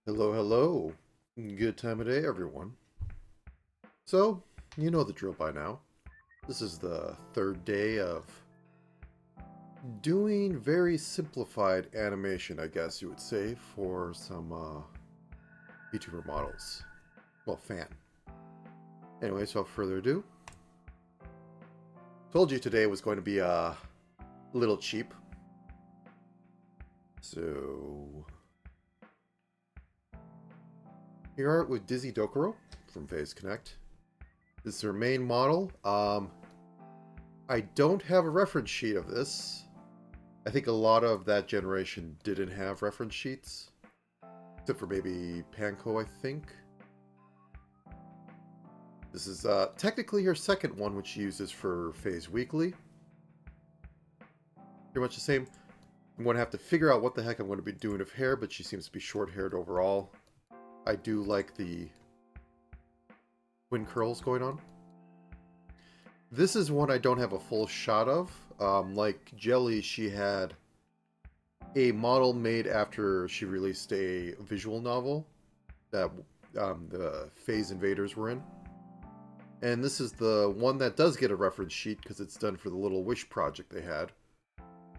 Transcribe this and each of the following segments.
Hello, hello. Good time of day, everyone. So, you know the drill by now. This is the third day of doing very simplified animation, I guess you would say, for some YouTuber models. Well, fan. Anyway, so without further ado, told you today was going to be a little cheap. So, here are with Dizzy Dokuro from Phase Connect. This is her main model. I don't have a reference sheet of this. I think a lot of that generation didn't have reference sheets. Except for maybe Panko, I think. This is technically her second one, which she uses for Phase Weekly. Pretty much the same. I'm going to have to figure out what the heck I'm going to be doing of hair, but she seems to be short-haired overall. I do like the twin curls going on. This is one I don't have a full shot of. Like Jelly, she had a model made after she released a visual novel that the Phase Invaders were in. And this is the one that does get a reference sheet because it's done for the Little Wish project they had,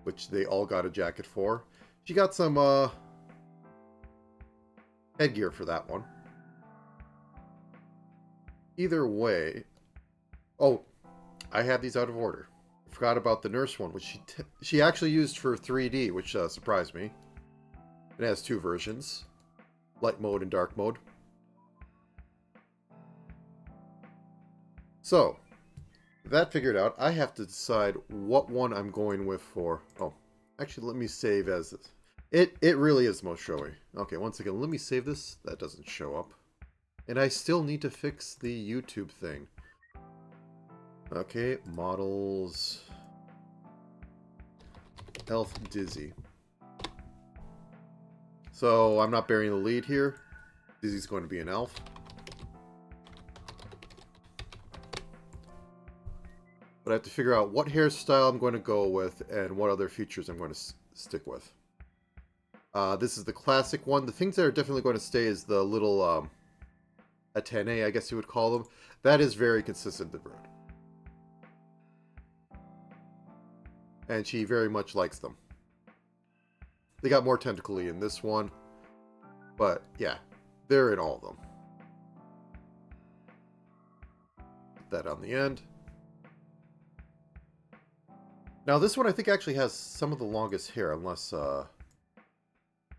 which they all got a jacket for. She got some headgear for that one. Either way... Oh, I had these out of order. I forgot about the nurse one, which she actually used for 3D, which surprised me. It has two versions, light mode and dark mode. So, that figured out, I have to decide what one I'm going with for... Oh, actually, let me save as this. It really is most showy. Okay, once again, let me save this. That doesn't show up. And I still need to fix the YouTube thing. Okay, models... Elf Dizzy. So, I'm not burying the lead here. Dizzy's going to be an elf. But I have to figure out what hairstyle I'm going to go with and what other features I'm going to stick with. This is the classic one. The things that are definitely going to stay is the little antennae, I guess you would call them. That is very consistent to Brood. And she very much likes them. They got more tentacly in this one. But yeah, they're in all of them. Put that on the end. Now this one I think actually has some of the longest hair, unless,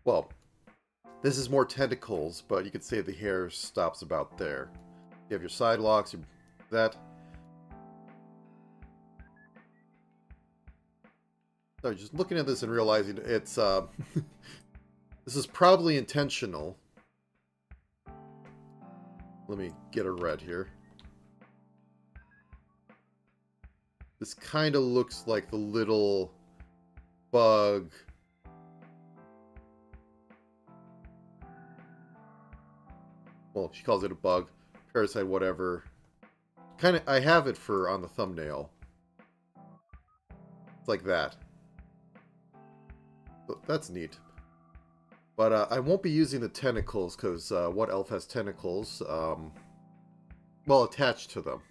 well, this is more tentacles, but you could say the hair stops about there. You have your side locks, that. So just looking at this and realizing it's, this is probably intentional. Let me get a red here. This kind of looks like the little bug. Well, she calls it a bug, parasite, whatever. Kind of, I have it for on the thumbnail. It's like that. So that's neat. But I won't be using the tentacles because what elf has tentacles? Well, attached to them.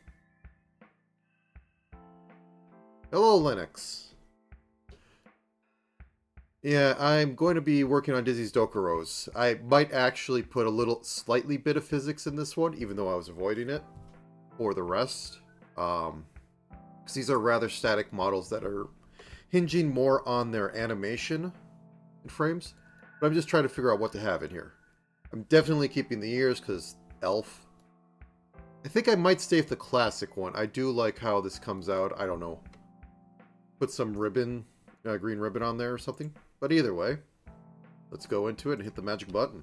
Hello, Linux. Yeah, I'm going to be working on Dizzy Dokuro's. I might actually put a little, slightly bit of physics in this one, even though I was avoiding it for the rest. Because these are rather static models that are hinging more on their animation and frames. But I'm just trying to figure out what to have in here. I'm definitely keeping the ears because elf. I think I might stay with the classic one. I do like how this comes out. I don't know. Put some ribbon, green ribbon on there or something. But either way, let's go into it and hit the magic button.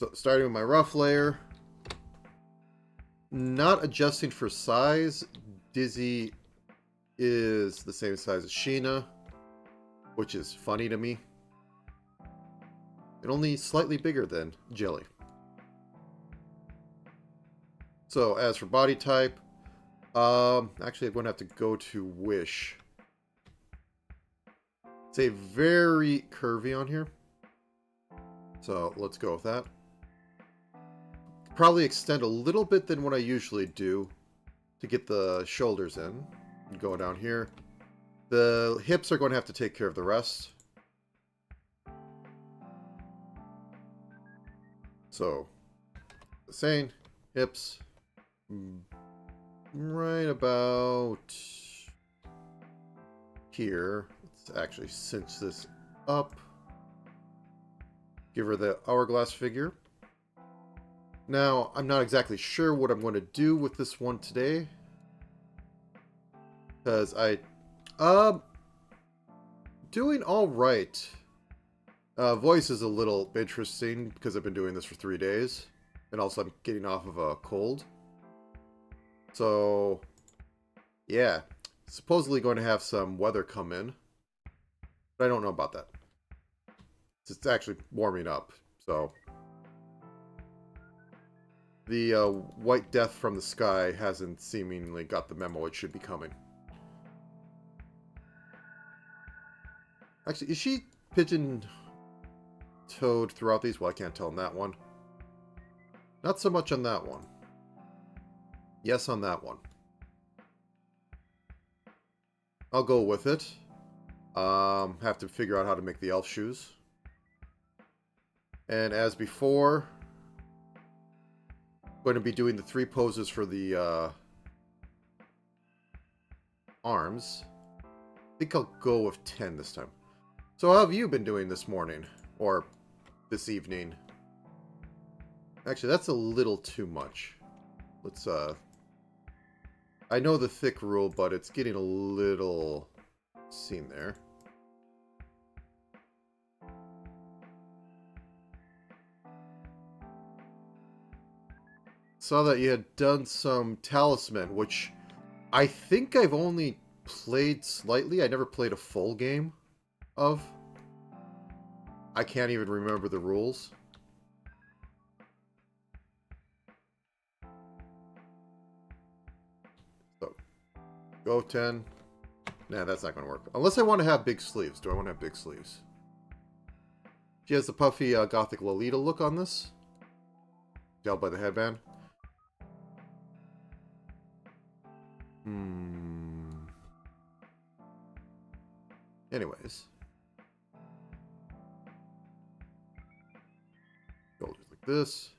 So starting with my rough layer. Not adjusting for size. Dizzy is the same size as Sheena, which is funny to me. And only slightly bigger than Jelly. So as for body type, actually I'm going to have to go to Wish. It's a very curvy on here. So let's go with that. Probably extend a little bit than what I usually do to get the shoulders in. Go down here. The hips are going to have to take care of the rest. So, saying hips right about here. Let's actually cinch this up. Give her the hourglass figure. Now, I'm not exactly sure what I'm going to do with this one today. Because doing all right. Voice is a little interesting because I've been doing this for 3 days. And also I'm getting off of a cold. So, yeah. Supposedly going to have some weather come in. But I don't know about that. It's actually warming up, so... The white death from the sky hasn't seemingly got the memo it should be coming. Actually, is she pigeon-toed throughout these? Well, I can't tell on that one. Not so much on that one. Yes on that one. I'll go with it. Have to figure out how to make the elf shoes. And as before, going to be doing the 3 poses for the arms. I think I'll go with 10 this time. So how have you been doing this morning? Or this evening? Actually, that's a little too much. Let's, I know the thick rule, but it's getting a little seen there. Saw that you had done some Talisman, which I think I've only played slightly. I never played a full game of. I can't even remember the rules. So, go 10. Nah, that's not going to work. Unless I want to have big sleeves. Do I want to have big sleeves? She has the puffy Gothic Lolita look on this. Tell by the headband. Anyways. Shoulders like this.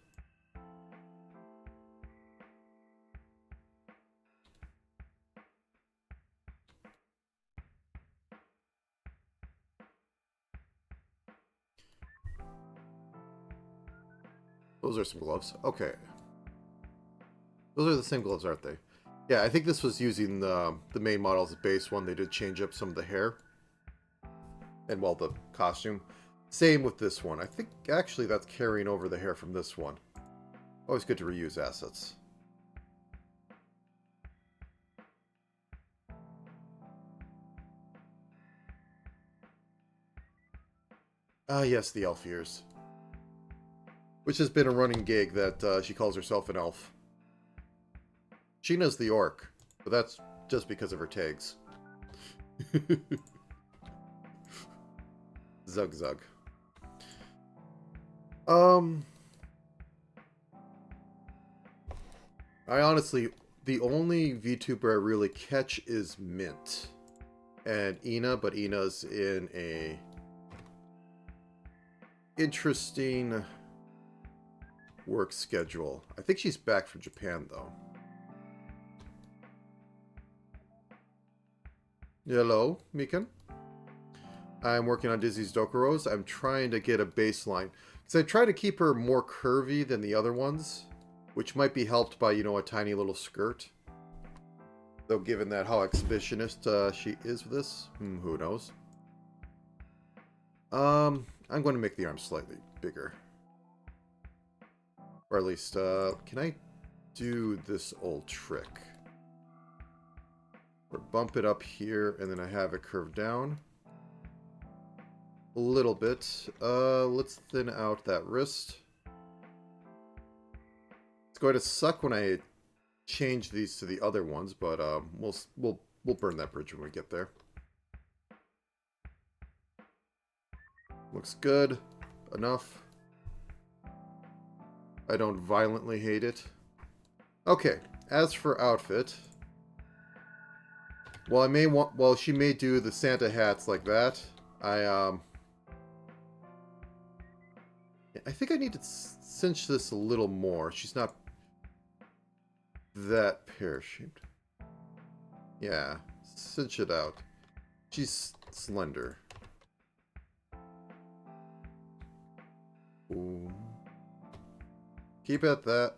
Those are some gloves. Okay. Those are the same gloves, aren't they? Yeah, I think this was using the main model as a base one. They did change up some of the hair. And, well, the costume. Same with this one. I think, actually, that's carrying over the hair from this one. Always good to reuse assets. Ah, yes, the elf ears. Which has been a running gig that she calls herself an elf. Sheena's the orc, but that's just because of her tags. Zug zug. I honestly, the only VTuber I really catch is Mint. And Ina, but Ina's in a interesting work schedule. I think she's back from Japan, though. Hello, Mikan. I'm working on Dizzy Dokuro's. I'm trying to get a baseline. Because I try to keep her more curvy than the other ones. Which might be helped by, you know, a tiny little skirt. Though given that how exhibitionist she is with this, who knows. I'm going to make the arms slightly bigger. Or at least, can I do this old trick? Or bump it up here, and then I have it curved down. A little bit. Let's thin out that wrist. It's going to suck when I change these to the other ones, but we'll burn that bridge when we get there. Looks good. Enough. I don't violently hate it. Okay, as for outfit, while she may do the Santa hats like that, I think I need to cinch this a little more. She's not that pear-shaped. Yeah, cinch it out. She's slender. Ooh. Keep it at that.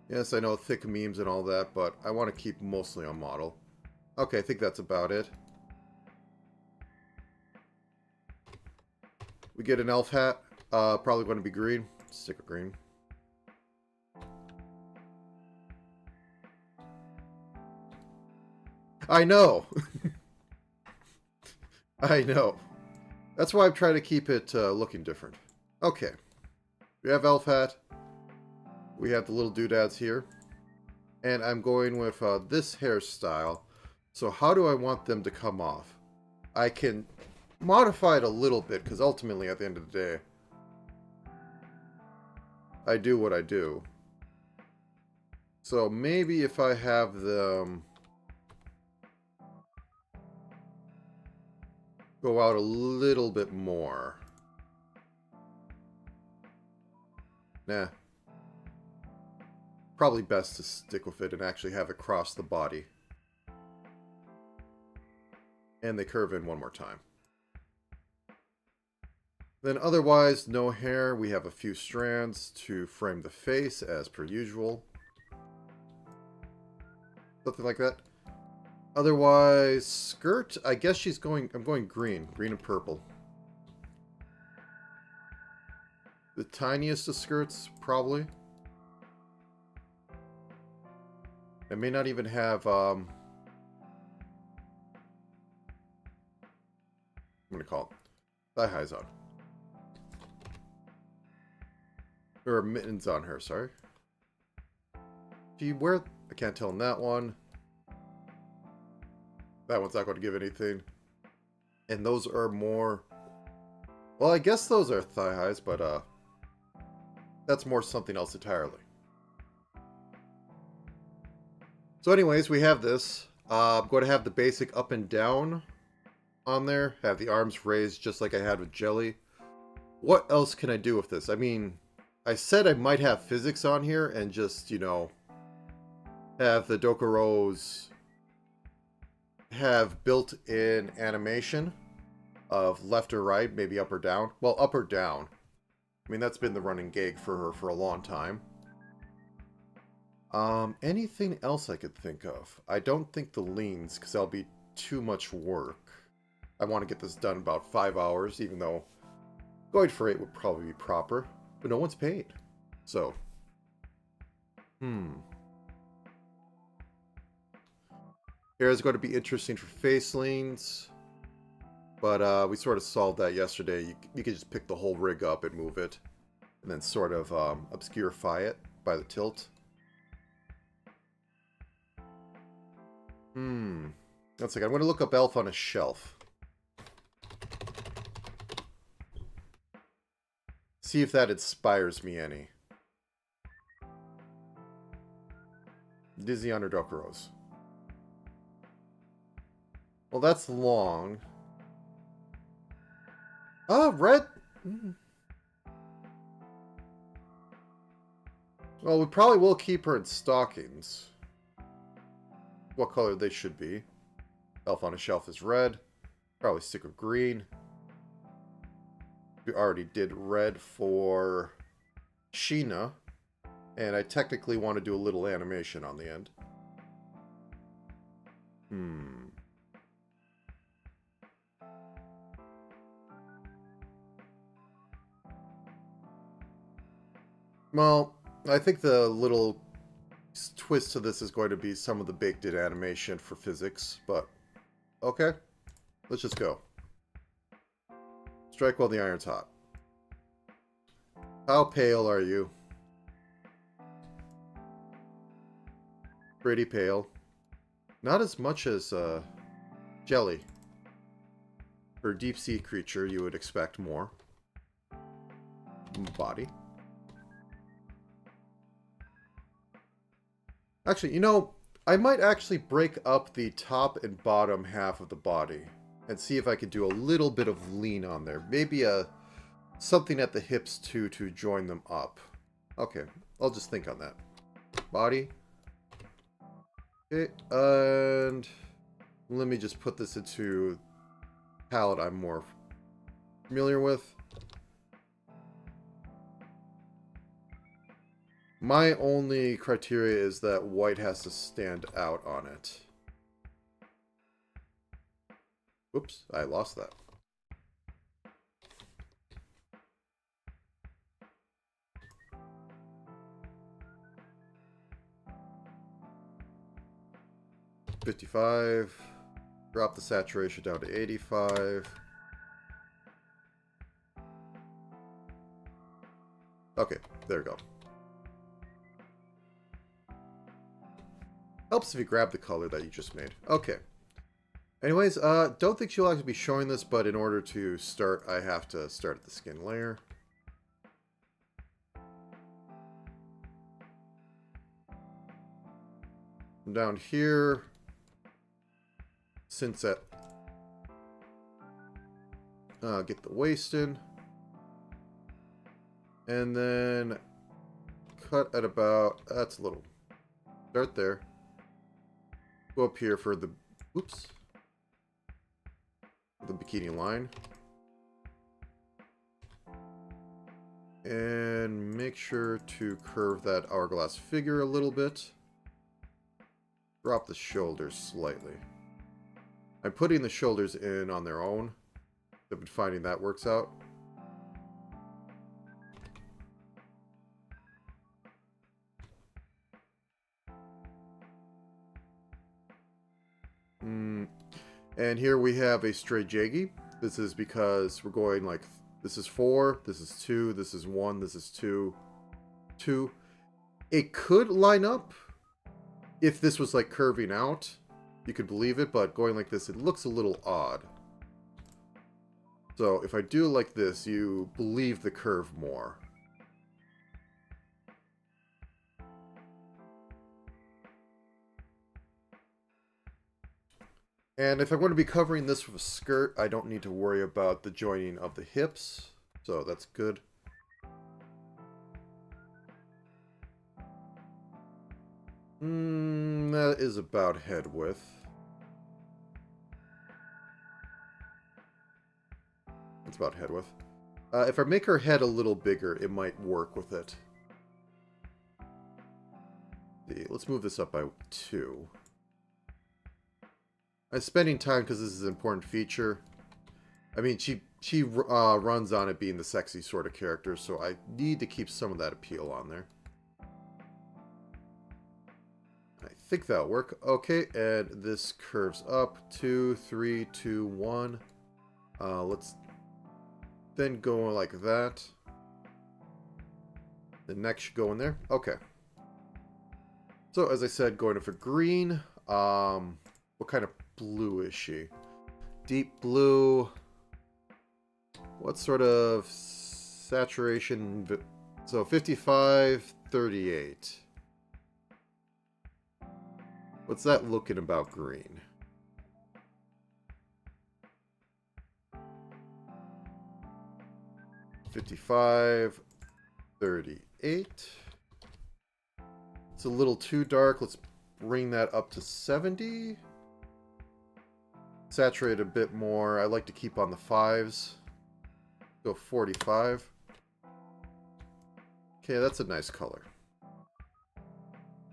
Yes, I know thick memes and all that, but I want to keep mostly on model. Okay, I think that's about it. We get an elf hat. Probably going to be green. Stick with green. I know! I know. That's why I'm trying to keep it looking different. Okay. We have elf hat. We have the little doodads here. And I'm going with this hairstyle. So how do I want them to come off? I can modify it a little bit, because ultimately, at the end of the day, I do what I do. So maybe if I have them go out a little bit more. Nah. Probably best to stick with it and actually have it cross the body. And they curve in one more time. Then otherwise, no hair. We have a few strands to frame the face as per usual. Something like that. Otherwise, skirt, I guess she's going, I'm going green. Green and purple. The tiniest of skirts, probably. I may not even have, I'm going to call it thigh highs on. Or mittens on her, sorry. She wear, I can't tell in that one. That one's not going to give anything. And those are more, well, I guess those are thigh highs, but that's more something else entirely. So anyways, we have this. I'm going to have the basic up and down on there. Have the arms raised just like I had with Jelly. What else can I do with this? I mean, I said I might have physics on here and just, you know, have the Dokuros have built-in animation of left or right, maybe up or down. Well, up or down. I mean, that's been the running gag for her for a long time. Anything else I could think of? I don't think the leans, because that'll be too much work. I want to get this done in about 5 hours, even though going for 8 would probably be proper. But no one's paid. So. Here is going to be interesting for face leans. But we sort of solved that yesterday. You could just pick the whole rig up and move it. And then sort of obscurify it by the tilt. One second. I'm going to look up elf on a shelf. See if that inspires me any. Dizzy under Dokuros. Well, that's long. Red. Well, we probably will keep her in stockings. What color they should be. Elf on a shelf is red. Probably stick with green. We already did red for Sheena. And I technically want to do a little animation on the end. Well, I think the little twist to this is going to be some of the baked-in animation for physics, but okay. Let's just go. Strike while the iron's hot. How pale are you? Pretty pale. Not as much as Jelly. For a deep sea creature, you would expect more. Body. Actually, you know, I might actually break up the top and bottom half of the body and see if I could do a little bit of lean on there. Maybe something at the hips too to join them up. Okay, I'll just think on that. Body. Okay, and let me just put this into palette I'm more familiar with. My only criteria is that white has to stand out on it. Whoops, I lost that. $55. Drop the saturation down to 85. Okay, there we go. Helps if you grab the color that you just made. Okay. Anyways, don't think she'll actually be showing this, but in order to start, I have to start at the skin layer. Down here, since that, get the waist in, and then cut at about, that's a little, start there, go up here for the, oops, the bikini line, and make sure to curve that hourglass figure a little bit. Drop the shoulders slightly. I'm putting the shoulders in on their own. I've been finding that works out. And here we have a straight jaggy. This is because we're going like, this is 4, this is 2, this is 1, this is 2, 2. It could line up if this was like curving out. You could believe it, but going like this, it looks a little odd. So if I do like this, you believe the curve more. And if I'm going to be covering this with a skirt, I don't need to worry about the joining of the hips. So that's good. That is about head width. That's about head width. If I make her head a little bigger, it might work with it. Let's move this up by 2. I'm spending time because this is an important feature. I mean, she runs on it being the sexy sort of character, so I need to keep some of that appeal on there. I think that'll work. Okay, and this curves up. 2, 3, 2, 1. Let's then go like that. The neck should go in there. Okay. So, as I said, going for green. What kind of blue is she? Deep blue. What sort of saturation? So 55, 38. What's that looking about green? $55, 38. It's a little too dark. Let's bring that up to 70. Saturate a bit more. I like to keep on the 5s. Go 45. Okay, that's a nice color.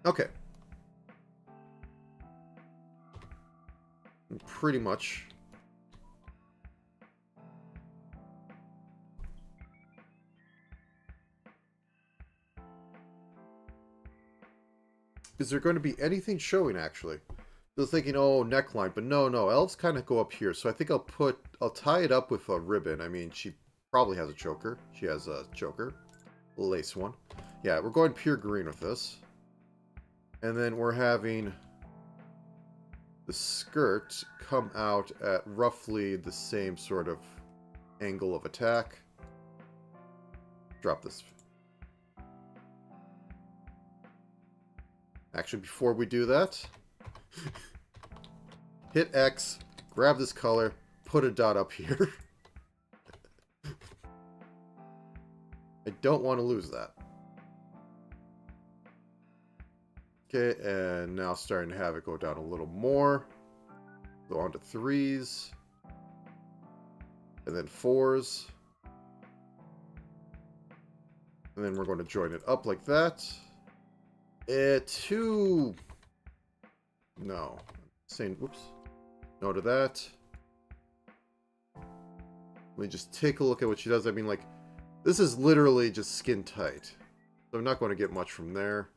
Okay. Pretty much. Is there going to be anything showing, actually? I was thinking, oh, neckline, but no, elves kind of go up here, so I think I'll tie it up with a ribbon. I mean, she probably has a choker. She has a choker. Lace one. Yeah, we're going pure green with this. And then we're having the skirt come out at roughly the same sort of angle of attack. Drop this. Actually, before we do that, hit X, grab this color, put a dot up here. I don't want to lose that. Okay, and now starting to have it go down a little more. Go on to 3s. And then 4s. And then we're going to join it up like that. 2. No. Saying, whoops. No to that. Let me just take a look at what she does. I mean, like, this is literally just skin tight. So I'm not going to get much from there.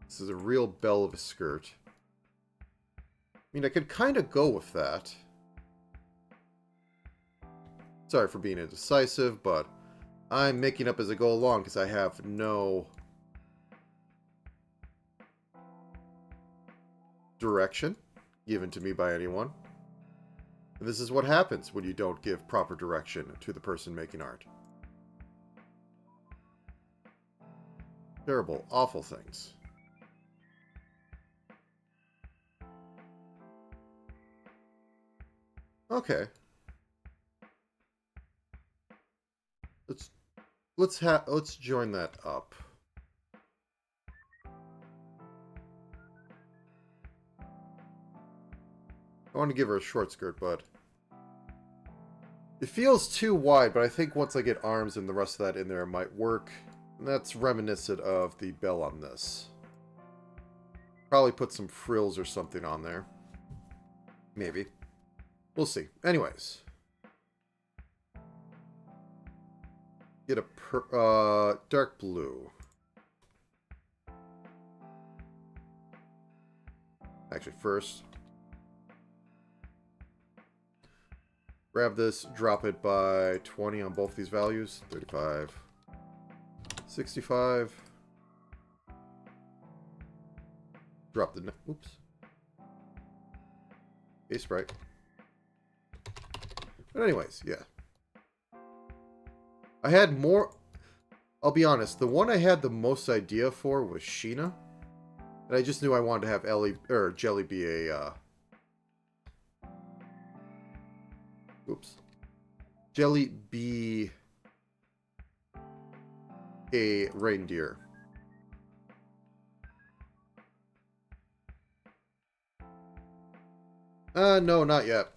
This is a real bell of a skirt. I mean, I could kind of go with that. Sorry for being indecisive, but I'm making up as I go along because I have no direction given to me by anyone. And this is what happens when you don't give proper direction to the person making art. Terrible, awful things. Okay. Let's join that up. I want to give her a short skirt, but it feels too wide, but I think once I get arms and the rest of that in there, it might work. And that's reminiscent of the bell on this. Probably put some frills or something on there. Maybe. We'll see. Anyways. Get a dark blue. Actually, first, grab this, drop it by 20 on both these values. 35. 65. Drop the... Oops. A sprite. But anyways, yeah. I had more... I'll be honest, the one I had the most idea for was Sheena. And I just knew I wanted to have Ellie, or Jelly be a, oops. Jelly be a reindeer. No, not yet.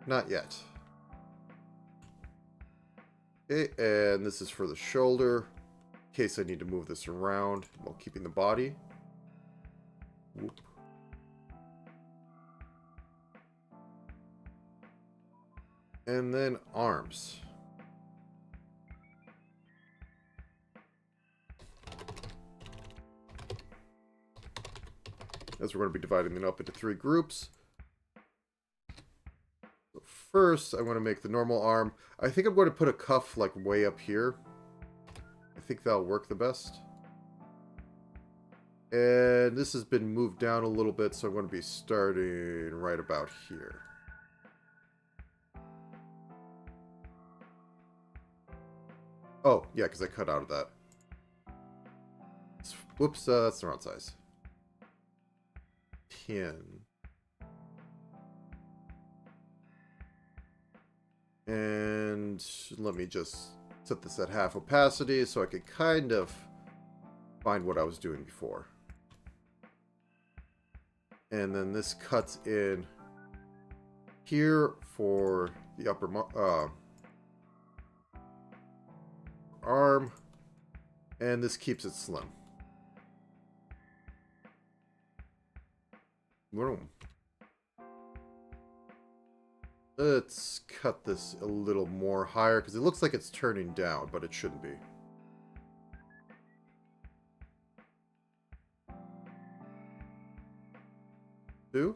Not yet. Okay, and this is for the shoulder. In case I need to move this around while keeping the body. Whoop. And then arms. As we're going to be dividing them up into 3 groups. So first, I'm going to make the normal arm. I think I'm going to put a cuff like way up here. I think that'll work the best. And this has been moved down a little bit, so I'm going to be starting right about here. Oh, yeah, because I cut out of that. Whoops, that's the wrong size. 10. And let me just set this at half opacity so I could kind of find what I was doing before. And then this cuts in here for the upper arm, and this keeps it slim. Boom. Let's cut this a little more higher because it looks like it's turning down, but it shouldn't be. Two.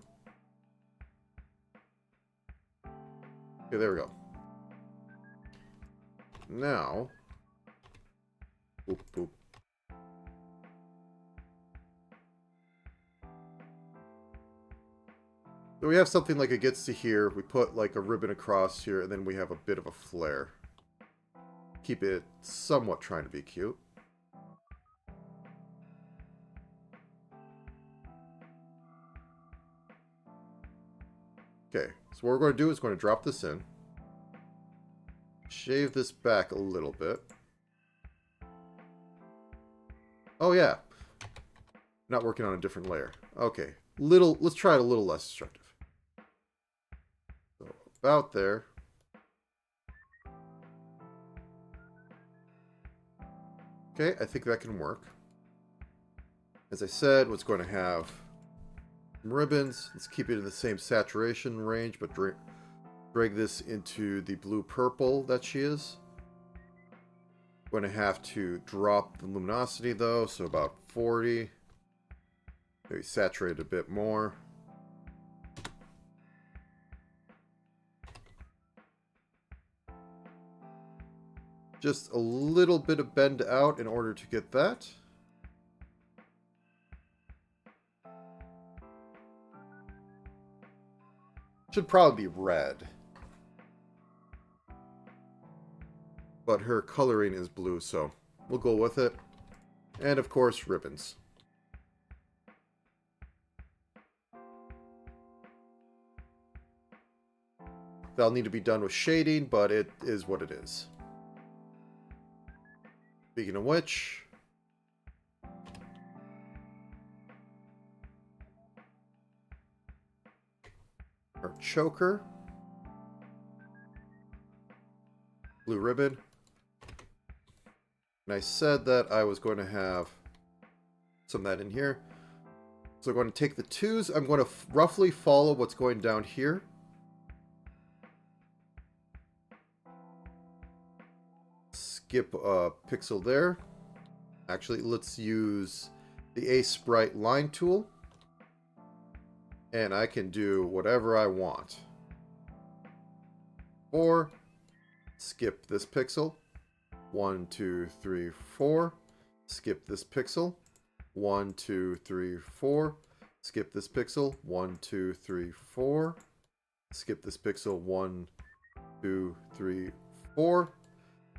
Okay, there we go. Now, boop, boop. So we have something like it gets to here. We put like a ribbon across here, and then we have a bit of a flare. Keep it somewhat trying to be cute. Okay, so what we're going to do is going to drop this in. Shave this back a little bit. Oh yeah. Not working on a different layer. Okay. Let's try it a little less destructive. So about there. Okay, I think that can work. As I said, what's going to have some ribbons. Let's keep it in the same saturation range, but drag this into the blue-purple that she is. Going to have to drop the luminosity though, so about 40. Maybe saturate a bit more. Just a little bit of bend out in order to get that. Should probably be red. But her coloring is blue, so we'll go with it. And of course, ribbons. That'll need to be done with shading, but it is what it is. Speaking of which, our choker, blue ribbon. And I said that I was going to have some of that in here. So I'm going to take the twos. I'm going to roughly follow what's going down here. Skip a pixel there. Actually, let's use the A Sprite line tool. And I can do whatever I want. Or skip this pixel. 1, 2, 3, 4. Skip this pixel. 1, 2, 3, 4. Skip this pixel. 1, 2, 3, 4. Skip this pixel. 1, 2, 3, 4.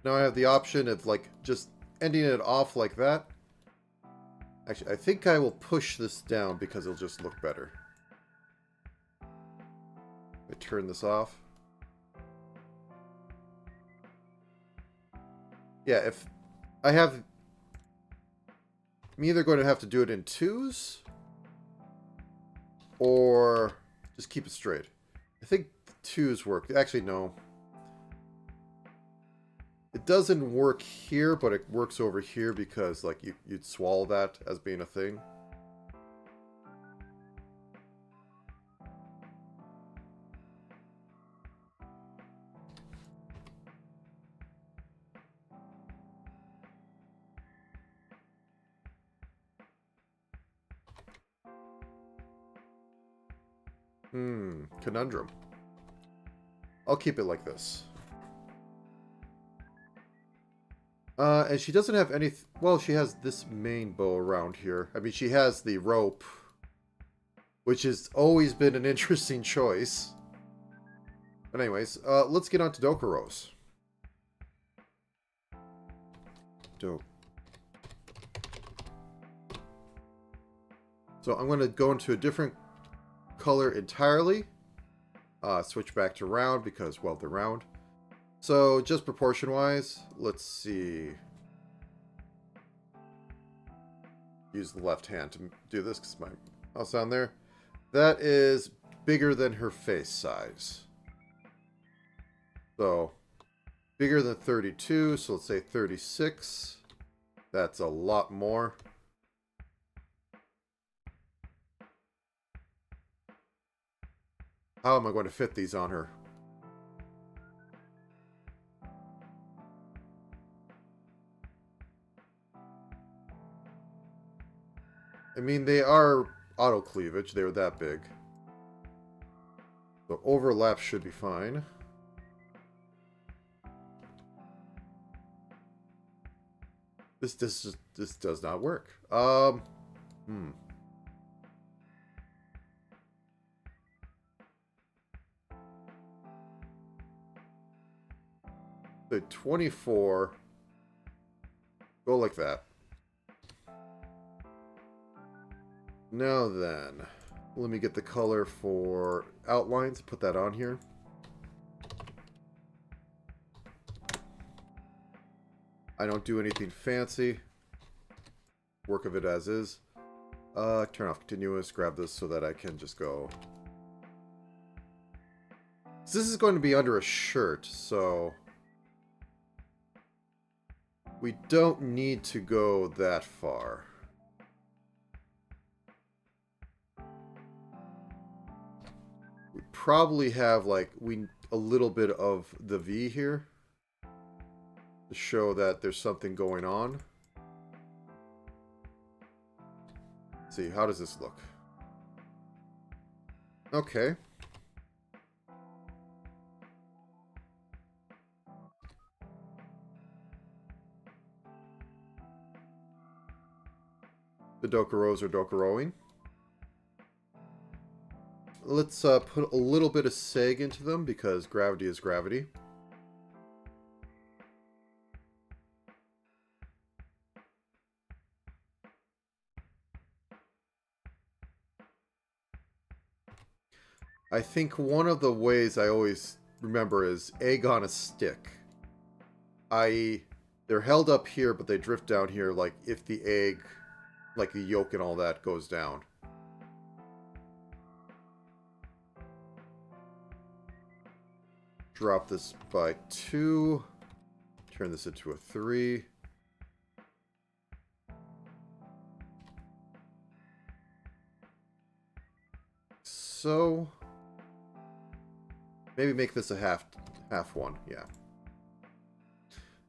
Now I have the option of like just ending it off like that. Actually, I think I will push this down because it'll just look better. I turn this off. Yeah, if I have... I'm either going to have to do it in twos or just keep it straight. I think twos work. Actually, no. It doesn't work here, but it works over here because like you'd swallow that as being a thing. Conundrum. I'll keep it like this. And she doesn't have any... Well, she has this main bow around here. I mean, she has the rope, which has always been an interesting choice. But anyways, let's get on to Dokuros. So I'm going to go into a different color entirely. Switch back to round because, well, they're round. So, just proportion-wise, let's see. Use the left hand to do this because my mouse down there. That is bigger than her face size. So, bigger than 32, so let's say 36. That's a lot more. How am I going to fit these on her? I mean, they are auto cleavage. They were that big. So overlap should be fine. This does not work. Hmm. The 24. Go like that. Now then, let me get the color for outlines. Put that on here. I don't do anything fancy. Work of it as is. Turn off continuous. Grab this so that I can just go. So this is going to be under a shirt, so we don't need to go that far. We probably have like a little bit of the V here to show that there's something going on. Let's see, how does this look? Okay. The Dokuros are Dokuroing. Let's put a little bit of sag into them because gravity is gravity. I think one of the ways I always remember is egg on a stick. I.e., they're held up here, but they drift down here like if the egg, like the yolk and all that, goes down. Drop this by 2. Turn this into a 3. So maybe make this a half one, yeah.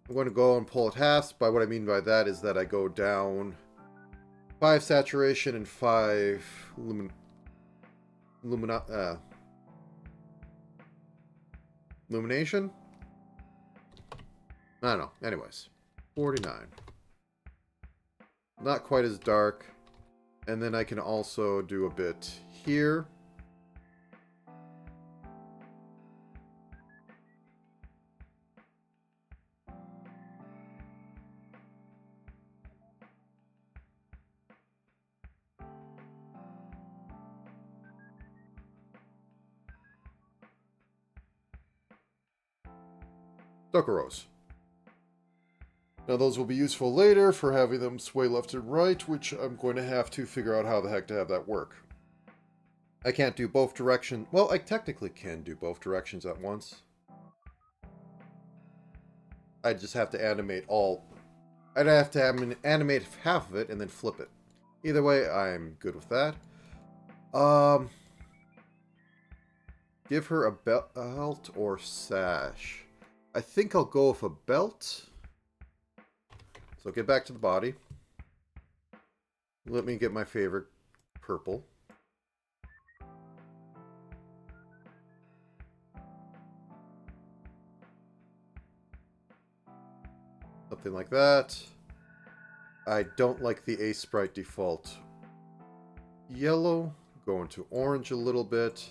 I'm going to go and pull it halves. By what I mean by that is that I go down 5 saturation and 5 illumination? I don't know. Anyways, 49. Not quite as dark. And then I can also do a bit here. Dokuros. Now those will be useful later for having them sway left and right, which I'm going to have to figure out how the heck to have that work. I can't do both directions. Well, I technically can do both directions at once. I just have to animate all... I'd have to animate half of it and then flip it. Either way, I'm good with that. Give her a belt or sash. I think I'll go with a belt. So get back to the body. Let me get my favorite purple. Something like that. I don't like the Ace Sprite default yellow. Go into orange a little bit.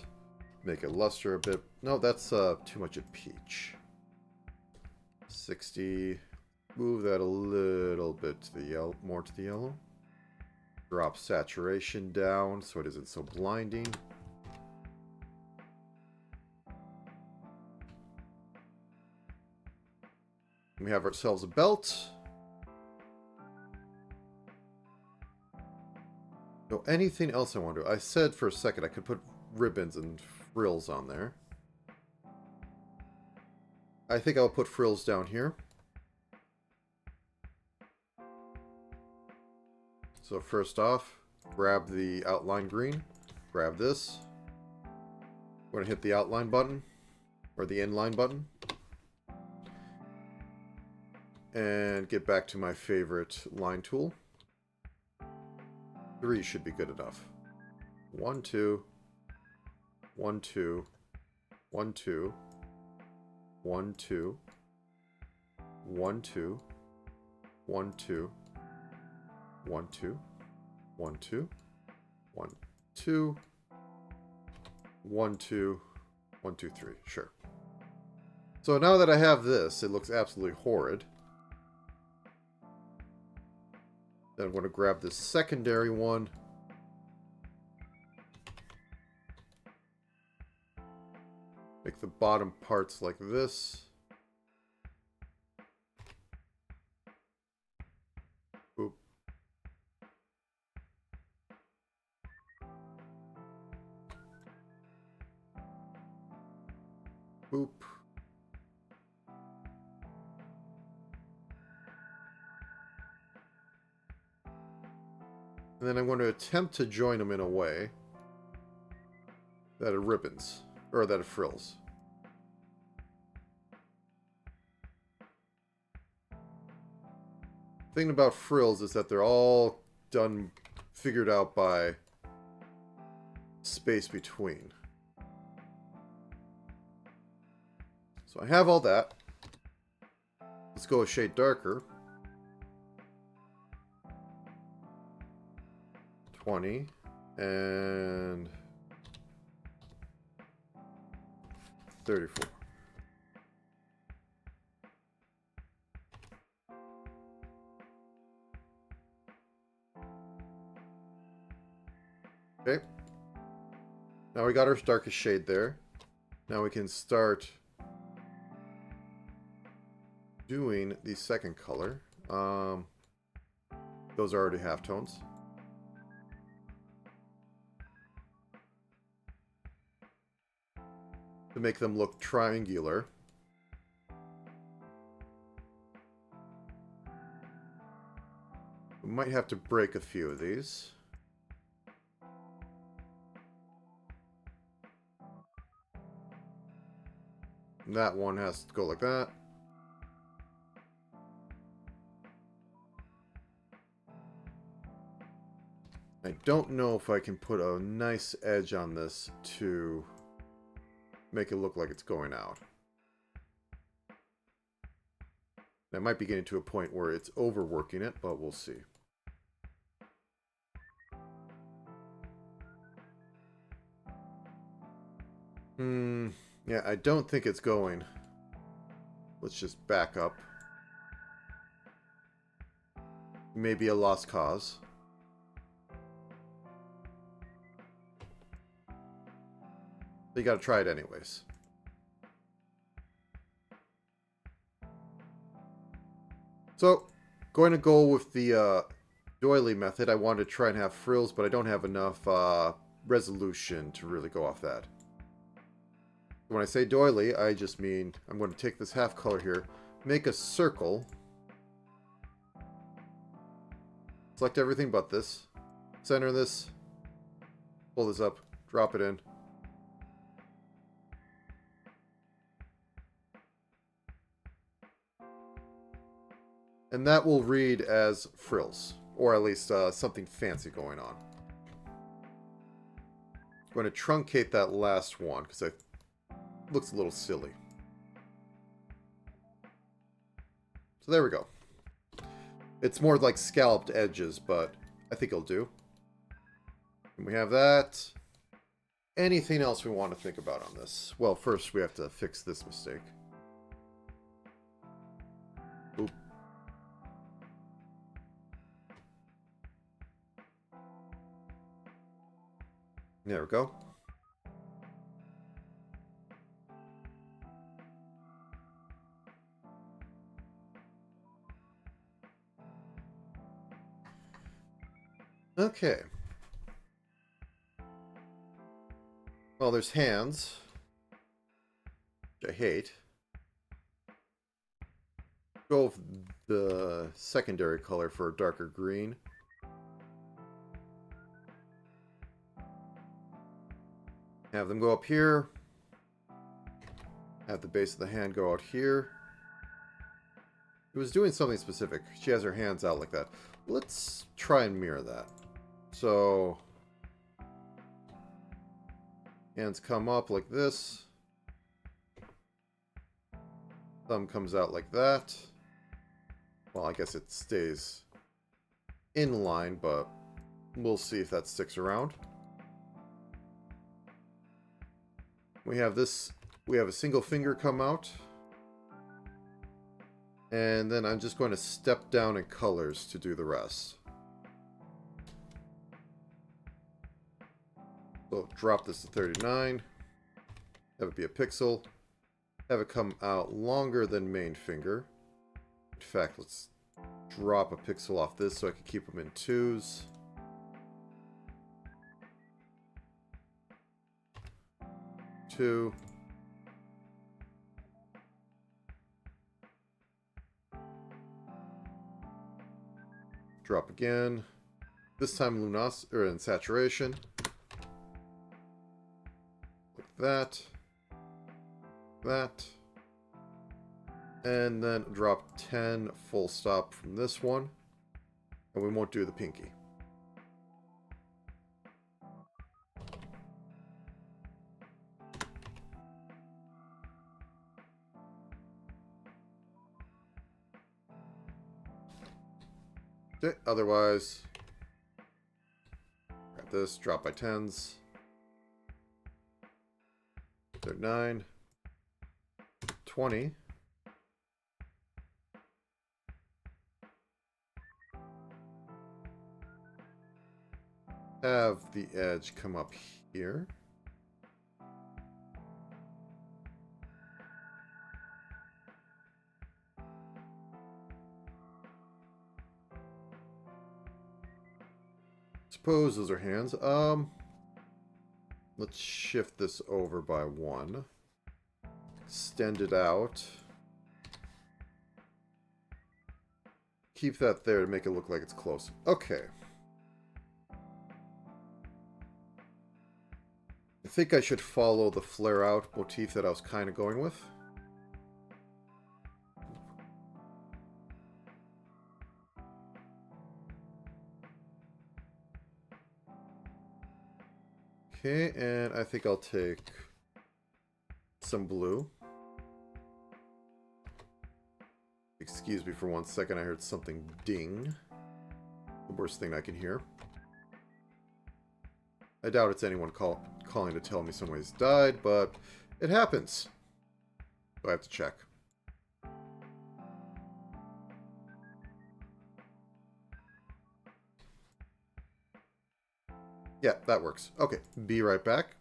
Make it luster a bit. No, that's too much of peach. 60. Move that a little bit to the yellow, more to the yellow. Drop saturation down so it isn't so blinding. We have ourselves a belt. So anything else I want to do? I said for a second I could put ribbons and frills on there. I think I'll put frills down here. So first off, grab the outline green. Grab this. I'm going to hit the outline button, or the inline button. And get back to my favorite line tool. 3 should be good enough. 1, 2. 1, 2. 1, 2. 1, 2. 1, 2. 1, 2, 1, 2, 1, 2, 1, 2, 1, 2, 1, 2, 3. Sure. So now that I have this, it looks absolutely horrid. Then I'm going to grab this secondary one. Make the bottom parts like this. Boop. Boop. And then I'm going to attempt to join them in a way that it ribbons, or that it frills. The thing about frills is that they're all figured out by space between. So I have all that. Let's go a shade darker. 20 and 34. Okay. Now we got our darkest shade there. Now we can start doing the second color. Those are already halftones. To make them look triangular. We might have to break a few of these. And that one has to go like that. I don't know if I can put a nice edge on this to make it look like it's going out. I might be getting to a point where it's overworking it, but we'll see. Yeah, I don't think it's going. Let's just back up. Maybe a lost cause. You gotta try it anyways. So, going to go with the doily method. I want to try and have frills, but I don't have enough resolution to really go off that. When I say doily, I just mean I'm going to take this half color here, make a circle, select everything but this, center this, pull this up, drop it in. And that will read as frills, or at least something fancy going on. I'm going to truncate that last one because it looks a little silly. So there we go. It's more like scalloped edges, but I think it'll do. And we have that. Anything else we want to think about on this? Well, first we have to fix this mistake. Oop. There we go. Okay. Well, there's hands, which I hate. Go with the secondary color for a darker green. Have them go up here. Have the base of the hand go out here. It was doing something specific. She has her hands out like that. Let's try and mirror that. So, hands come up like this. Thumb comes out like that. Well, I guess it stays in line, but we'll see if that sticks around. We have this, we have a single finger come out. And then I'm just going to step down in colors to do the rest. So drop this to 39. Have it be a pixel. Have it come out longer than main finger. In fact, let's drop a pixel off this so I can keep them in 2s. Two. Drop again. This time in saturation. Like that. That. And then drop 10 full stop from this one. And we won't do the pinky. Okay, otherwise, grab this, drop by 10s. 39. 20. Have the edge come up here. Suppose those are hands. Let's shift this over by 1. Extend it out. Keep that there to make it look like it's close. Okay. I think I should follow the flare out motif that I was kind of going with. Okay, and I think I'll take some blue. Excuse me for 1 second, I heard something ding. The worst thing I can hear. I doubt it's anyone calling to tell me somebody's died, but it happens. So I have to check. Yeah, that works. Okay, be right back.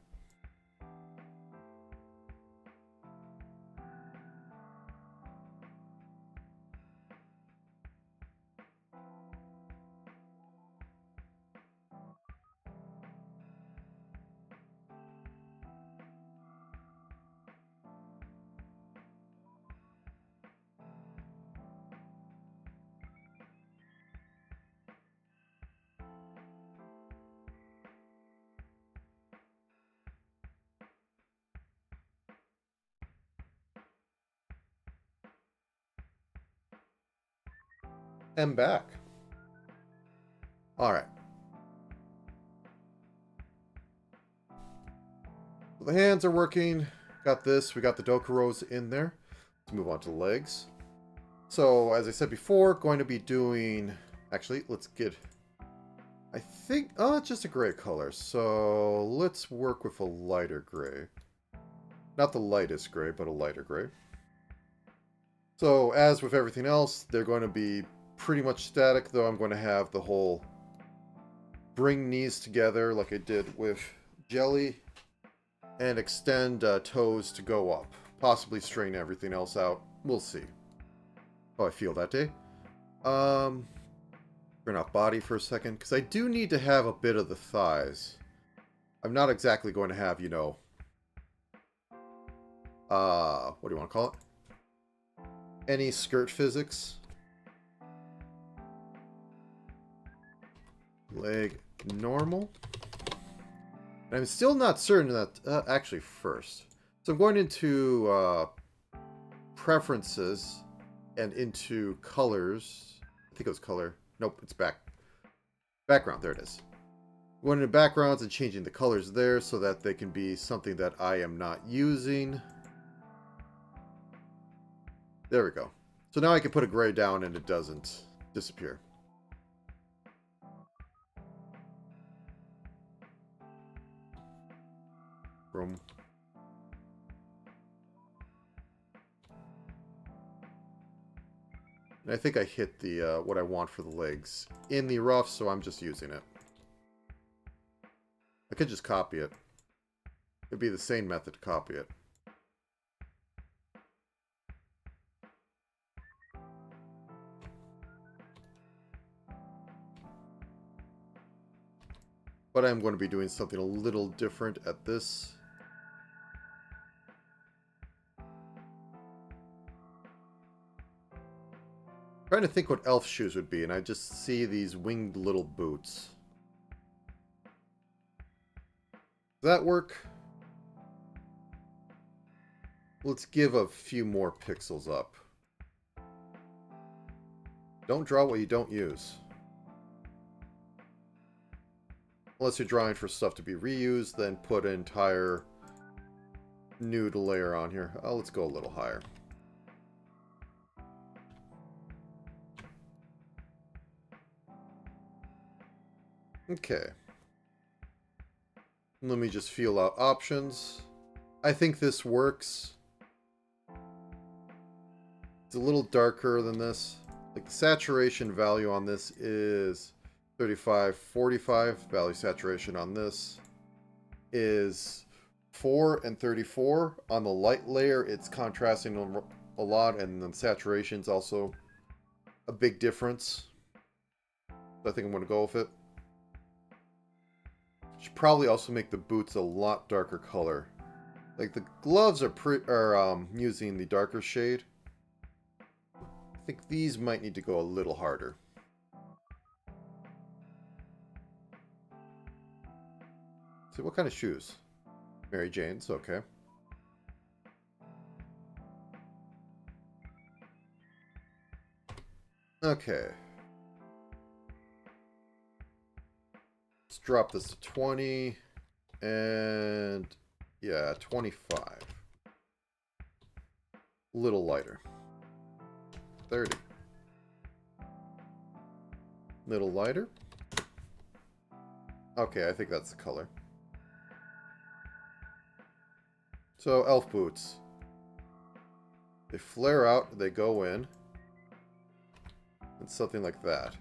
I'm back. All right. The hands are working. Got this. We got the Dokuros in there. Let's move on to the legs. So, as I said before, going to be doing... Actually, let's get... I think... Oh, it's just a gray color. So, let's work with a lighter gray. Not the lightest gray, but a lighter gray. So, as with everything else, they're going to be pretty much static, though I'm going to have the whole bring knees together like I did with jelly and extend toes to go up. Possibly straighten everything else out. We'll see how I feel that day. Turn off body for a second, because I do need to have a bit of the thighs. I'm not exactly going to have, you know, what do you want to call it? Any skirt physics. Leg normal. And I'm still not certain that... actually, first. So I'm going into preferences and into colors. I think it was color. Nope, it's background. There it is. Going into backgrounds and changing the colors there so that they can be something that I am not using. There we go. So now I can put a gray down and it doesn't disappear. Boom. And I think I hit the what I want for the legs in the rough, so I'm just using it. I could just copy it. It'd be the same method to copy it. But I'm going to be doing something a little different at this. Trying to think what elf shoes would be, and I just see these winged little boots. Does that work? Let's give a few more pixels up. Don't draw what you don't use. Unless you're drawing for stuff to be reused, then put an entire nude layer on here. Oh, let's go a little higher. Okay. Let me just feel out options. I think this works. It's a little darker than this. Like the saturation value on this is 35, 45. Value saturation on this is 4 and 34. On the light layer, it's contrasting a lot, and then saturation's also a big difference. So I think I'm going to go with it. Should probably also make the boots a lot darker color. Like the gloves are using the darker shade. I think these might need to go a little harder. So what kind of shoes? Mary Jane's, okay. Okay. Let's drop this to 20 and yeah, 25. A little lighter. 30. Little lighter. Okay, I think that's the color. So, elf boots. They flare out, they go in. It's something like that.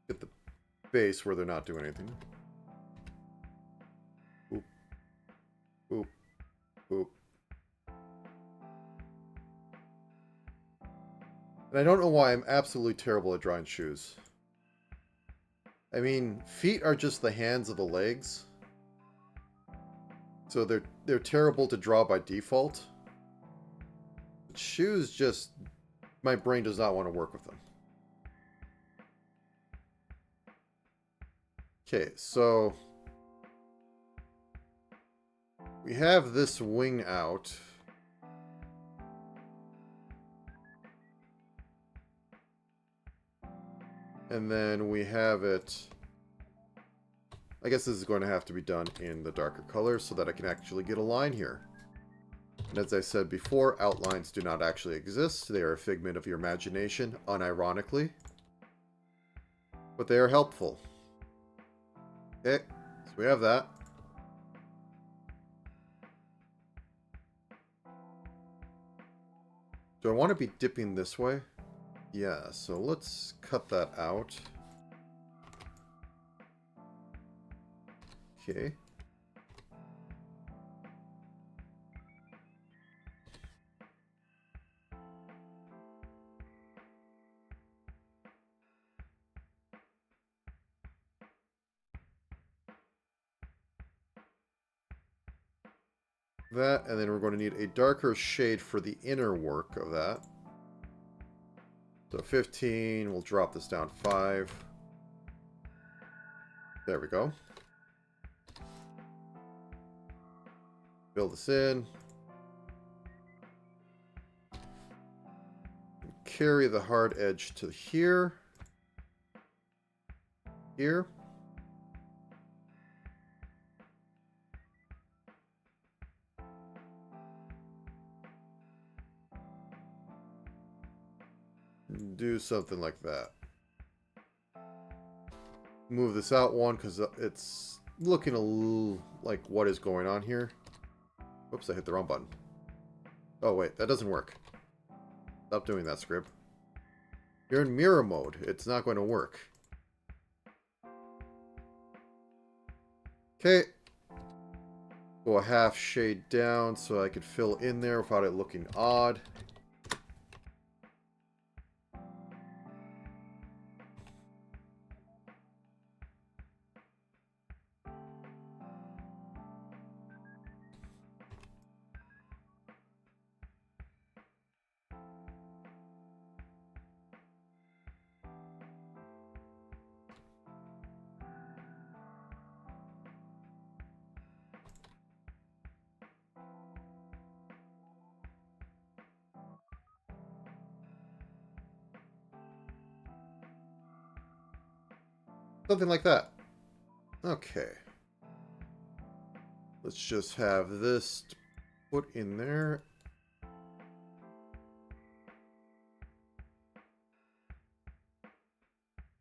Get the base where they're not doing anything. Boop. Boop. Boop. And I don't know why I'm absolutely terrible at drawing shoes. I mean, feet are just the hands of the legs. So they're terrible to draw by default. But shoes just... my brain does not want to work with them. Okay, so... we have this wing out. And then we have it... I guess this is going to have to be done in the darker colors so that I can actually get a line here. And as I said before, outlines do not actually exist. They are a figment of your imagination, unironically. But they are helpful. Okay, so we have that. Do I want to be dipping this way? Yeah, so let's cut that out. Okay. That, and then we're going to need a darker shade for the inner work of that. So 15, we'll drop this down 5. There we go. Fill this in. Carry the hard edge to here. Here. Do something like that. Move this out one because it's looking a little like what is going on here. Whoops, I hit the wrong button. Oh wait, that doesn't work. Stop doing that, script. You're in mirror mode. It's not going to work. Okay. Go a half shade down so I could fill in there without it looking odd. Something like that. Okay. Let's just have this put in there.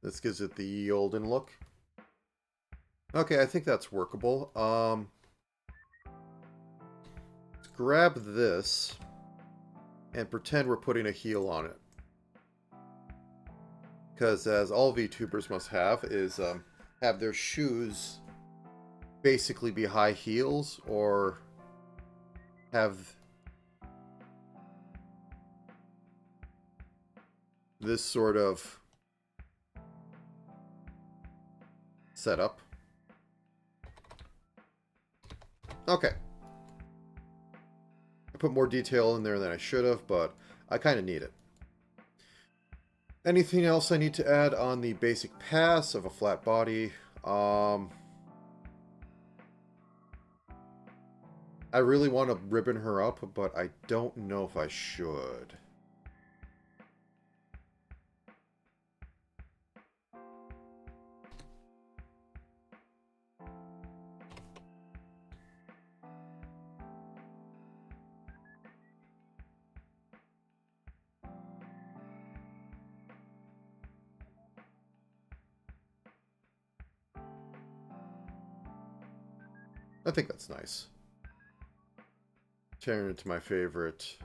This gives it the olden look. Okay, I think that's workable. Let's grab this and pretend we're putting a heel on it. Because as all VTubers must have is have their shoes basically be high heels or have this sort of setup. Okay. I put more detail in there than I should have, but I kind of need it. Anything else I need to add on the basic pass of a flat body? I really want to ribbon her up, but I don't know if I should. I think that's nice. Turn it to my favorite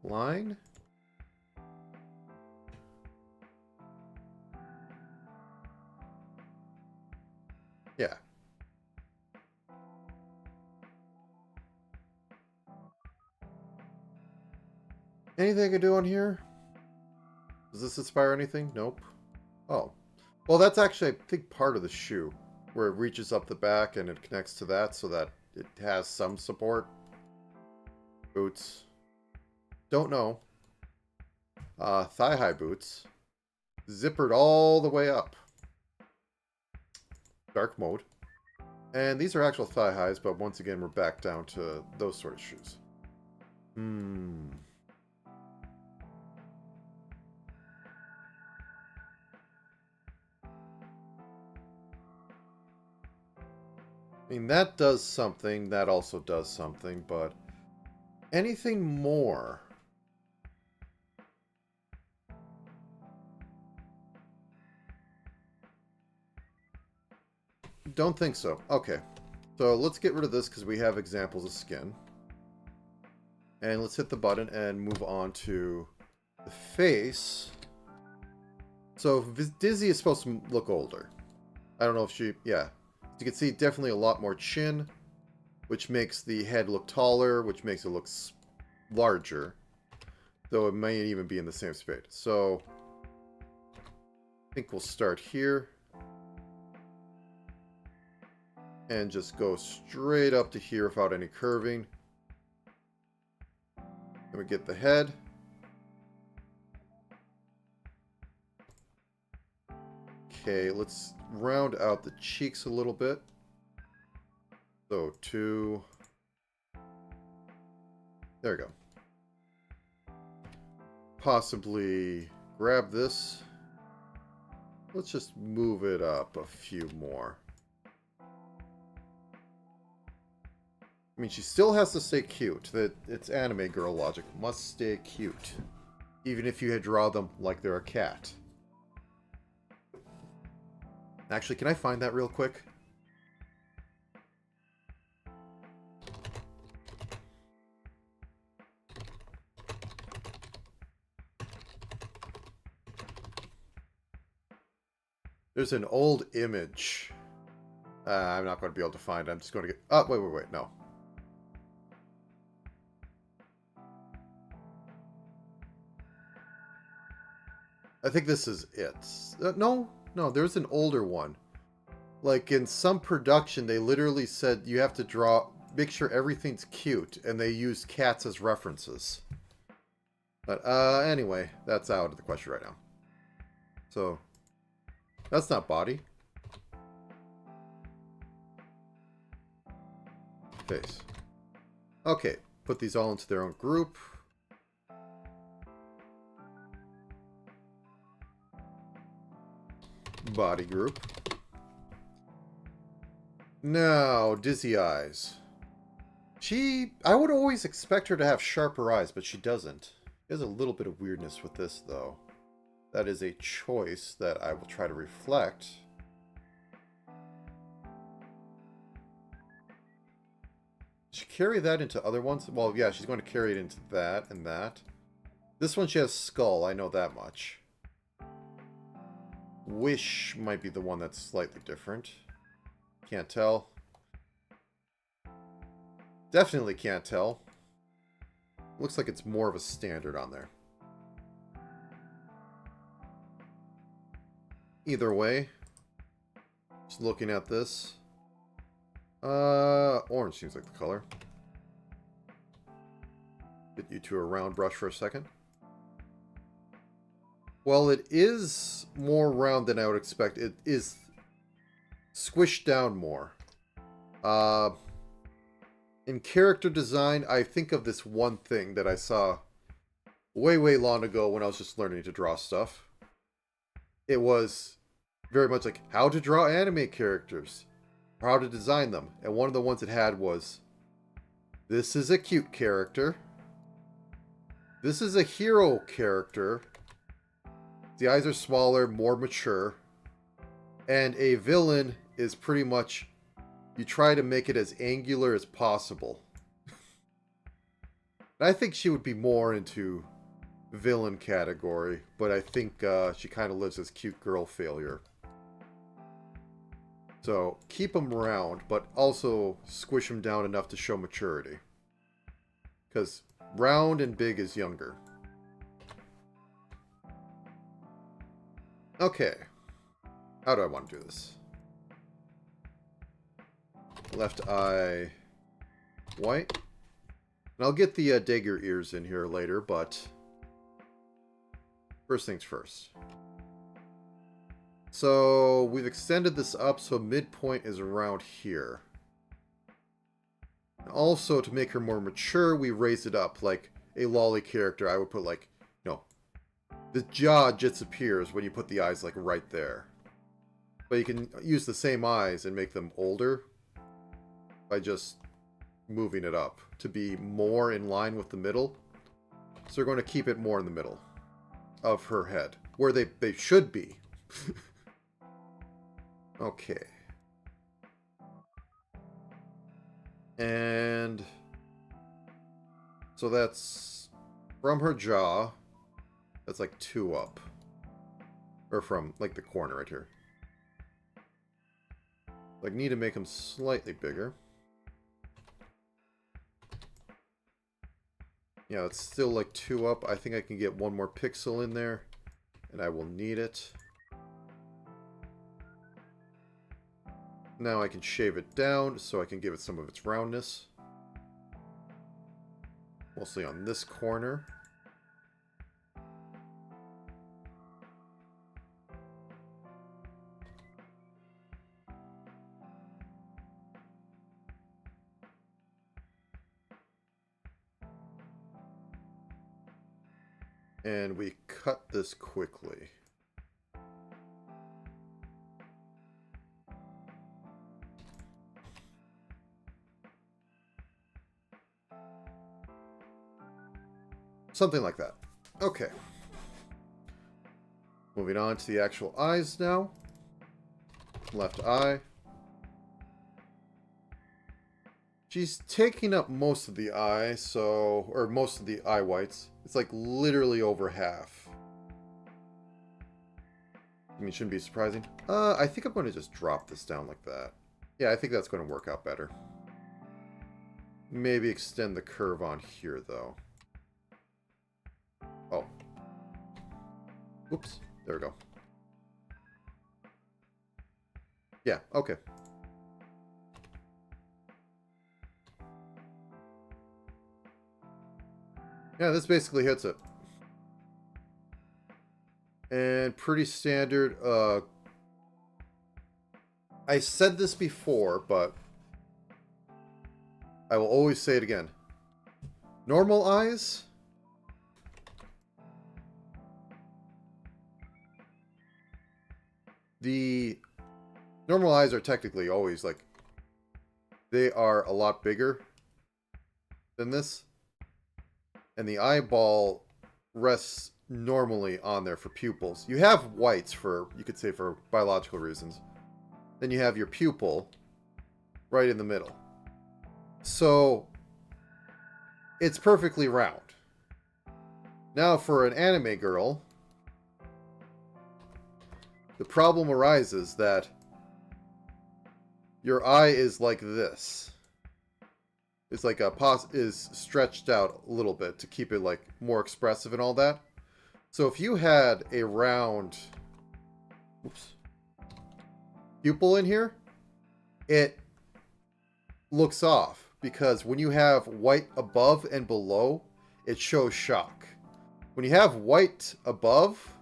line. Yeah. Anything I can do on here? Does this inspire anything? Nope. Oh. Well, that's actually, I think, part of the shoe. Where it reaches up the back and it connects to that so that it has some support. Boots. Don't know. Thigh-high boots. Zippered all the way up. Dark mode. And these are actual thigh-highs, but once again, we're back down to those sort of shoes. I mean, that does something, that also does something, but anything more? Don't think so. Okay. So let's get rid of this because we have examples of skin. And let's hit the button and move on to the face. So Dizzy is supposed to look older. I don't know if she... Yeah. You can see definitely a lot more chin, which makes the head look taller, which makes it look larger, though it may even be in the same space. So I think we'll start here and just go straight up to here without any curving. Then we get the head. Okay, let's round out the cheeks a little bit. So, two. There we go. Possibly grab this. Let's just move it up a few more. I mean, she still has to stay cute. It's anime girl logic. Must stay cute. even if you had draw them like they're a cat. Actually, can I find that real quick? There's an old image. I'm not going to be able to find it. I'm just going to get... Oh, wait. No. I think this is it. No, there's an older one. Like, in some production, they literally said you have to draw... Make sure everything's cute, and they use cats as references. But, anyway, that's out of the question right now. So, that's not body. Face. Okay, put these all into their own group. Body group. Now, Dizzy Eyes. I would always expect her to have sharper eyes, but she doesn't. There's a little bit of weirdness with this, though. That is a choice that I will try to reflect. She carry that into other ones? Well, yeah, she's going to carry it into that and that. This one, she has skull. I know that much. Wish might be the one that's slightly different. Can't tell. Definitely can't tell. Looks like it's more of a standard on there. Either way, just looking at this. Orange seems like the color. Get you to a round brush for a second. Well, it is more round than I would expect. It is squished down more. In character design, I think of this one thing that I saw way long ago when I was just learning to draw stuff. It was very much like how to draw anime characters, or how to design them. And one of the ones it had was, this is a cute character. This is a hero character. The eyes are smaller, more mature. And a villain is pretty much, you try to make it as angular as possible. I think she would be more into villain category, but I think she kind of lives as cute girl failure. So keep them round, but also squish them down enough to show maturity. Because round and big is younger. Okay. How do I want to do this? Left eye white. And I'll get the dagger ears in here later, but first things first. So we've extended this up so midpoint is around here. And also, to make her more mature, we raised it up. Like a lolly character, I would put like, the jaw disappears when you put the eyes like right there. But you can use the same eyes and make them older by just moving it up to be more in line with the middle. So we're going to keep it more in the middle of her head, where they should be. Okay. And so that's from her jaw. That's like 2 up. Or from like the corner right here. Like, need to make them slightly bigger. Yeah, it's still like 2 up. I think I can get 1 more pixel in there. And I will need it. Now I can shave it down so I can give it some of its roundness. Mostly on this corner. And we cut this quickly. Something like that. Okay. Moving on to the actual eyes now. Left eye. She's taking up most of the eye, so... Or most of the eye whites. It's like literally over half. I mean, shouldn't be surprising. I think I'm going to just drop this down like that. Yeah, I think that's going to work out better. Maybe extend the curve on here, though. Oh. Oops. There we go. Yeah, okay. Yeah, this basically hits it. And pretty standard. I said this before, but I will always say it again. Normal eyes. The normal eyes are technically always like, they are a lot bigger than this. And the eyeball rests normally on there for pupils. You have whites for, you could say, for biological reasons. Then you have your pupil right in the middle. So it's perfectly round. Now for an anime girl, the problem arises that your eye is like this. It's like is stretched out a little bit to keep it like more expressive and all that. So if you had a round pupil in here, it looks off because when you have white above and below, it shows shock. When you have white above,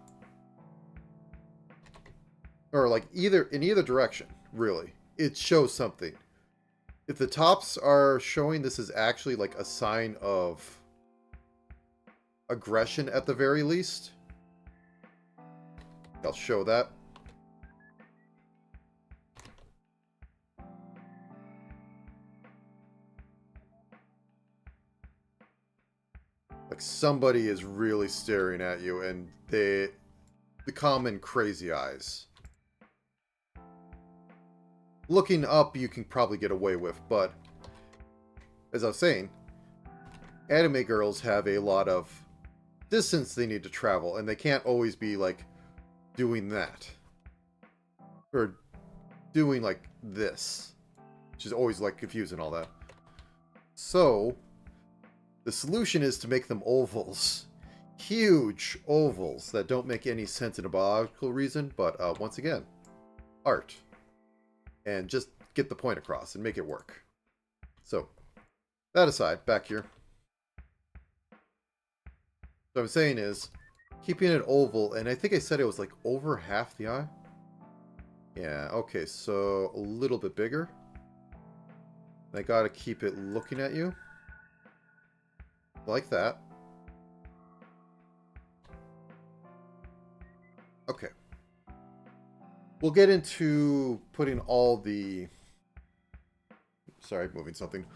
or like in either direction, really, it shows something. If the tops are showing, this is actually like a sign of aggression at the very least. I'll show that. Like somebody is really staring at you and the common crazy eyes. Looking up you can probably get away with, but as I was saying, anime girls have a lot of distance they need to travel, and they can't always be like doing that. Or doing like this. Which is always like confusing all that. So the solution is to make them ovals. Huge ovals that don't make any sense in a biological reason, but once again, art. And just get the point across and make it work. So, that aside, back here. What I'm saying is, keeping it oval, and I think I said it was like over half the eye. Yeah, okay, so a little bit bigger. I gotta keep it looking at you. Like that. Okay. We'll get into putting all the... Sorry, moving something.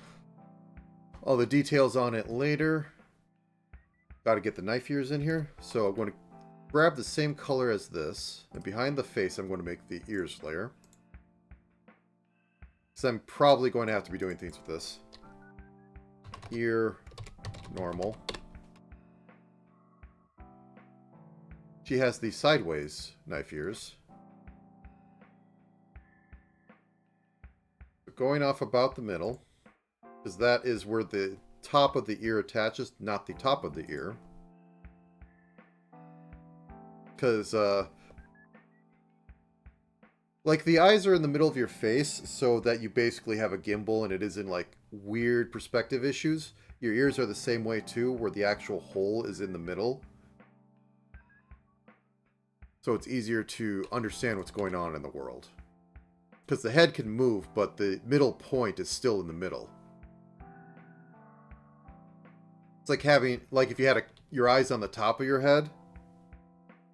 All the details on it later. Gotta get the knife ears in here. So I'm going to grab the same color as this. And behind the face, I'm going to make the ears layer. So I'm probably going to have to be doing things with this. Ear, normal. She has the sideways knife ears. Going off about the middle, because that is where the top of the ear attaches, not the top of the ear. Because, like, the eyes are in the middle of your face, so that you basically have a gimbal and it isn't, like, weird perspective issues. Your ears are the same way, too, where the actual hole is in the middle. So it's easier to understand what's going on in the world. Because the head can move, but the middle point is still in the middle. It's like having, like if you had your eyes on the top of your head,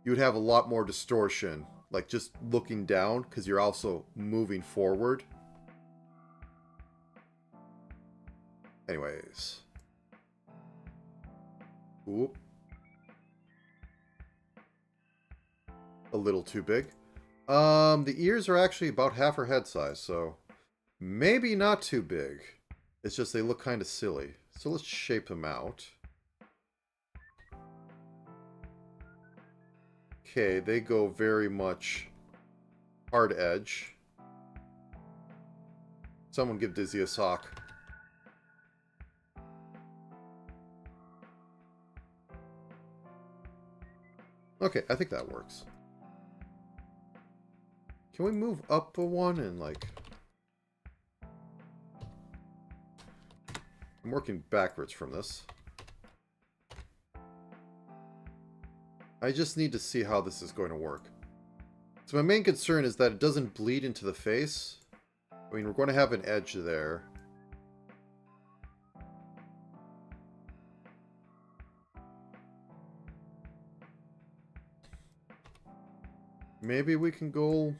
you would have a lot more distortion. Like just looking down, because you're also moving forward. Anyways. Oop. a little too big. The ears are actually about half her head size, so maybe not too big. It's just they look kind of silly. So let's shape them out. Okay, they go very much hard edge. Someone give Dizzy a sock. Okay, I think that works. Can we move up a one and like... I'm working backwards from this. I just need to see how this is going to work. So my main concern is that it doesn't bleed into the face. I mean, we're going to have an edge there. Maybe we can go...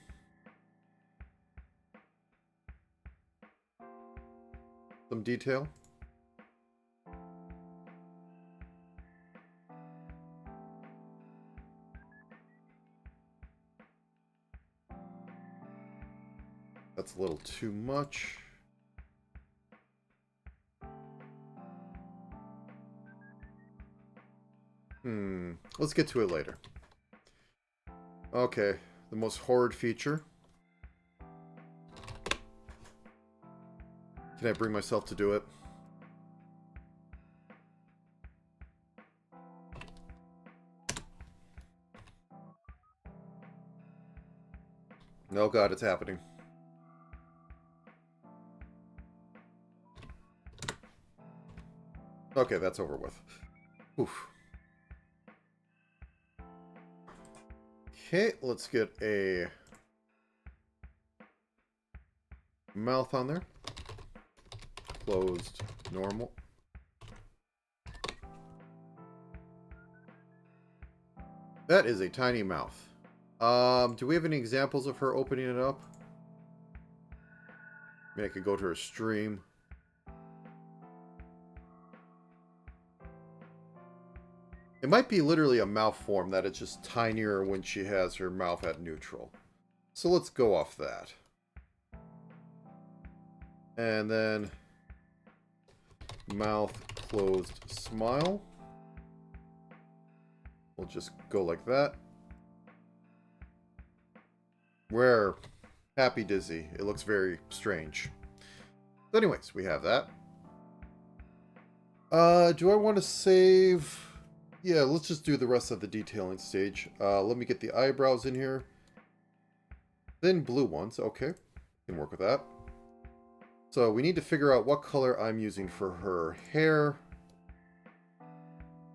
some detail. That's a little too much. Let's get to it later. Okay, the most horrid feature. Can I bring myself to do it? Oh god, it's happening. Okay, that's over with. Oof. Okay, let's get a mouth on there. Closed, normal. That is a tiny mouth. Do we have any examples of her opening it up? Maybe I could go to her stream. It might be literally a mouth form that it's just tinier when she has her mouth at neutral. So let's go off that. And then mouth closed smile. We'll just go like that. Where happy Dizzy. It looks very strange. But anyways, we have that. Do I want to save... Yeah, let's just do the rest of the detailing stage. Let me get the eyebrows in here. Then blue ones. Okay. Can work with that. So we need to figure out what color I'm using for her hair.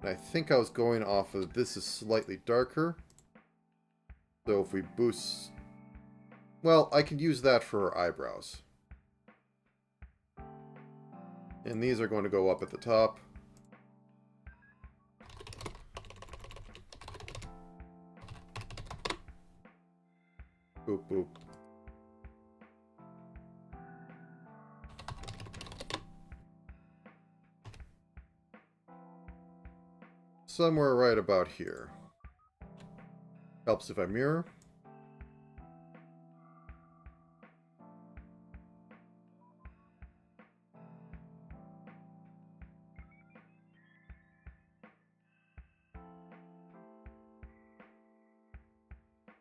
And I think I was going off of this is slightly darker. So if we boost... Well, I can use that for her eyebrows. And these are going to go up at the top. Boop, boop. Somewhere right about here. Helps if I mirror.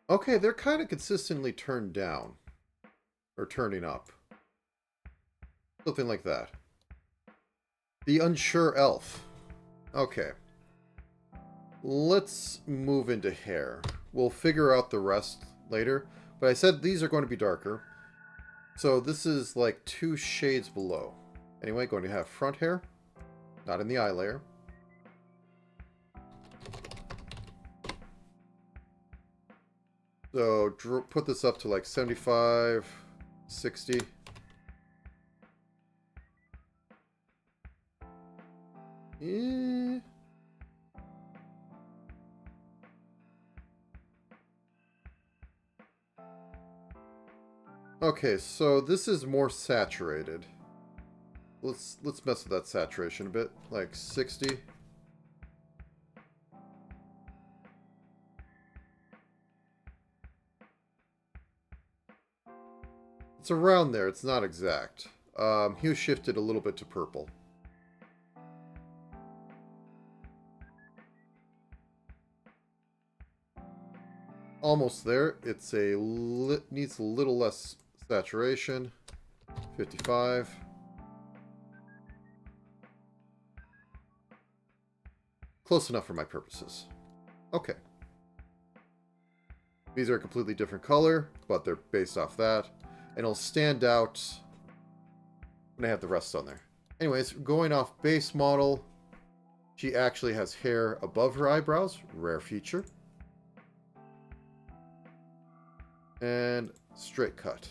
Okay, they're kind of consistently turned down. Or turning up. Something like that. The unsure elf. Okay. Let's move into hair. We'll figure out the rest later. But I said these are going to be darker. So this is like 2 shades below. Anyway, going to have front hair. Not in the eye layer. So put this up to like 75, 60. Okay, so this is more saturated. Let's mess with that saturation a bit, like 60. It's around there. It's not exact. Hue shifted a little bit to purple. Almost there. It's needs a little less saturation. 55. Close enough for my purposes. Okay. These are a completely different color, but they're based off that. And it'll stand out when I have the rest on there. Anyways, going off base model, she actually has hair above her eyebrows. Rare feature. And straight cut.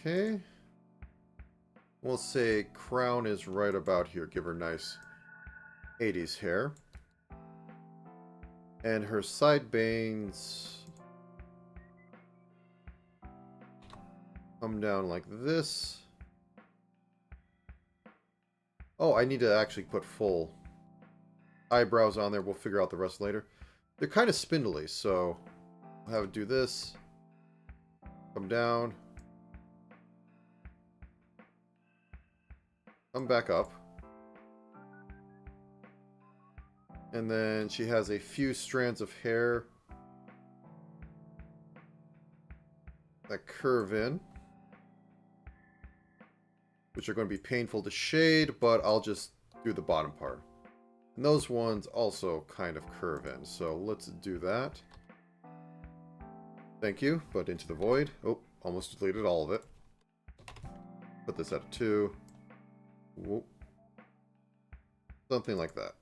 Okay. We'll say crown is right about here. Give her nice 80s hair. And her side bangs come down like this. Oh, I need to actually put full eyebrows on there. We'll figure out the rest later. They're kind of spindly, so I'll have it do this. Come down. Come back up. And then she has a few strands of hair that curve in, which are going to be painful to shade, but I'll just do the bottom part. And those ones also kind of curve in, so let's do that. Thank you, but into the void. Oh, almost deleted all of it. Put this at a 2. Whoop. Something like that.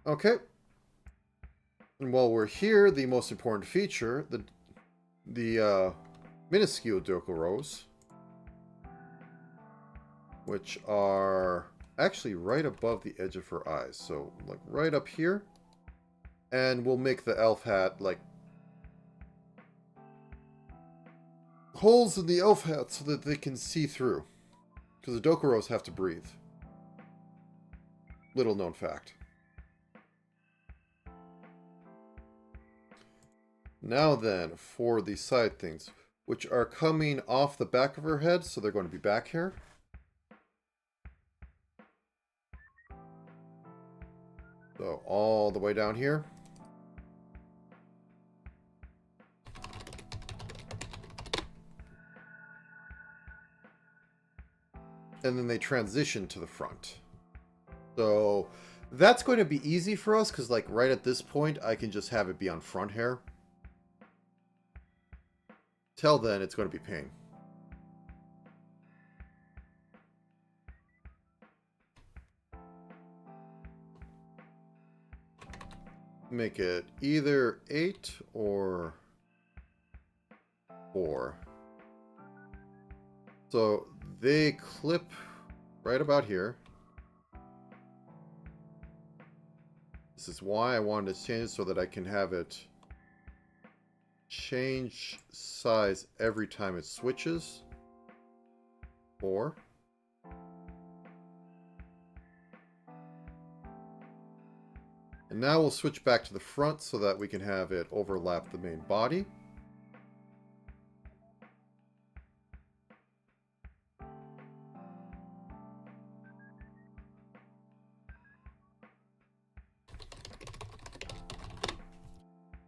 Okay. And while we're here, the most important feature, the minuscule dokuros, which are actually right above the edge of her eyes. So, like, right up here. And we'll make the elf hat, like, holes in the elf hat so that they can see through. Because the dokuros have to breathe. Little known fact. Now then, for the side things, which are coming off the back of her head, so they're going to be back here. So all the way down here. And then they transition to the front. So that's going to be easy for us, because like right at this point, I can just have it be on front hair. Till then, it's going to be pain. Make it either 8 or 4. So they clip right about here. This is why I wanted to change it so that I can have it change size every time it switches. 4. And now we'll switch back to the front so that we can have it overlap the main body.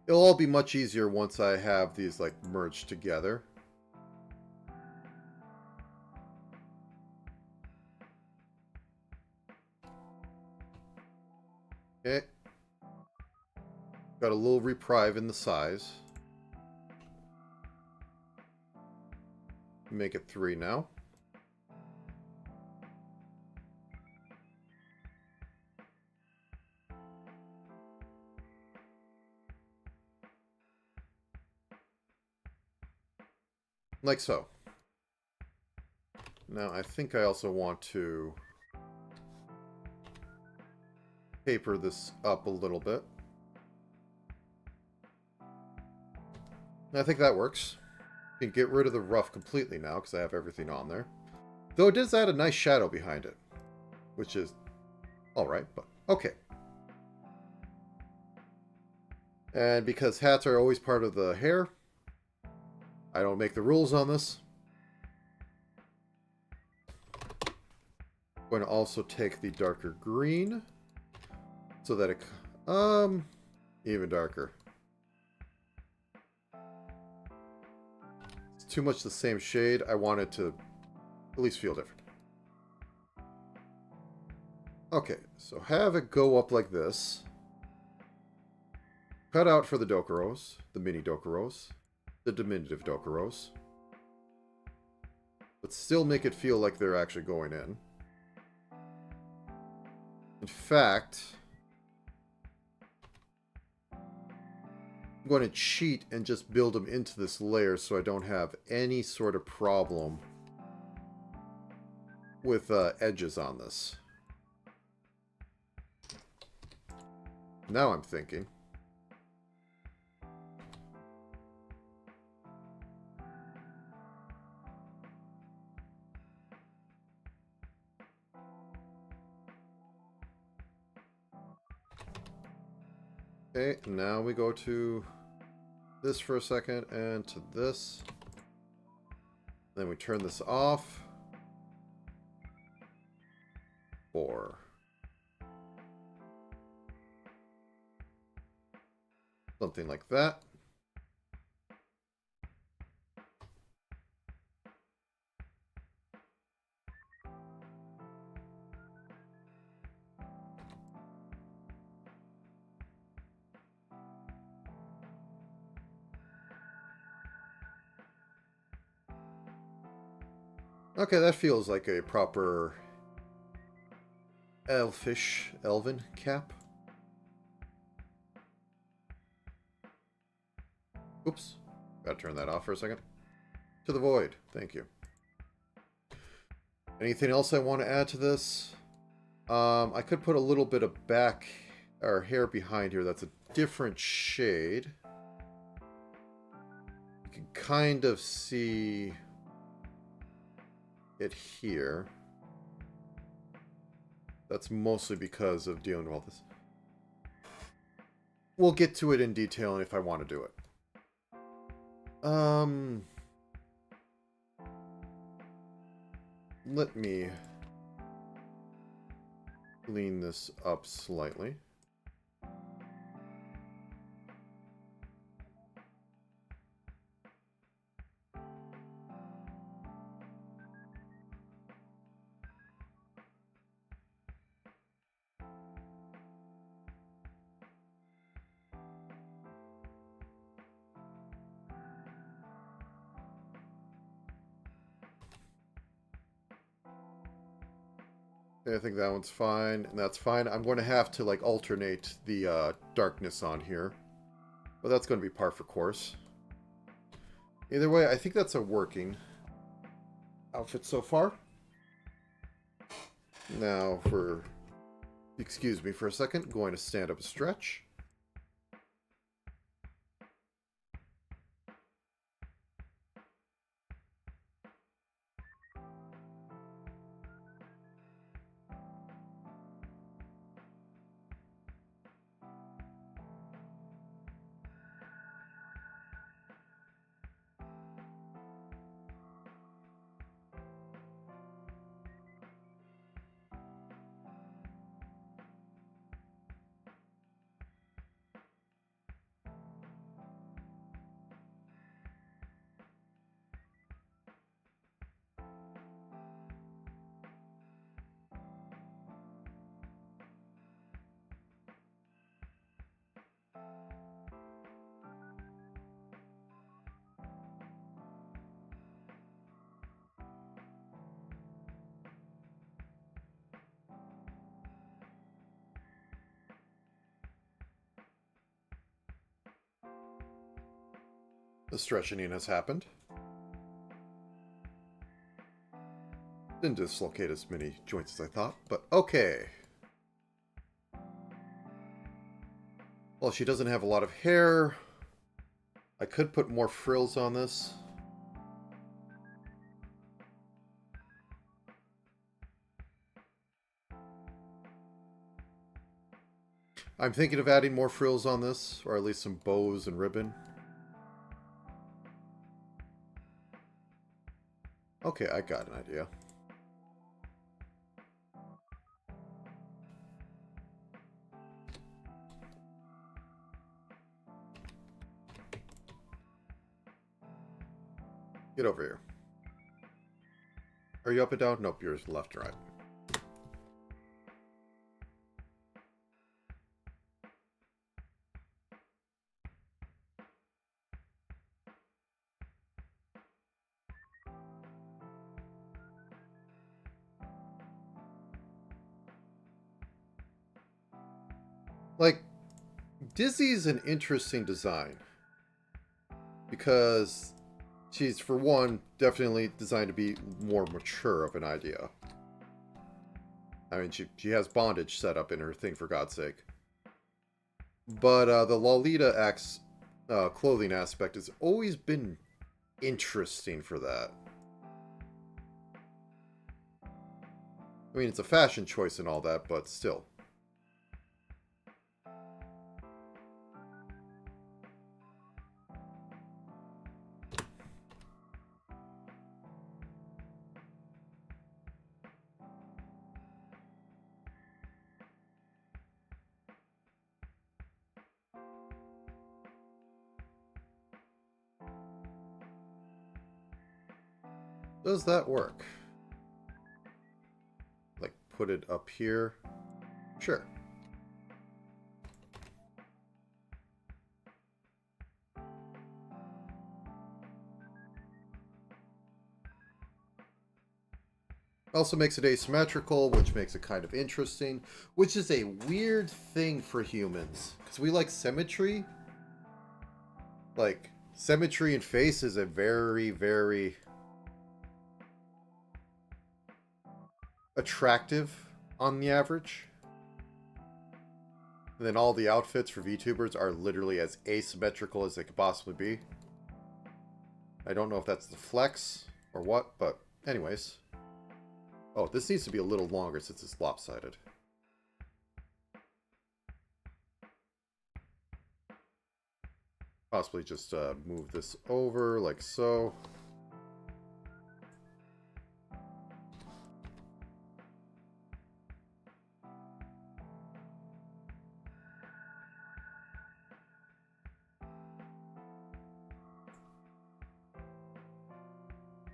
It'll all be much easier once I have these like merged together. Okay. Got a little reprieve in the size. Make it 3 now. Like so. now I think I also want to taper this up a little bit. And I think that works. You can get rid of the rough completely now because I have everything on there. Though it does add a nice shadow behind it, which is alright, but okay. And because hats are always part of the hair, I don't make the rules on this. I'm going to also take the darker green so that it, even darker. It's too much the same shade. I want it to at least feel different. Okay, so have it go up like this. Cut out for the Dokuros, the mini Dokuros, the diminutive Dokuros. But still make it feel like they're actually going in. In fact, I'm going to cheat and just build them into this layer so I don't have any sort of problem with edges on this. Now I'm thinking. Okay, now we go to this for a second and to this. Then we turn this off. 4. Something like that. Okay, that feels like a proper elven cap. Oops. Gotta turn that off for a second. To the void. Thank you. Anything else I want to add to this? I could put a little bit of back or hair behind here that's a different shade. You can kind of see it here. That's mostly because of dealing with all this. We'll get to it in detail if I want to do it. Let me clean this up slightly. I think that one's fine, and that's fine. I'm going to have to, like, alternate the darkness on here. But that's going to be par for course. Either way, I think that's a working outfit so far. Now, excuse me for a second, going to stand up a stretch. The stretching has happened. Didn't dislocate as many joints as I thought, but okay. Well, she doesn't have a lot of hair. I could put more frills on this. I'm thinking of adding more frills on this, or at least some bows and ribbon. Okay, I got an idea. Get over here. Are you up and down? Nope, you're left and right. Like, Dizzy's an interesting design. Because she's, for one, definitely designed to be more mature of an idea. I mean, she has bondage set up in her thing, for God's sake. But the Lolita clothing aspect has always been interesting for that. I mean, it's a fashion choice and all that, but still. Does that work? Like, put it up here? Sure. Also makes it asymmetrical, which makes it kind of interesting, which is a weird thing for humans, because we like symmetry. Like, symmetry in face is a very, very attractive on the average. And then all the outfits for VTubers are literally as asymmetrical as they could possibly be. I don't know if that's the flex or what, but anyways. Oh, this needs to be a little longer since it's lopsided. Possibly just move this over like so.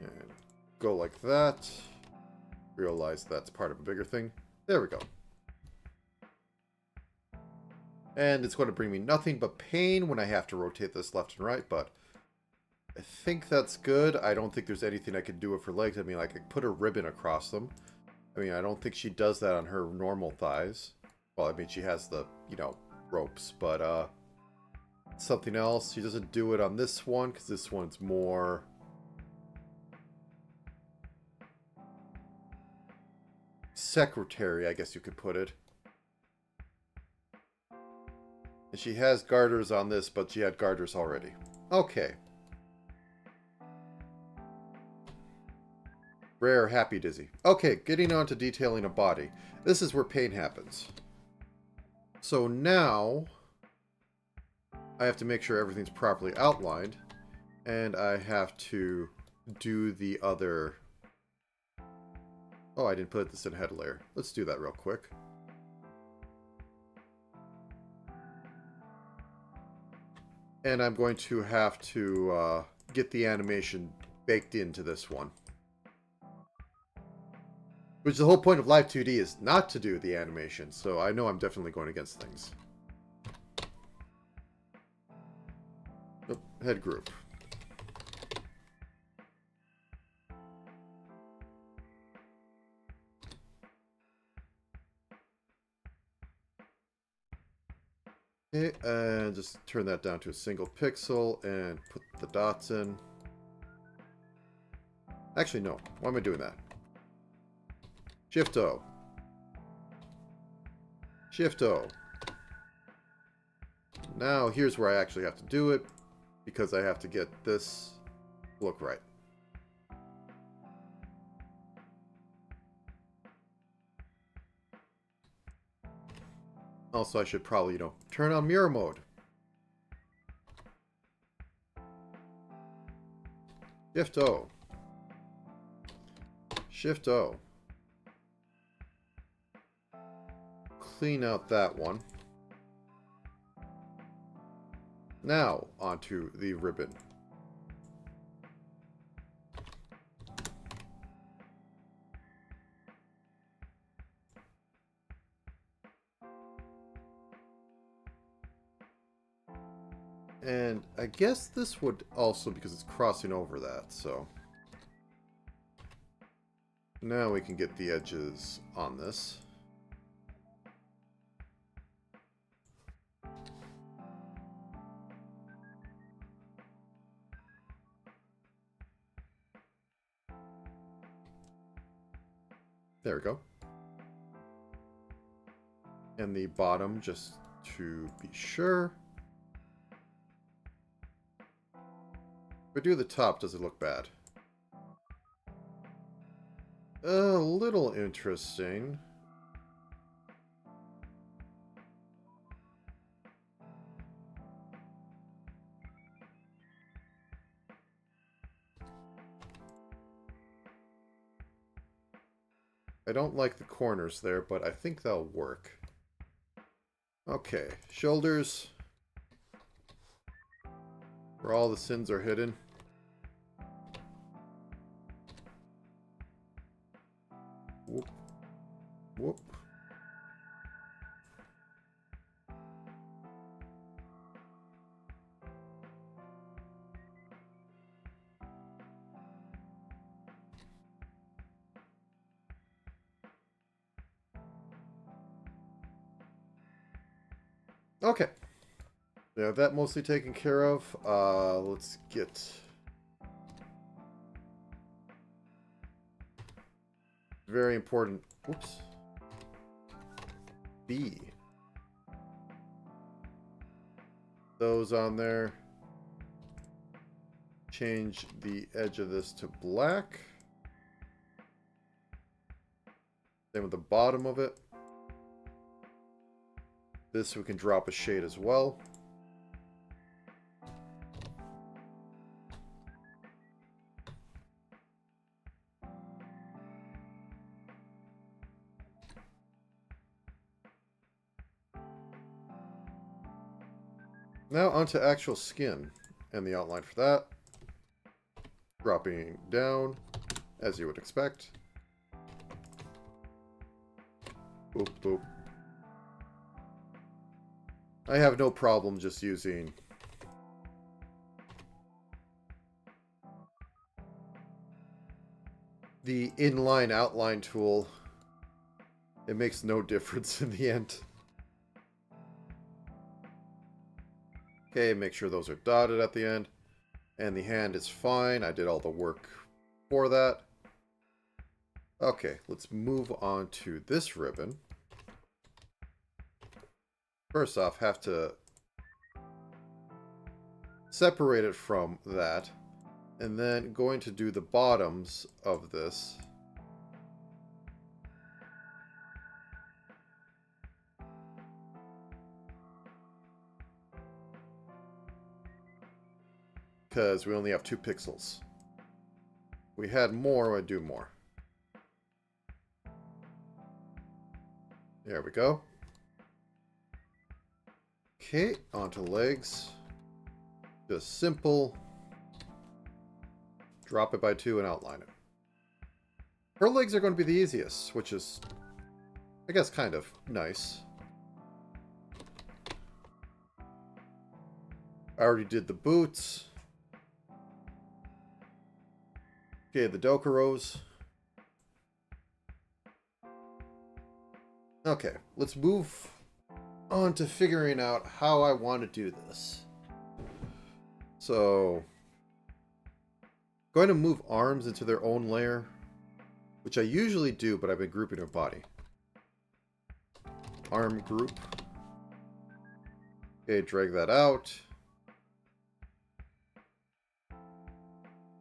And go like that. Realize that's part of a bigger thing. There we go. And it's going to bring me nothing but pain when I have to rotate this left and right, but I think that's good. I don't think there's anything I could do with her legs. I mean, I could put a ribbon across them. I mean, I don't think she does that on her normal thighs. Well, I mean, she has the, you know, ropes, but something else. She doesn't do it on this one, because this one's more secretary, I guess you could put it. And she has garters on this, but she had garters already. Okay. Rare, happy, dizzy. Okay, getting on to detailing a body. This is where pain happens. So now, I have to make sure everything's properly outlined. And I have to do the other... Oh, I didn't put this in head layer. Let's do that real quick. And I'm going to have to get the animation baked into this one. Which the whole point of Live 2D is not to do the animation, so I know I'm definitely going against things. Oh, head group. Okay, and just turn that down to a single pixel and put the dots in. Actually, no. Why am I doing that? Shift-O. Shift-O. Now here's where I actually have to do it, because I have to get this to look right. Also, I should probably, turn on mirror mode. Shift-O. Shift-O. Clean out that one. Now, onto the ribbon. And I guess this would also, because it's crossing over that, so. Now we can get the edges on this. There we go. And the bottom, just to be sure. If I do the top, does it look bad? A little interesting. I don't like the corners there, but I think they'll work. Okay, shoulders. Where all the sins are hidden. Whoop. Whoop. Okay. Yeah, that mostly taken care of. Let's get very important. Oops. B. Those on there. Change the edge of this to black. Same with the bottom of it. This we can drop a shade as well. Now onto actual skin and the outline for that. Dropping down, as you would expect. Boop, boop. I have no problem just using the inline outline tool. It makes no difference in the end. Okay, make sure those are dotted at the end. And the hand is fine. I did all the work for that. Okay, let's move on to this ribbon. First off, have to separate it from that. And then going to do the bottoms of this. Because we only have 2 pixels. If we had more, I'd do more. There we go. Okay, onto legs. Just simple. Drop it by 2 and outline it. Her legs are going to be the easiest, which is, I guess, kind of nice. I already did the boots. Okay, the Dokuros. Okay, let's move on to figuring out how I want to do this. So, going to move arms into their own layer. which I usually do, but I've been grouping her body. Arm group. Okay, drag that out.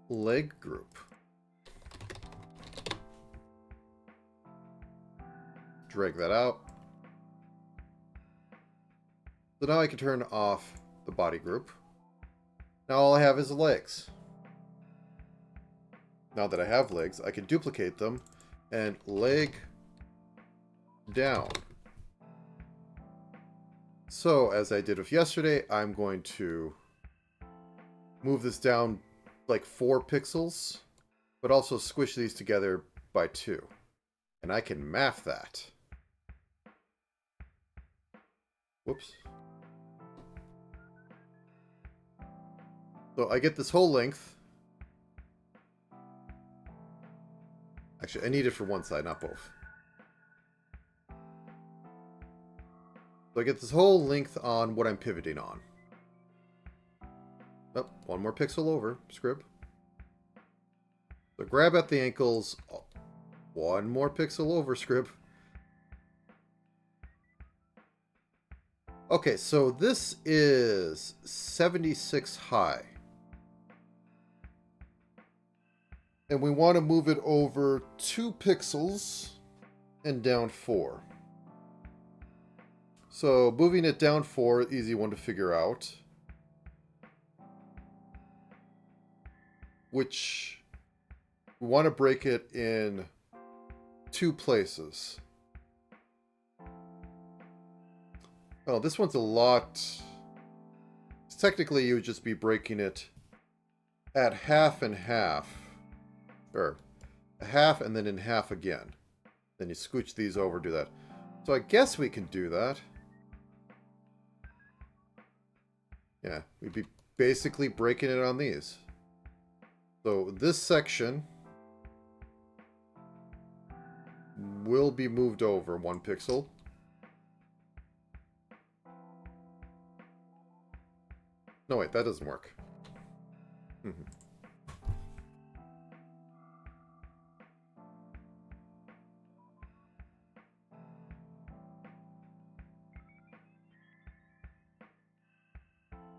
Leg group. Drag that out. So now I can turn off the body group. Now all I have is legs. Now that I have legs, I can duplicate them and leg down. So, as I did with yesterday, I'm going to move this down like 4 pixels, but also squish these together by 2. And I can math that. Whoops. So I get this whole length. Actually, I need it for one side, not both. So I get this whole length on what I'm pivoting on. Oh, one more pixel over, scrib. So grab at the ankles. Oh, one more pixel over, scrib. Okay, so this is 76 high. And we want to move it over 2 pixels and down 4. So moving it down 4, easy one to figure out. Which we want to break it in 2 places. Oh, this one's a lot. Technically, you would just be breaking it at half and half. Or a half and then in half again. Then you scooch these over, do that. So I guess we can do that. Yeah, we'd be basically breaking it on these. So this section will be moved over 1 pixel. No, wait, that doesn't work.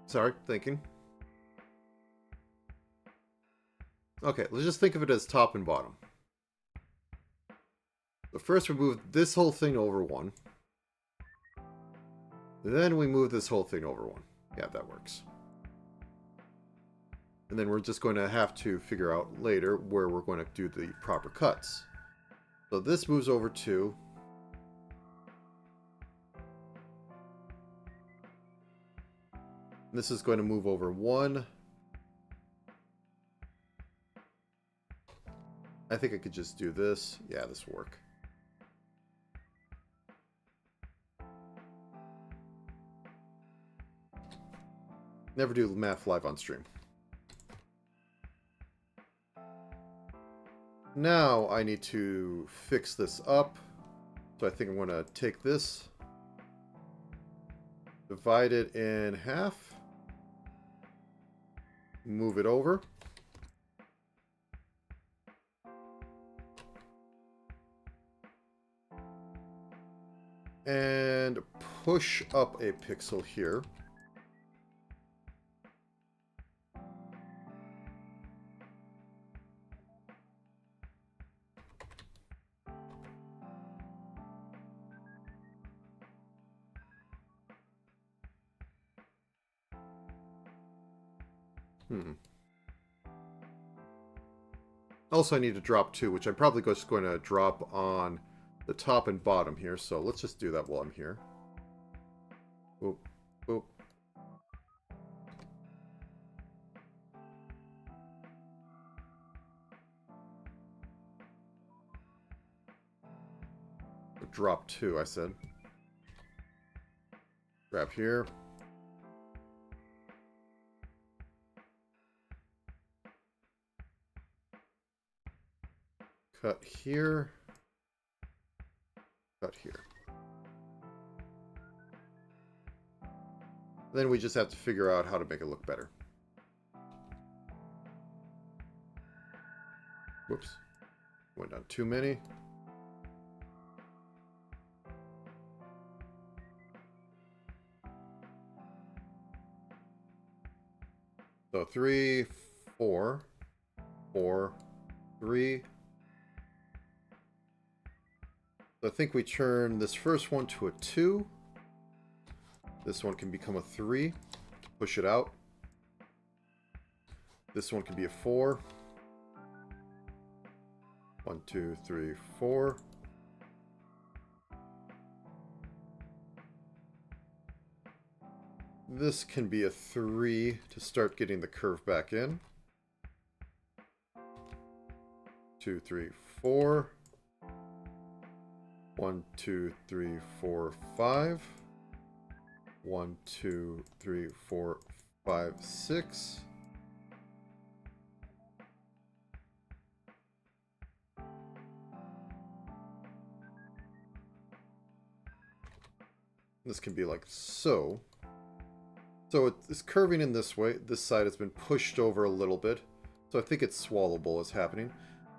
Sorry, thinking. Okay, let's just think of it as top and bottom. So first we move this whole thing over 1. Then we move this whole thing over 1. Yeah, that works. And then we're just going to have to figure out later where we're going to do the proper cuts. So this moves over 2. This is going to move over 1. I think I could just do this. Yeah, this will work. Never do math live on stream. Now I need to fix this up. So I think I'm going to take this, divide it in half, move it over. And push up a pixel here. Also, I need to drop 2, which I'm probably just going to drop on the top and bottom here. So let's just do that while I'm here. Boop, boop. Drop 2, I said. Grab here. Cut here. Cut here. Then we just have to figure out how to make it look better. Whoops. Went down too many. So 3, 4, 4, 3. So I think we turn this first one to a 2. This one can become a 3. Push it out. This one can be a 4. 1, 2, 3, 4. This can be a 3 to start getting the curve back in. 2, 3, 4. 1, 2, 3, 4, 5. 1, 2, 3, 4, 5, 6. This can be like so. So it's curving in this way. This side has been pushed over a little bit. So I think it's swallowable is happening.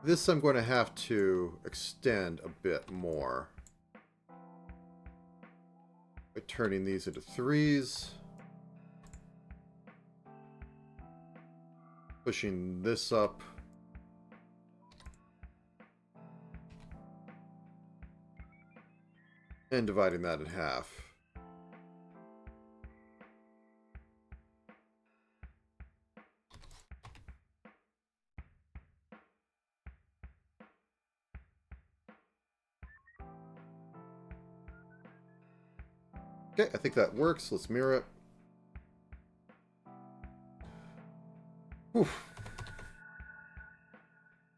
This I'm going to have to extend a bit more. By turning these into 3s. Pushing this up. And dividing that in half. Okay, I think that works. Let's mirror it. Whew.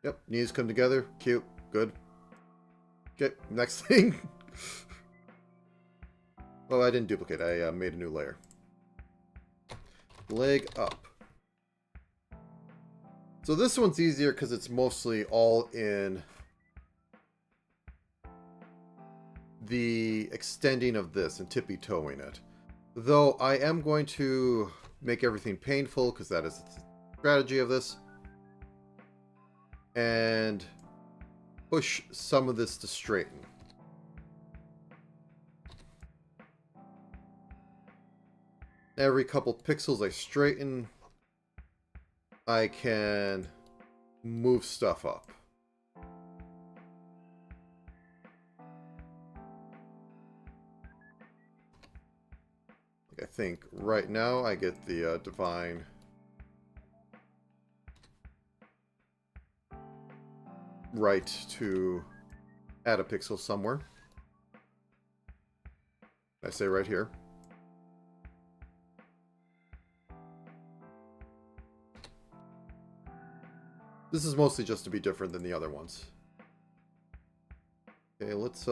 Yep, knees come together. Cute. Good. Okay, next thing. Oh, I didn't duplicate. I made a new layer. Leg up. So this one's easier because it's mostly all in the extending of this and tippy-toeing it. Though I am going to make everything painful because that is the strategy of this. And push some of this to straighten. Every couple pixels I straighten, I can move stuff up. I think right now I get the divine right to add a pixel somewhere. I say right here. This is mostly just to be different than the other ones. Okay, let's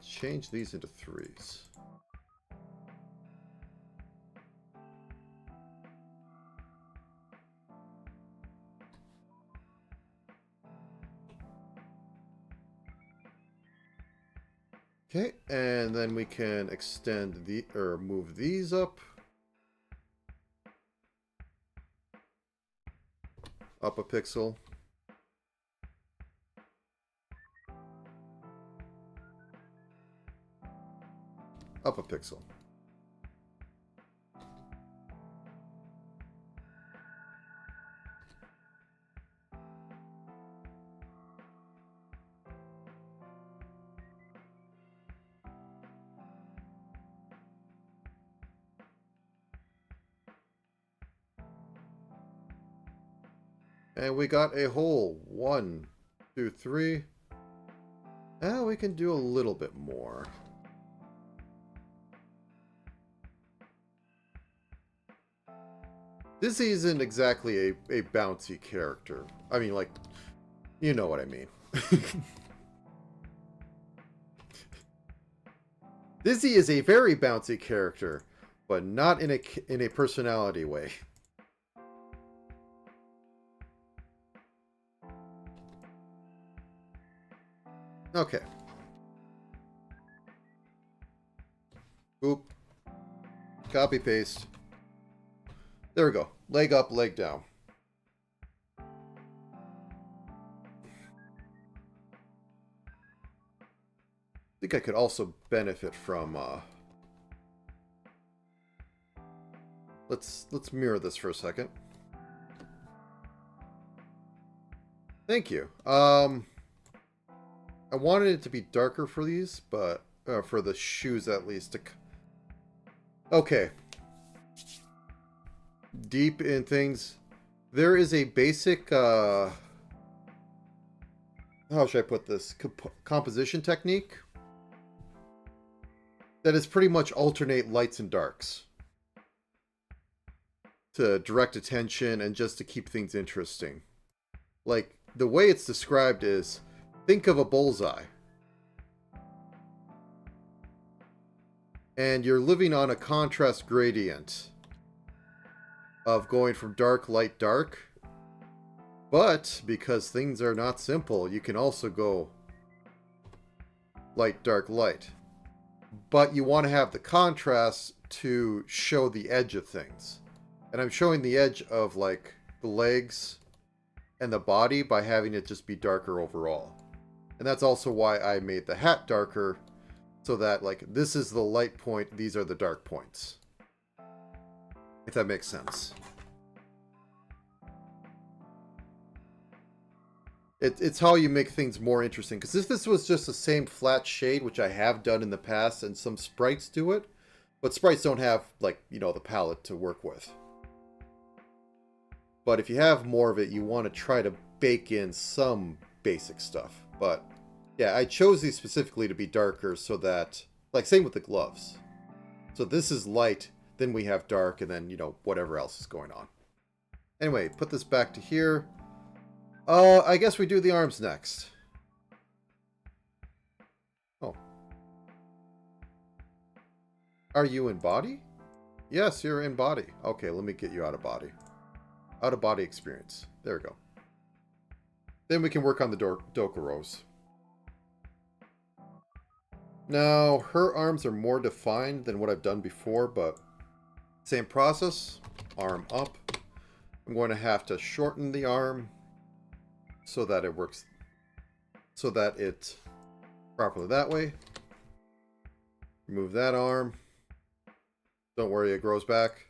change these into 3s. Okay, and then we can extend the, or move these up. Up a pixel. Up a pixel. And we got a hole. 1, 2, 3. Now we can do a little bit more. Dizzy isn't exactly a bouncy character. I mean, like, you know what I mean. Dizzy is a very bouncy character, but not in a personality way. Okay. Oop. Copy paste. There we go. Leg up, leg down. think I could also benefit from let's mirror this for a second. Thank you. I wanted it to be darker for these, but for the shoes at least. Okay. Deep in things. There is a basic how should I put this? Composition technique that is pretty much alternate lights and darks to direct attention and just to keep things interesting. Like, the way it's described is, think of a bullseye. And you're living on a contrast gradient of going from dark, light, dark. But, because things are not simple, you can also go light, dark, light. But you want to have the contrast to show the edge of things. And I'm showing the edge of, like, the legs and the body by having it just be darker overall. And that's also why I made the hat darker, so that, like, this is the light point, these are the dark points. If that makes sense. It's how you make things more interesting. Because if this was just the same flat shade, which I have done in the past, and some sprites do it, but sprites don't have, like, you know, the palette to work with. But if you have more of it, you want to try to bake in some basic stuff. But, yeah, I chose these specifically to be darker so that, like, same with the gloves. So this is light, then we have dark, and then, you know, whatever else is going on. Anyway, put this back to here. I guess we do the arms next. Oh. Are you in body? Yes, you're in body. Okay, let me get you out of body. Out of body experience. There we go. Then we can work on the Dokuros. Now, her arms are more defined than what I've done before, but same process. Arm up. I'm going to have to shorten the arm so that it works, so that it's properly that way. Remove that arm. Don't worry, it grows back.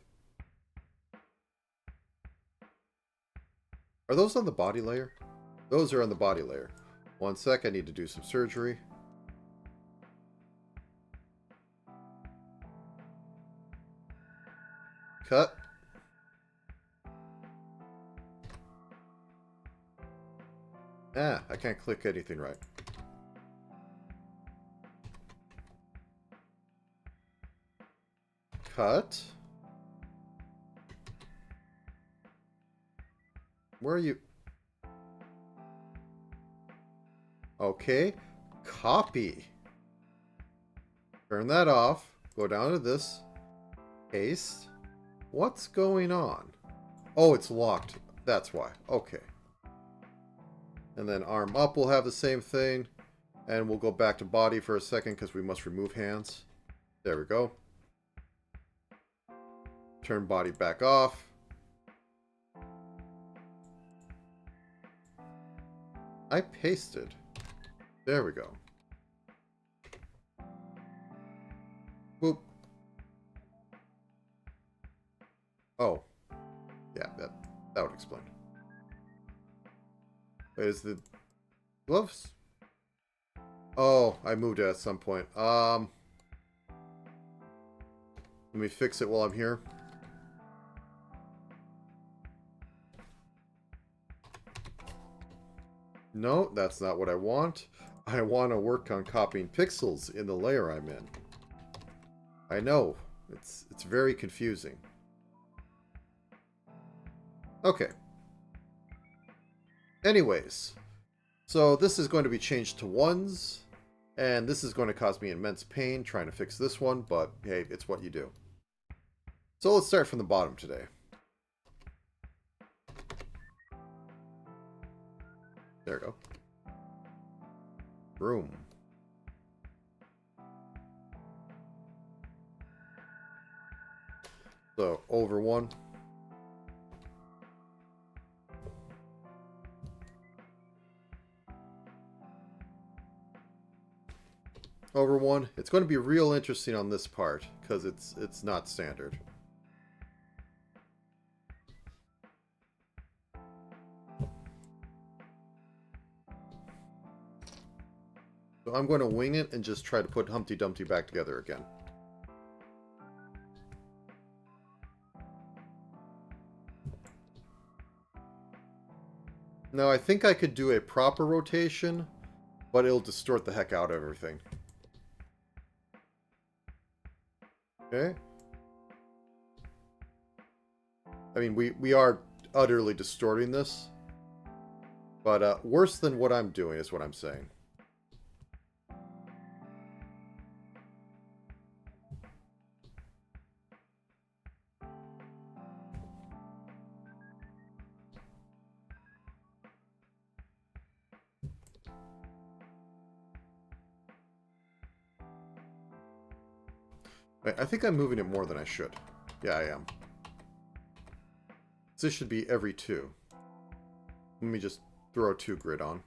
Are those on the body layer? Those are on the body layer. One sec, I need to do some surgery. Cut. Ah, I can't click anything right. Cut. Where are you? Okay. Copy. Turn that off. Go down to this. Paste. What's going on? Oh, it's locked. That's why. Okay. And then arm up will have the same thing. And we'll go back to body for a second because we must remove hands. There we go. Turn body back off. I pasted. There we go. Boop. Oh. Yeah, that would explain. Is the gloves? Oh, I moved it at some point. Let me fix it while I'm here. No, that's not what I want. I want to work on copying pixels in the layer I'm in. I know. It's very confusing. Okay. Anyways, so this is going to be changed to ones, and this is going to cause me immense pain trying to fix this one, but hey, it's what you do. So let's start from the bottom today. There we go. Room. So, over one. over one. It's going to be real interesting on this part because it's not standard. So I'm going to wing it and just try to put Humpty Dumpty back together again. Now I think I could do a proper rotation, but it'll distort the heck out of everything. Okay. I mean, we are utterly distorting this. But worse than what I'm doing is what I'm saying. I think I'm moving it more than I should. Yeah, I am. This should be every 2. Let me just throw a 2 grid on.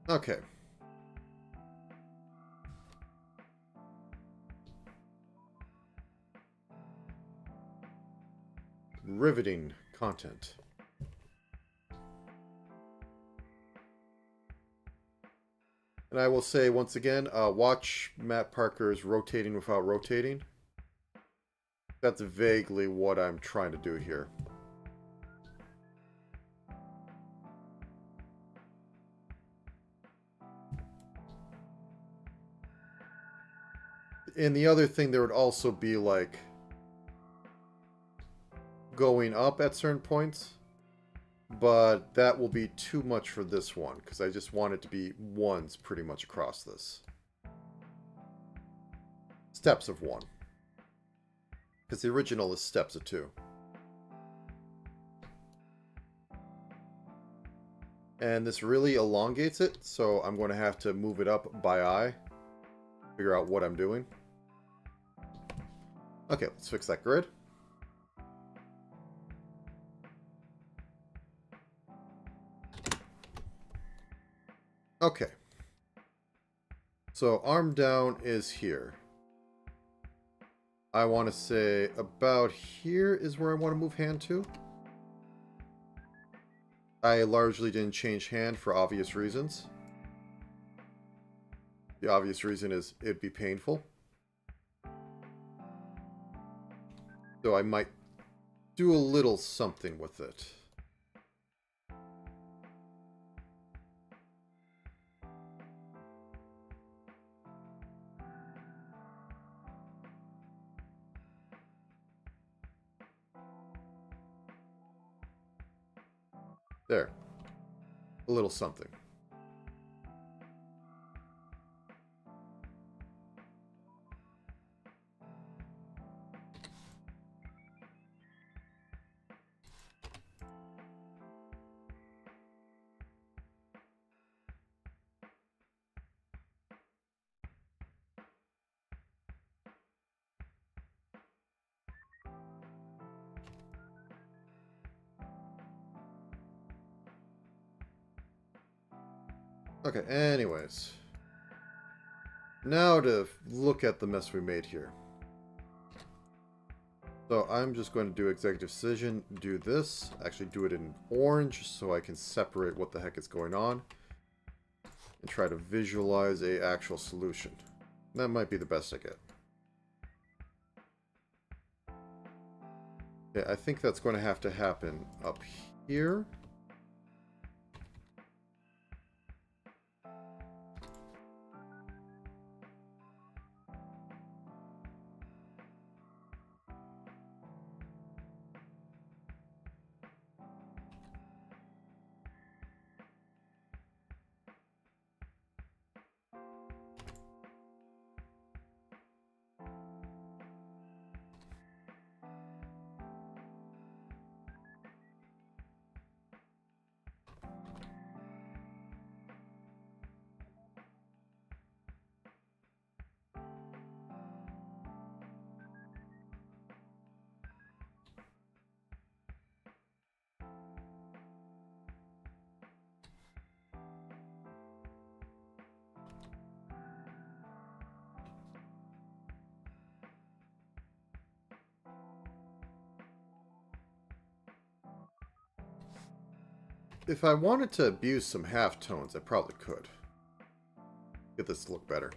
Okay. Riveting content. And I will say once again, watch Matt Parker's Rotating Without Rotating. That's vaguely what I'm trying to do here. And the other thing, there would also be like going up at certain points. But that will be too much for this one, because I just want it to be ones pretty much across this. Steps of 1. Because the original is steps of 2. And this really elongates it, so I'm going to have to move it up by eye. Figure out what I'm doing. Okay, let's fix that grid. Okay. So arm down is here. I want to say about here is where I want to move hand to. I largely didn't change hand for obvious reasons. The obvious reason is it'd be painful. So I might do a little something with it. There. A little something. Okay, anyways. Now to look at the mess we made here. So I'm just going to do executive decision, do this, actually do it in orange so I can separate what the heck is going on. And try to visualize a actual solution. That might be the best I get. Yeah, I think that's going to have to happen up here. if I wanted to abuse some halftones, I probably could. Get this to look better.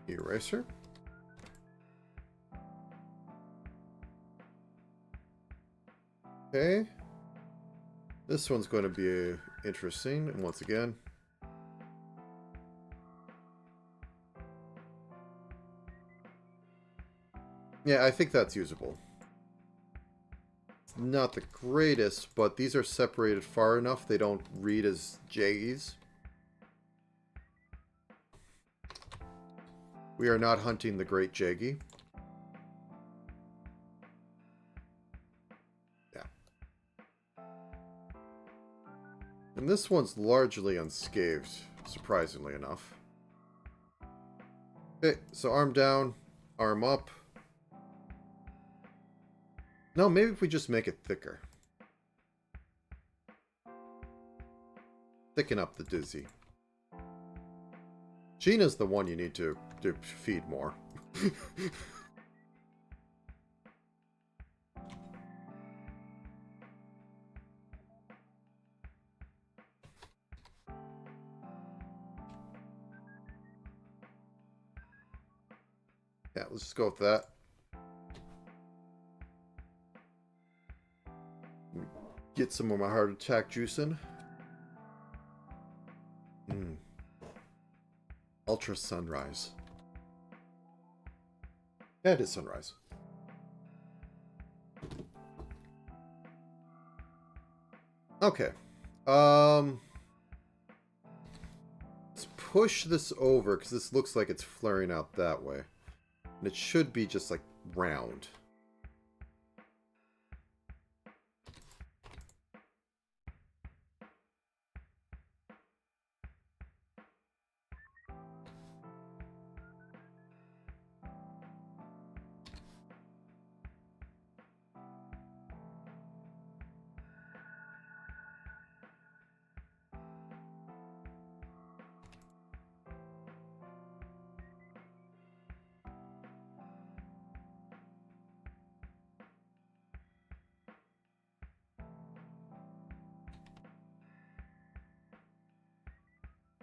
Eraser. Okay. This one's going to be interesting. And once again, yeah, I think that's usable. It's not the greatest, but these are separated far enough they don't read as J's. We are not hunting the Great Jaggy. Yeah. And this one's largely unscathed, surprisingly enough. Okay, so arm down, arm up. No, maybe if we just make it thicker. Thicken up the Dizzy. Gina's the one you need to feed more. Yeah, let's just go with that. Get some of my heart attack juice in. Ultra sunrise. Yeah, it is sunrise. Okay. Let's push this over because this looks like it's flaring out that way. And it should be just like round.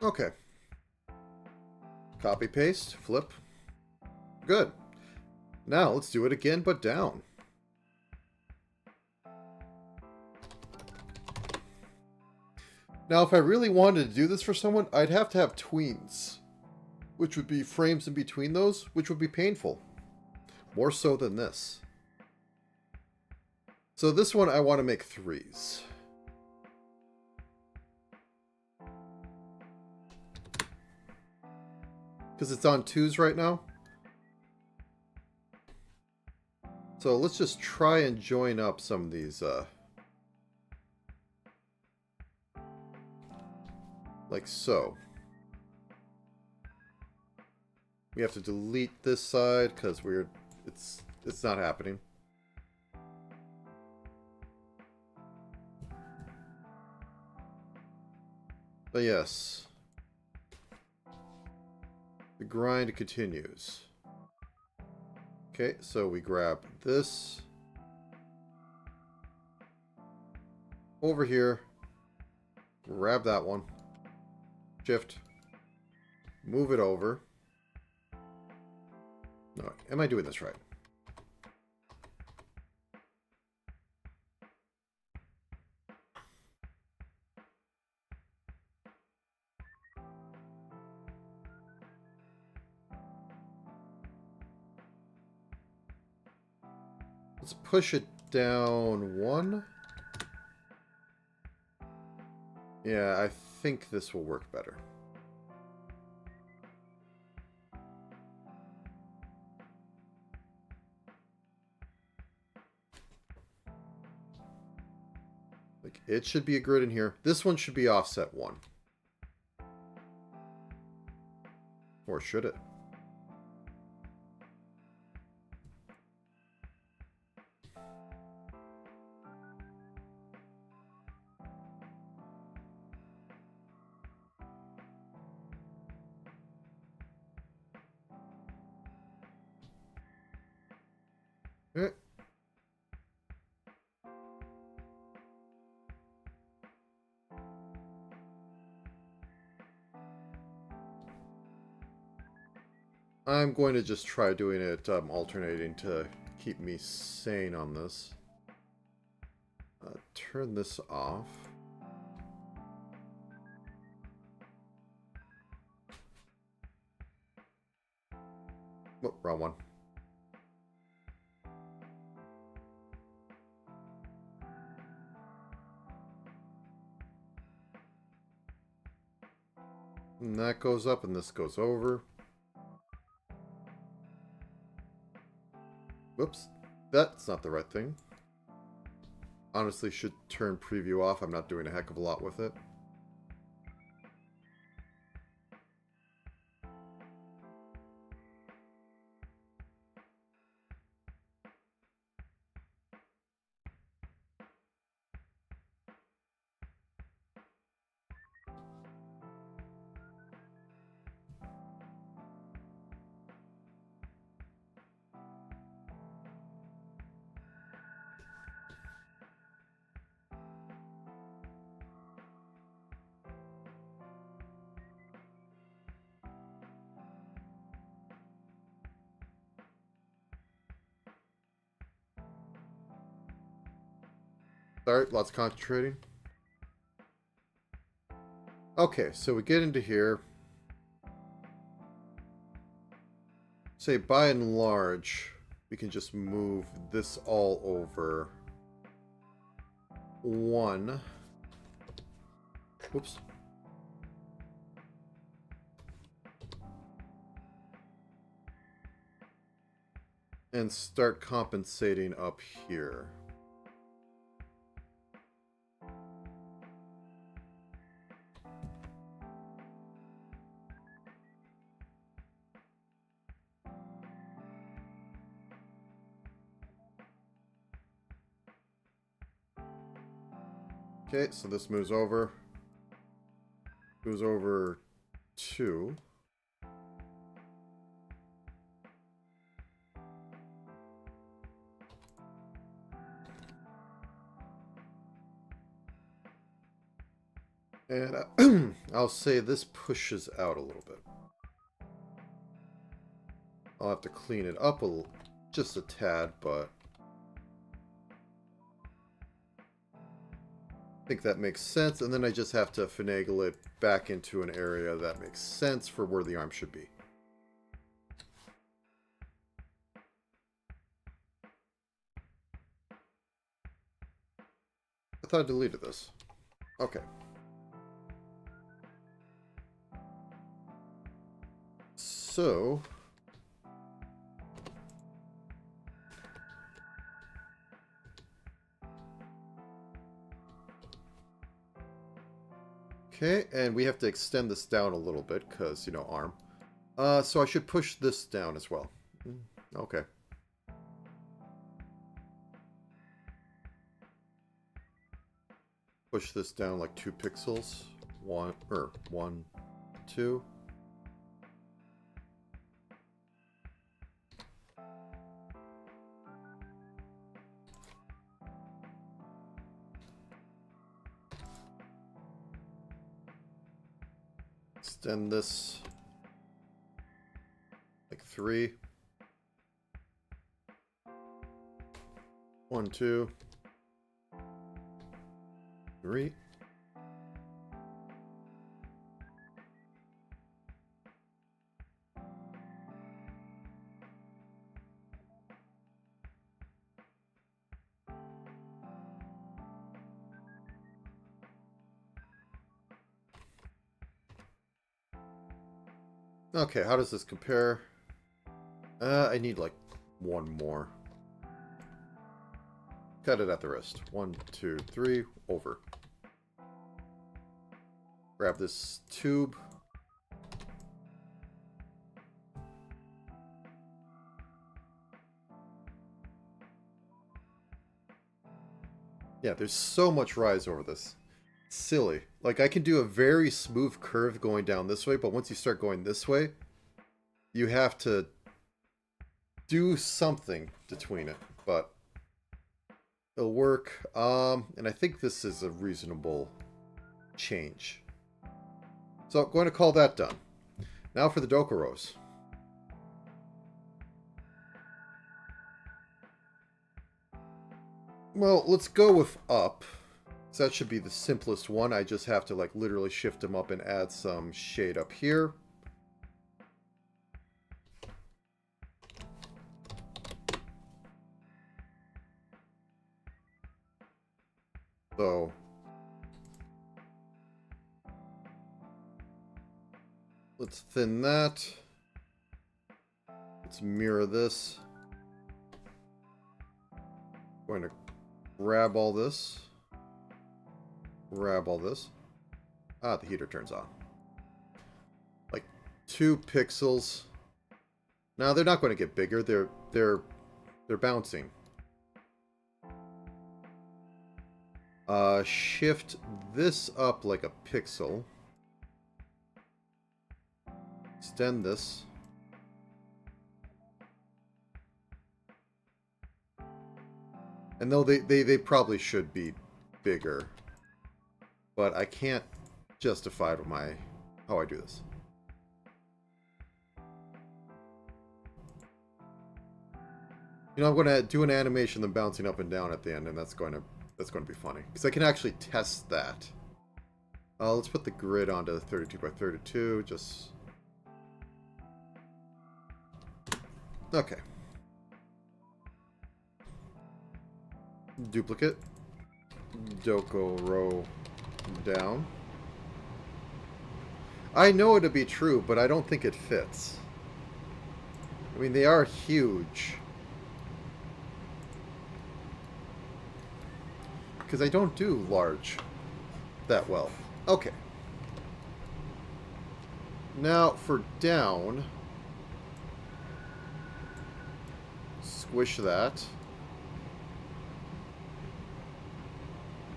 Okay. Copy, paste, flip. Good. Now let's do it again, but down. Now, if I really wanted to do this for someone, I'd have to have tweens, which would be frames in between those, which would be painful. More so than this. So this one, I want to make 3s. Because it's on 2s right now. So let's just try and join up some of these, like so. We have to delete this side because it's not happening. But yes. The grind continues. Okay, so we grab this. Over here. Grab that one. Shift. Move it over. No, am I doing this right? Let's push it down 1. Yeah, I think this will work better. Like, it should be a grid in here. This one should be offset 1. Or should it? Eh. I'm going to just try doing it alternating to keep me sane on this. Turn this off. Oh, wrong one. And that goes up and this goes over. Whoops. That's not the right thing. Honestly, should turn preview off. I'm not doing a heck of a lot with it. Sorry, lots of concentrating. Okay, so we get into here. Say, by and large, we can just move this all over. One. Whoops. And start compensating up here. Okay, so this moves over. Moves over 2. And I'll say this pushes out a little bit. I'll have to clean it up just a tad, but I think that makes sense. And then I just have to finagle it back into an area that makes sense for where the arm should be. I thought I deleted this. Okay. So okay, and we have to extend this down a little bit because, you know, arm. So I should push this down as well. Okay. Push this down like 2 pixels. 1, 2. Extend this like 3. 1, 2, 3. Okay, how does this compare? I need like 1 more. Cut it at the wrist. 1, 2, 3, over. Grab this tube. Yeah, there's so much rise over this. It's silly. Like, I can do a very smooth curve going down this way, but once you start going this way, you have to do something between it. but it'll work. And I think this is a reasonable change. So I'm going to call that done. Now for the Dokuros. Well, let's go with up. So that should be the simplest one. I just have to like literally shift them up and add some shade up here. So let's thin that. Let's mirror this. Going to grab all this. Grab all this. Ah, the heater turns on. Like 2 pixels. Now they're not going to get bigger. They're bouncing. Shift this up like a pixel. Extend this. And though they probably should be bigger, but I can't justify it with how I do this. You know, I'm going to do an animation of them bouncing up and down at the end, and that's going to be funny because I can actually test that. Let's put the grid onto 32 by 32. Just okay. Duplicate. Dokuro down. I know it to be true, but I don't think it fits. I mean, they are huge. Because I don't do large that well. Okay. Now for down. Squish that.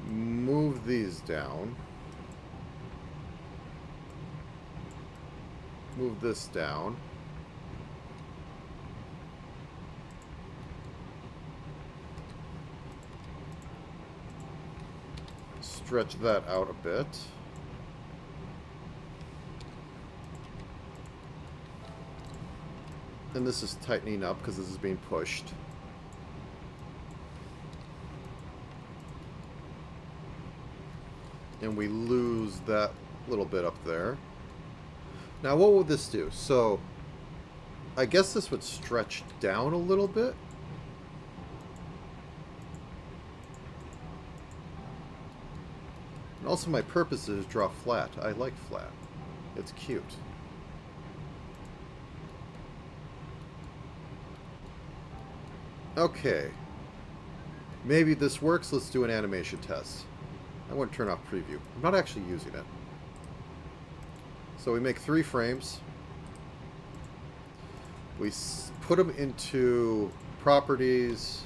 Move these down. Move this down. Stretch that out a bit. And this is tightening up because this is being pushed. And we lose that little bit up there. Now what would this do? So I guess this would stretch down a little bit. And also my purpose is draw flat. I like flat. It's cute. Okay. Maybe this works. Let's do an animation test. I want to turn off preview. I'm not actually using it. So we make 3 frames. We put them into properties.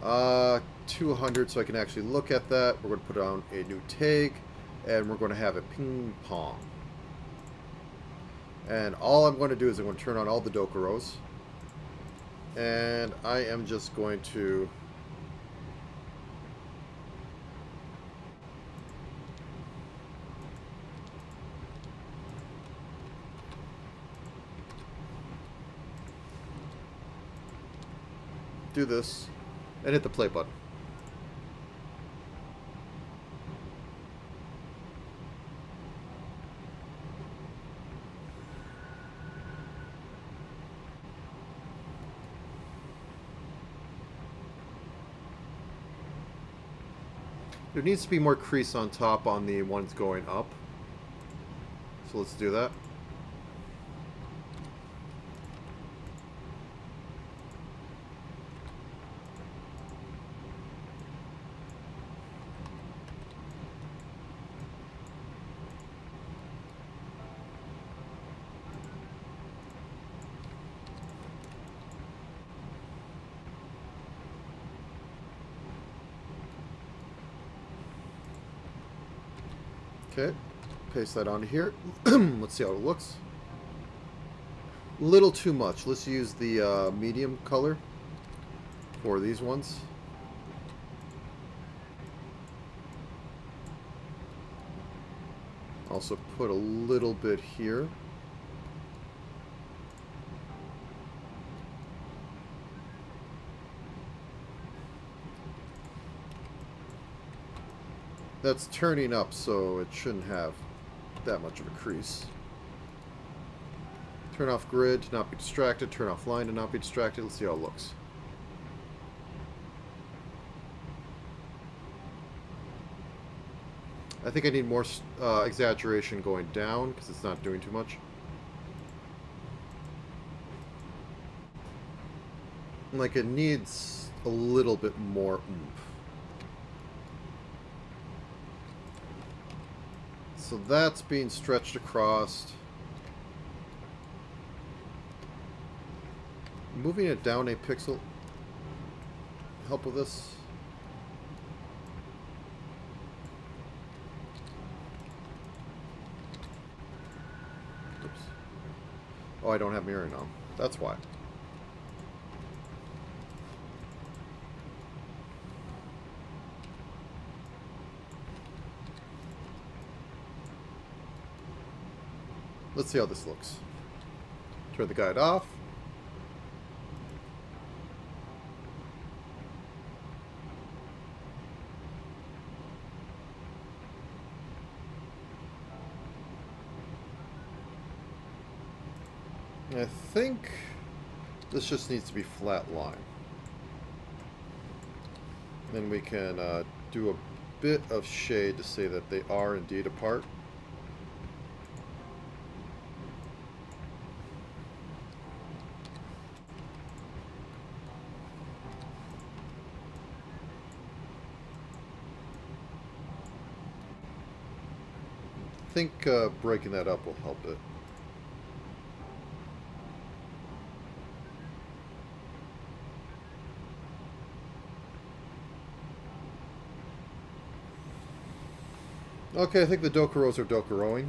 200 so I can actually look at that. We're going to put on a new tag. And we're going to have a ping pong. And all I'm going to do is I'm going to turn on all the Dokuros. And I am just going to do this and hit the play button. There needs to be more crease on top on the ones going up. So let's do that. Okay, paste that onto here. Let's see how it looks. Little too much. Let's use the medium color. For these ones. Also put a little bit here. That's turning up, so it shouldn't have that much of a crease. Turn off grid to not be distracted. Turn off line to not be distracted. Let's see how it looks. I think I need more exaggeration going down because it's not doing too much. Like, it needs a little bit more oomph. So that's being stretched across. Moving it down a pixel help with this. Oops. Oh, I don't have mirroring on. That's why. Let's see how this looks. Turn the guide off. I think this just needs to be flat line. Then we can do a bit of shade to say that they are indeed apart. I think breaking that up will help it. Okay, I think the Dokuros are Dokuroing.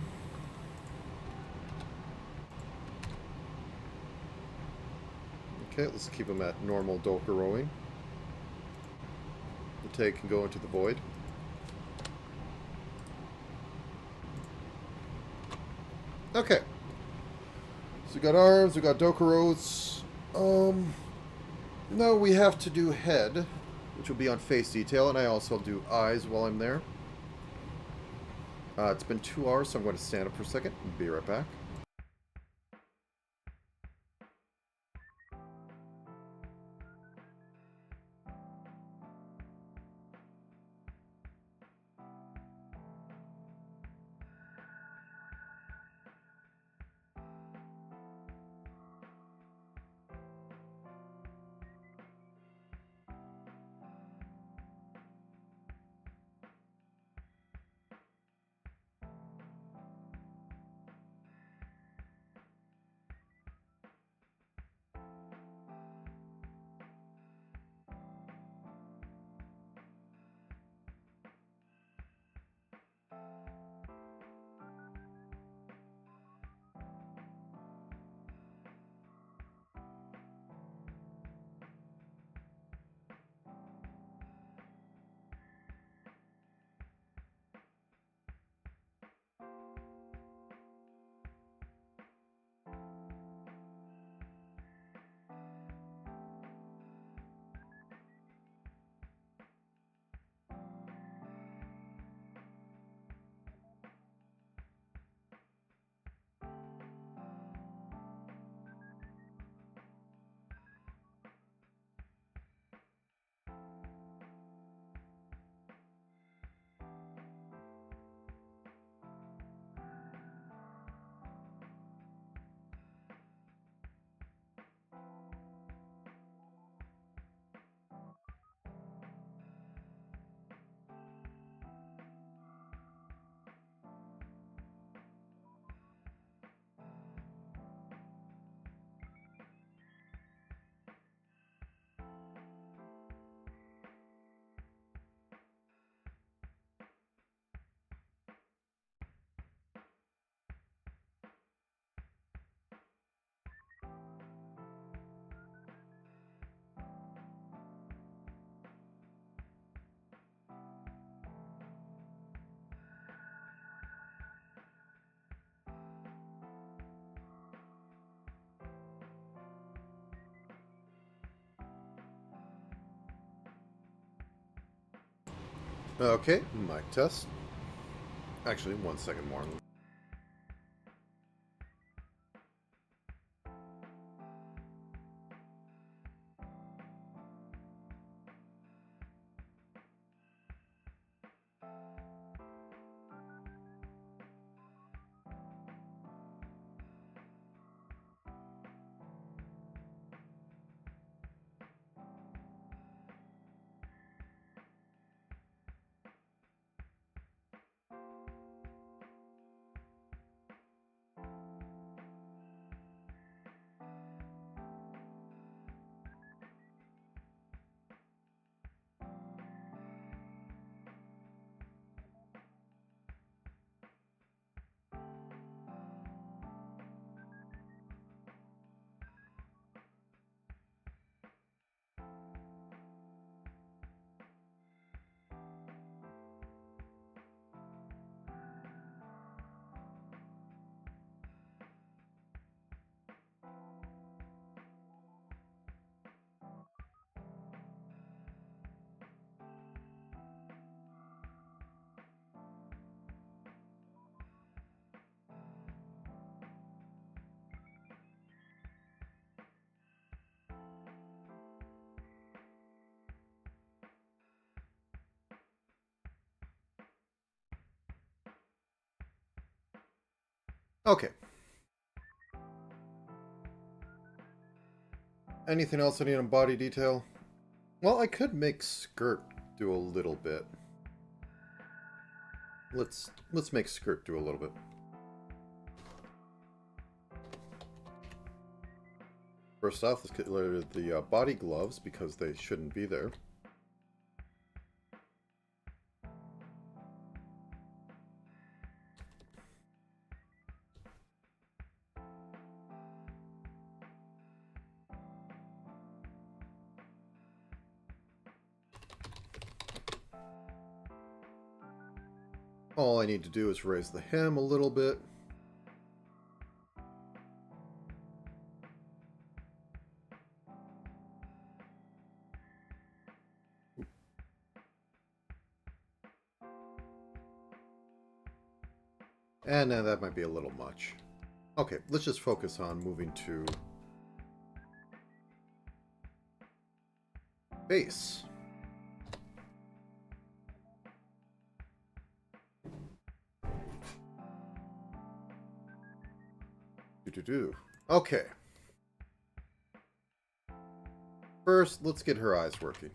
Okay, let's keep them at normal Dokuroing. The tag can go into the void. Okay. So we got arms, we got Dokuros. Now we have to do head, which will be on face detail, and I also do eyes while I'm there. It's been 2 hours, so I'm going to stand up for a second and be right back. Okay, mic test. Actually, 1 second more. Okay. Anything else I need on body detail? Well, I could make skirt do a little bit. Let's make skirt do a little bit. First off, let's get rid of the body gloves because they shouldn't be there. All I need to do is raise the hem a little bit. And now that might be a little much. Okay, let's just focus on moving to base. Do-do-do. Okay. First, let's get her eyes working.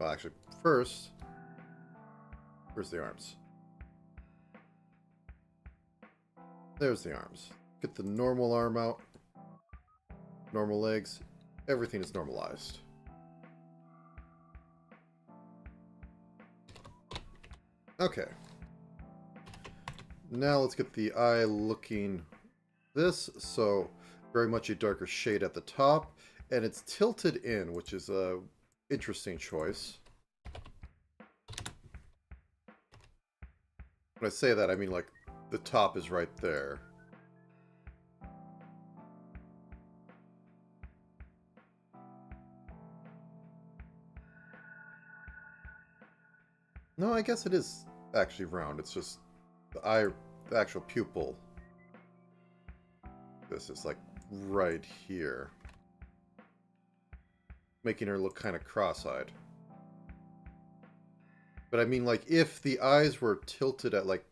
Well, actually, first, where's the arms? There's the arms. Get the normal arm out. Normal legs. Everything is normalized. Okay. Now let's get the eye looking this. So very much a darker shade at the top. And it's tilted in, which is a interesting choice. When I say that, I mean like the top is right there. No, I guess it is actually round. It's just the eye, the actual pupil. This is like right here. Making her look kind of cross-eyed. But I mean, like, if the eyes were tilted at, like,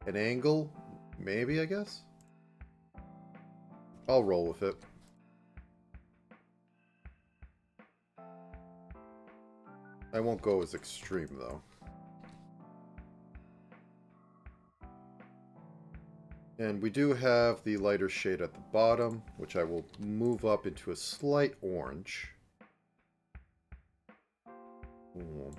an angle, maybe, I guess? I'll roll with it. I won't go as extreme, though. And we do have the lighter shade at the bottom, which I will move up into a slight orange. Ooh.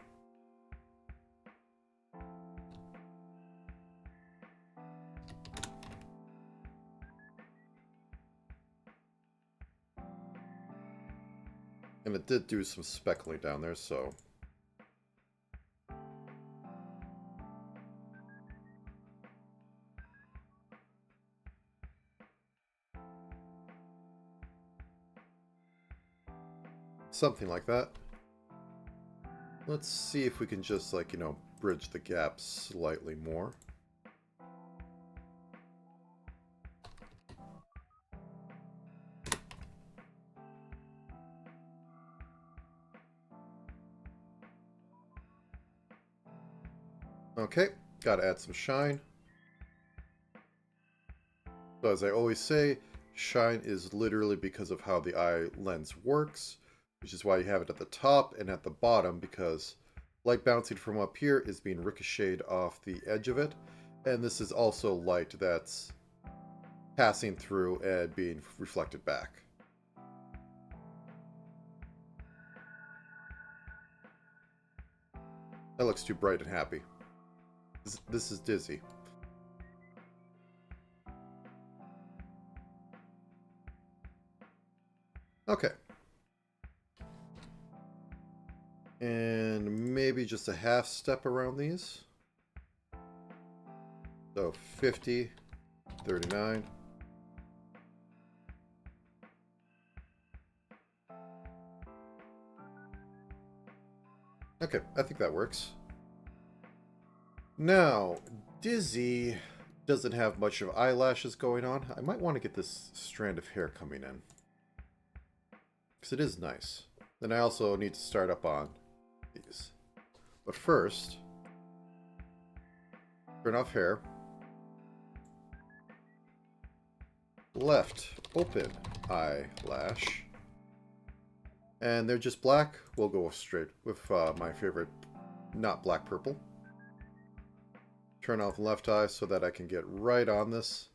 And it did do some speckling down there, so... something like that. Let's see if we can just, like, you know, bridge the gap slightly more. Okay, gotta add some shine. So as I always say, shine is literally because of how the eye lens works, which is why you have it at the top and at the bottom, because light bouncing from up here is being ricocheted off the edge of it, and this is also light that's passing through and being reflected back. That looks too bright and happy. This is Dizzy. Okay. And maybe just a half step around these. So 50, 39. Okay, I think that works. Now, Dizzy doesn't have much of eyelashes going on. I might want to get this strand of hair coming in, because it is nice. Then I also need to start up on these. But first, turn off hair. Left open eyelash. And they're just black. We'll go straight with my favorite, not black purple. Turn off left eye so that I can get right on this.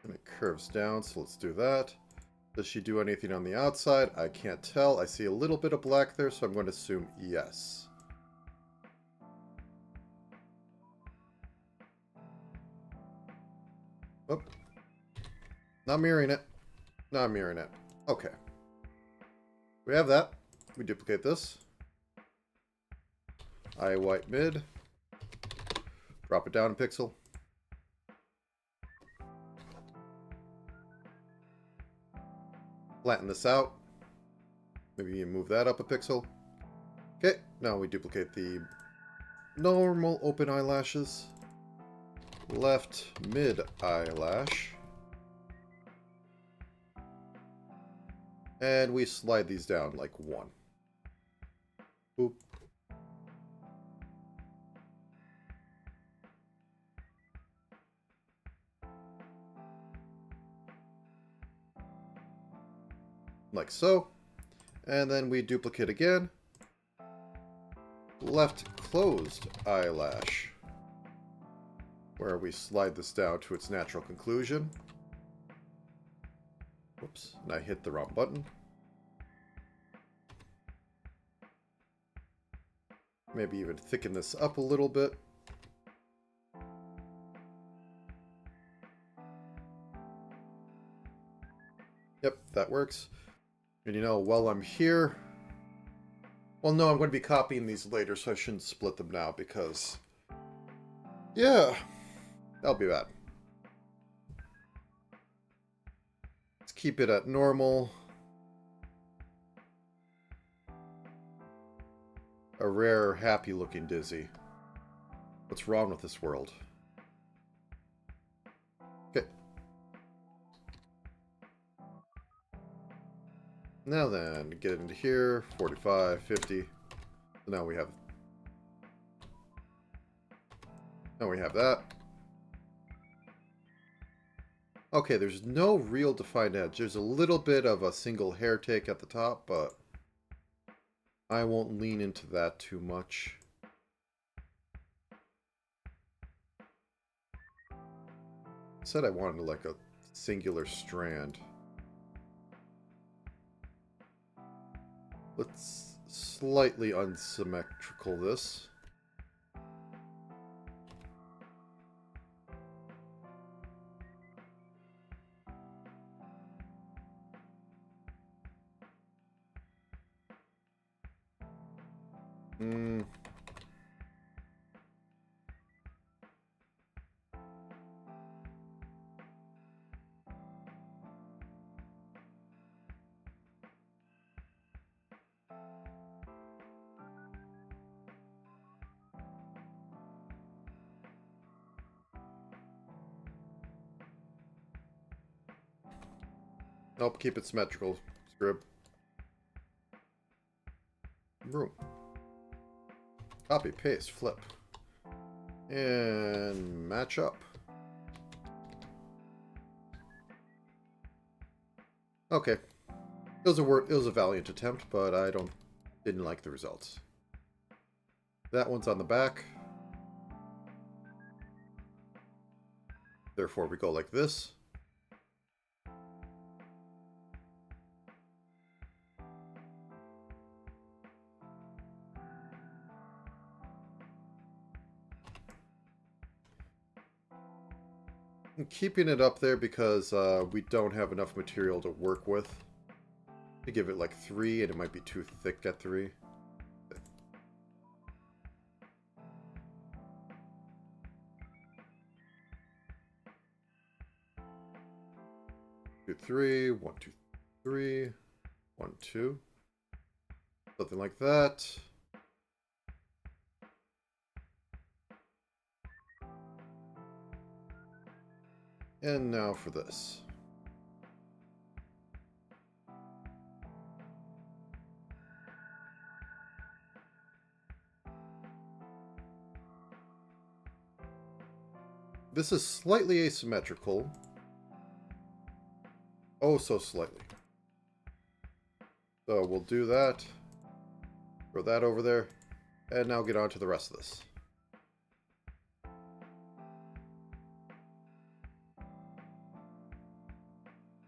And it curves down, so let's do that. Does she do anything on the outside? I can't tell. I see a little bit of black there, so I'm going to assume yes. Oh. Not mirroring it. Not mirroring it. Okay. We have that. We duplicate this. Eye white mid. Drop it down a pixel. Flatten this out. Maybe you move that up a pixel. Okay, now we duplicate the normal open eyelashes. Left mid eyelash. And we slide these down like one. Boop. Like so. And then we duplicate again. Left closed eyelash. Where we slide this down to its natural conclusion. Whoops, and I hit the wrong button. Maybe even thicken this up a little bit. Yep, that works. And you know, while I'm here... Well, no, I'm going to be copying these later, so I shouldn't split them now, because... Yeah, that'll be bad. Let's keep it at normal. A rare, happy-looking Dizzy. What's wrong with this world? Okay. Now then, get into here. 45, 50. So now we have... Now we have that. Okay, there's no real defined edge. There's a little bit of a single hair take at the top, but I won't lean into that too much. I said I wanted like a singular strand. Let's slightly unsymmetrical this. Nope, keep it symmetrical, Scrib. Room. Copy, paste, flip. And match up. Okay. It was a valiant attempt, but I didn't like the results. That one's on the back. Therefore, we go like this. I'm keeping it up there because we don't have enough material to work with. To give it like 3, and it might be too thick at 3. 2, 3, 1, 2, 3, 1, 2. Something like that. And now for this. This is slightly asymmetrical. Oh, so slightly. So we'll do that. Throw that over there. And now get on to the rest of this.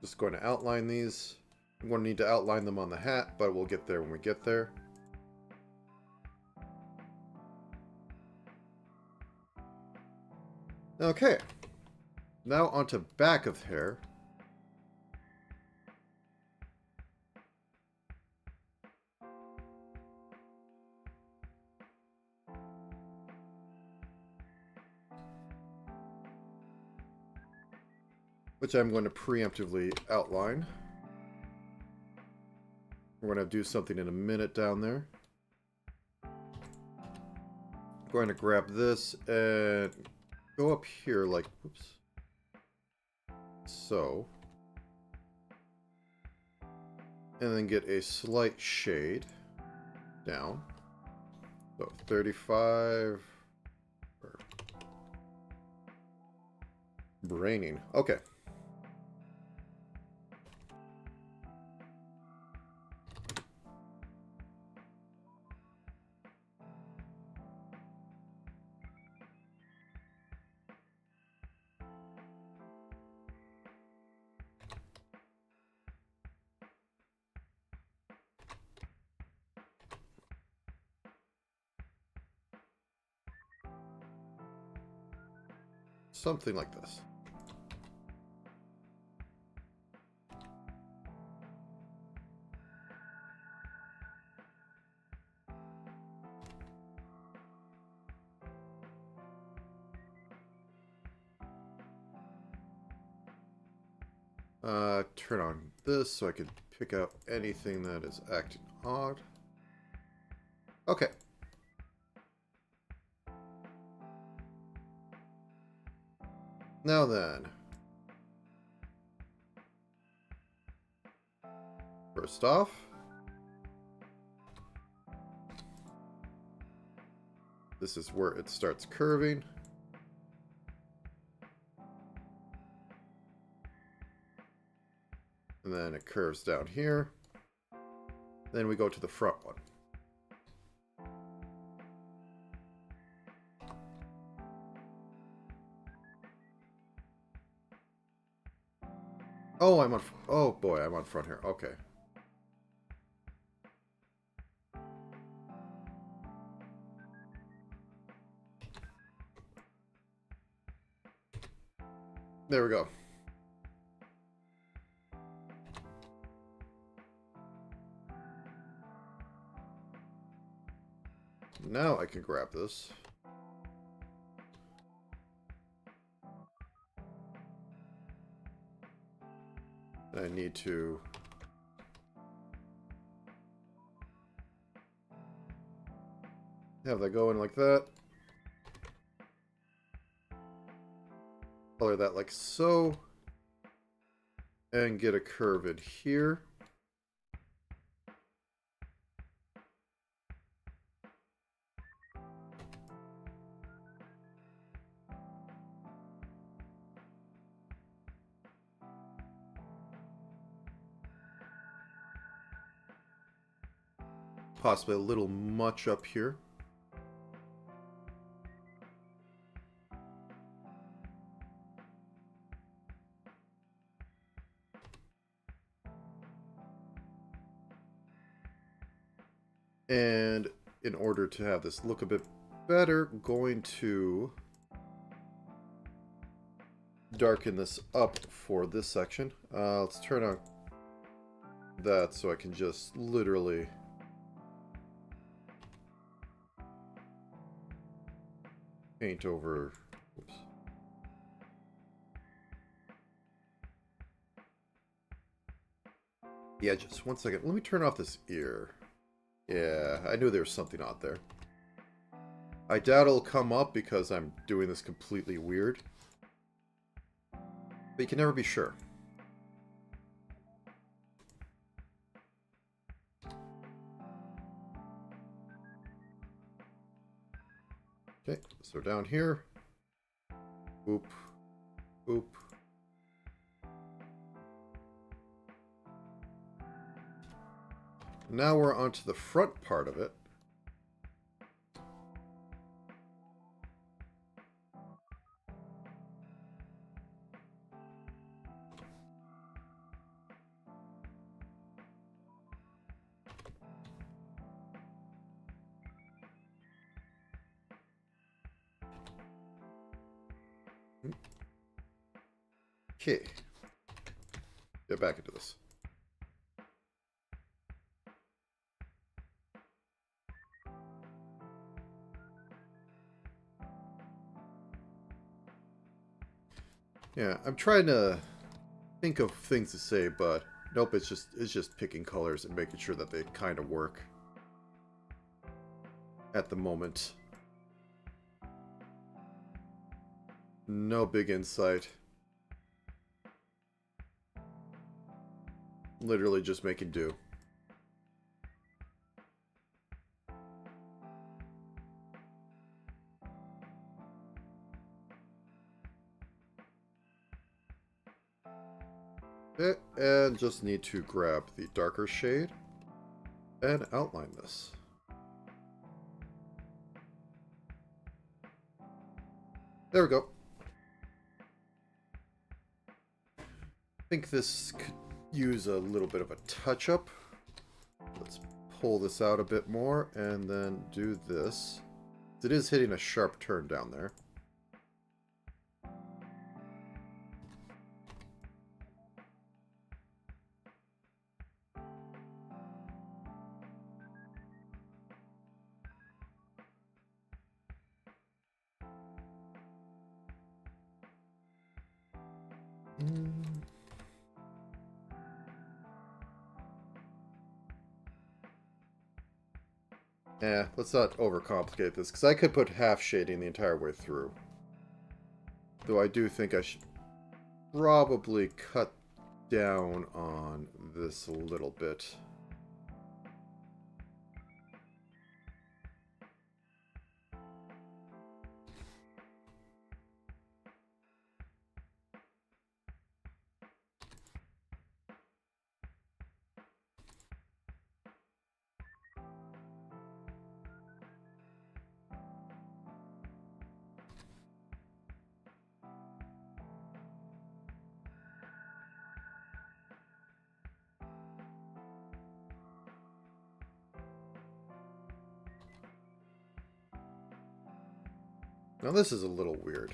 Just going to outline these. I'm going to need to outline them on the hat, but we'll get there when we get there. Okay. Now onto back of hair. Which I'm going to preemptively outline. We're going to do something in a minute down there. I'm going to grab this and go up here like, whoops. So. And then get a slight shade down. So 35. Braining. Okay. Something like this. Turn on this so I can pick out anything that is acting odd. Okay. Now then. First off. This is where it starts curving. And then it curves down here. Then we go to the front one. Oh, oh boy, I'm on front here. Okay. There we go. Now I can grab this. And I need to have that going like that. Color that like so. And get a curve in here. Possibly a little much up here. And in order to have this look a bit better, I'm going to darken this up for this section. Let's turn on that so I can just literally paint over. Oops. Yeah, just one second. Let me turn off this ear. Yeah, I knew there was something out there. I doubt it'll come up because I'm doing this completely weird. But you can never be sure. Okay, so down here. Boop. Boop. Now we're onto the front part of it. Okay. Get back into this. Yeah, I'm trying to think of things to say, but nope, it's just picking colors and making sure that they kind of work at the moment. No big insight. Literally just making do. Okay, and just need to grab the darker shade and outline this. There we go. I think this could use a little bit of a touch-up. Let's pull this out a bit more and then do this. It is hitting a sharp turn down there. Yeah, let's not overcomplicate this, because I could put half shading the entire way through. Though I do think I should probably cut down on this a little bit. Now this is a little weird.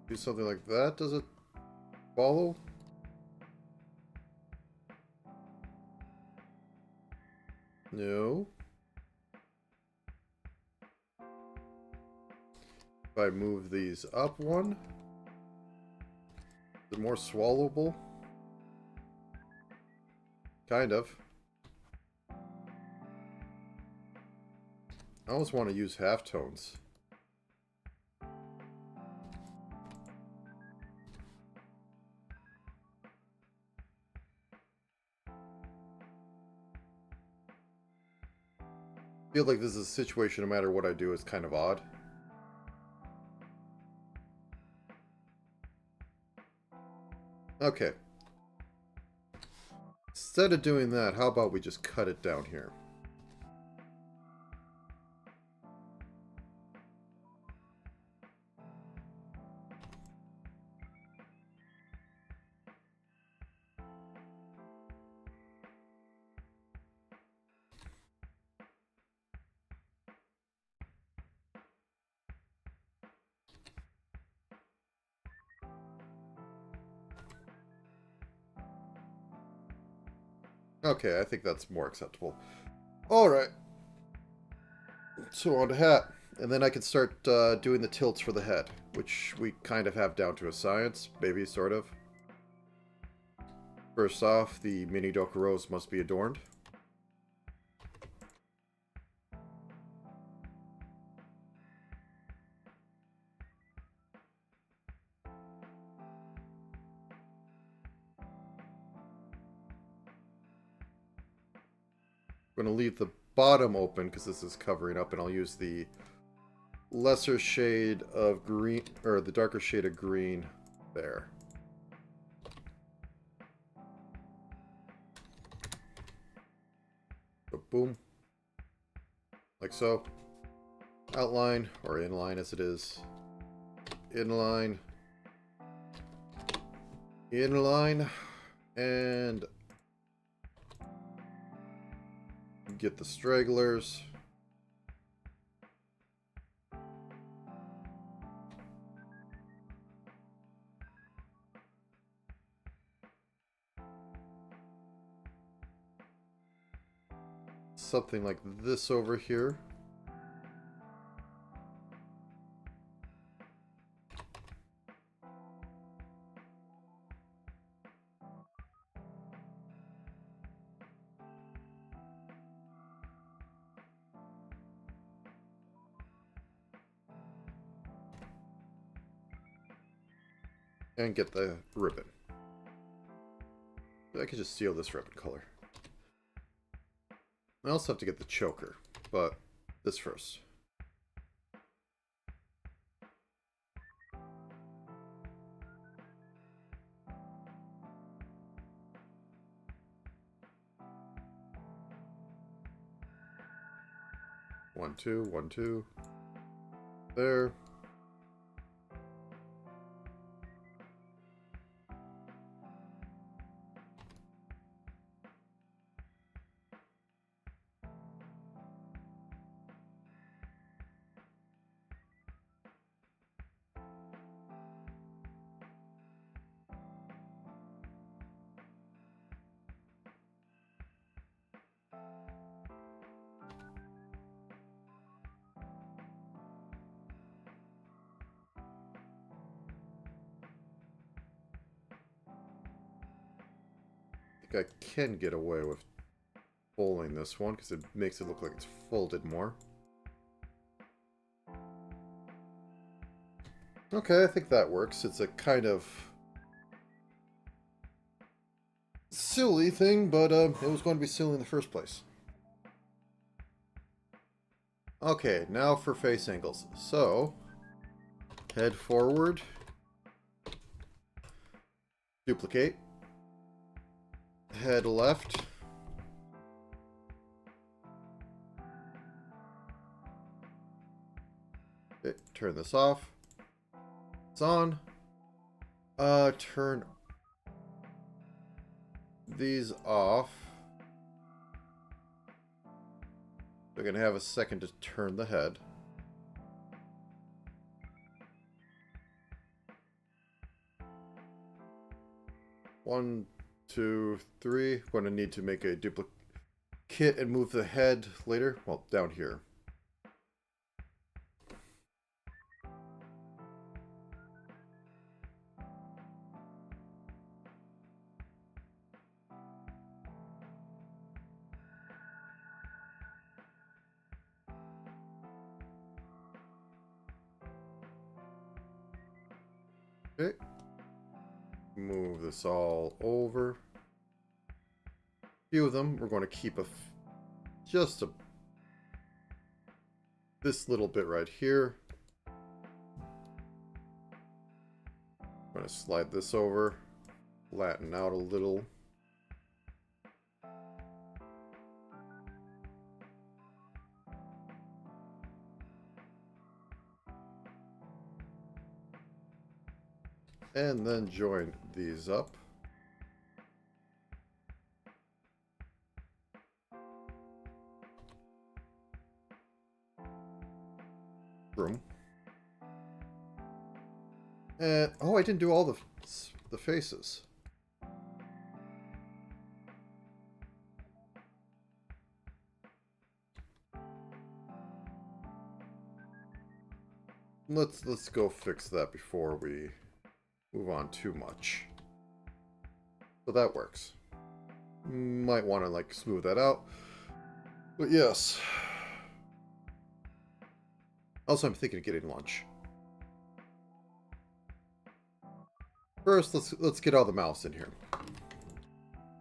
Do something like that, does it follow? No. If I move these up one, is it more swallowable? Kind of. I always want to use halftones. I feel like this is a situation, no matter what I do, is kind of odd. Okay. Instead of doing that, how about we just cut it down here? Okay, I think that's more acceptable. Alright. So on to hat. And then I can start doing the tilts for the head, which we kind of have down to a science, maybe, sort of. First off, the mini dokuros must be adorned. I'm going to leave the bottom open because this is covering up, and I'll use the lesser shade of green, or the darker shade of green there. So boom. Like so. Outline, or inline as it is. Inline. Inline. And get the stragglers. Something like this over here. And get the ribbon. I could just steal this ribbon color. I also have to get the choker, but this first. One, two, 1, 2. There. I can get away with folding this one because it makes it look like it's folded more. Okay, I think that works. It's a kind of silly thing, but it was going to be silly in the first place. Okay, now for face angles. So, head forward, duplicate, head left, okay, turn this off, it's on, turn these off. We're going to have a second to turn the head. One, two, three. Going to need to make a duplicate and move the head later. Well, down here. Okay. Move this all over. A few of them we're going to keep this little bit right here. I'm going to slide this over, flatten out a little. And then join these up. Room. And oh, I didn't do all the faces. Let's go fix that before we move on too much. So that works. Might want to like smooth that out. But yes. Also, I'm thinking of getting lunch. First, let's get all the mouths in here.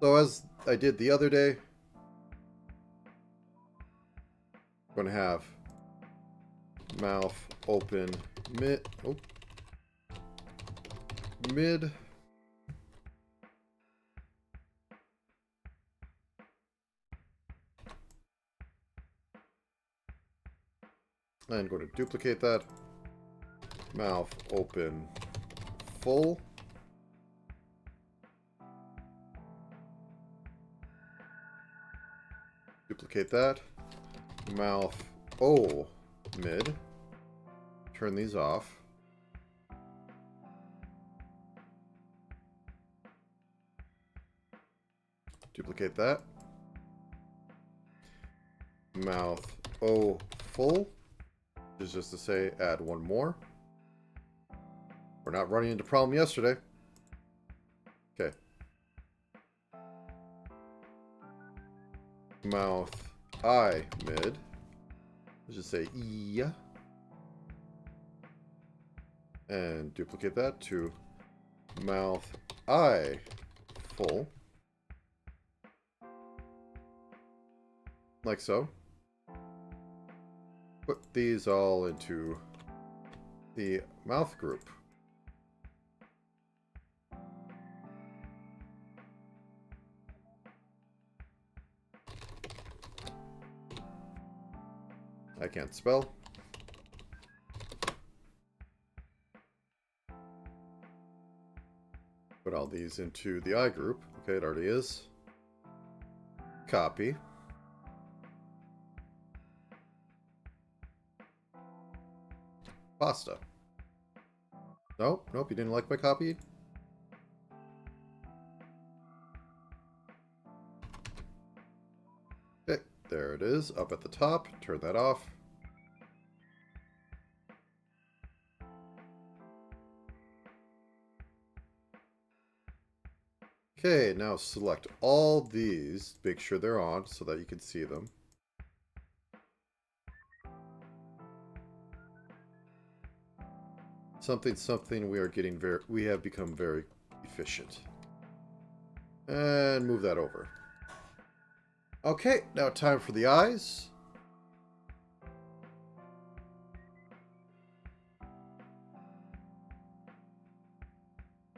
So as I did the other day, I'm going to have mouth open mid. Oh, mid. I'm going to duplicate that. Mouth open full. Duplicate that. Mouth O mid. Turn these off. Duplicate that. Mouth O full. Is just to say add one more. We're not running into problem yesterday. Okay. Mouth I mid. Let's just say E. And duplicate that to mouth I full. Like so. Put these all into the mouth group. I can't spell. Put all these into the eye group. Okay, it already is. Copy. Pasta. Nope, nope, you didn't like my copy? Okay, there it is, up at the top. Turn that off. Okay, now select all these. Make sure they're on so that you can see them. Something we have become very efficient. And move that over. Okay, now time for the eyes.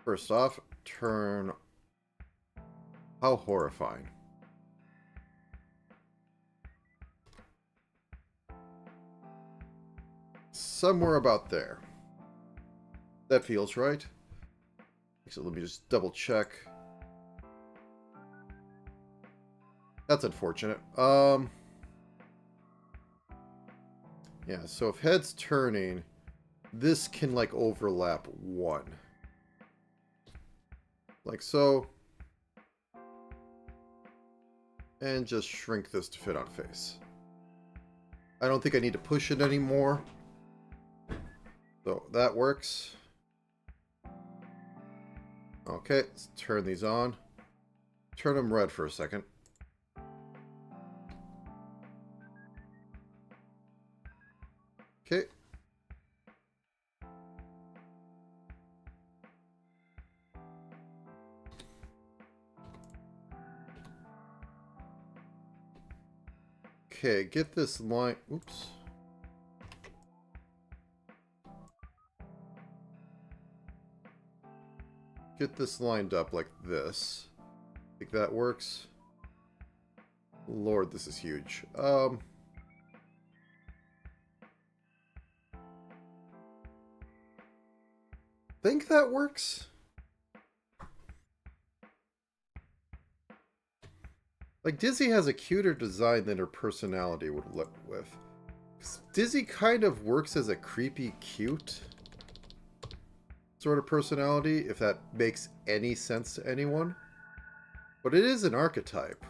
First off, turn. How horrifying. Somewhere about there. That feels right. So let me just double check. That's unfortunate. Yeah, so if head's turning, this can like overlap one. Like so. And just shrink this to fit on face. I don't think I need to push it anymore. So that works. Okay, let's turn these on. Turn them red for a second. Okay. Okay, get this line. Oops. Get this lined up like this. Think that works? Lord, this is huge. Think that works? Like, Dizzy has a cuter design than her personality would look with. Dizzy kind of works as a creepy, cute sort of personality, if that makes any sense to anyone. But it is an archetype.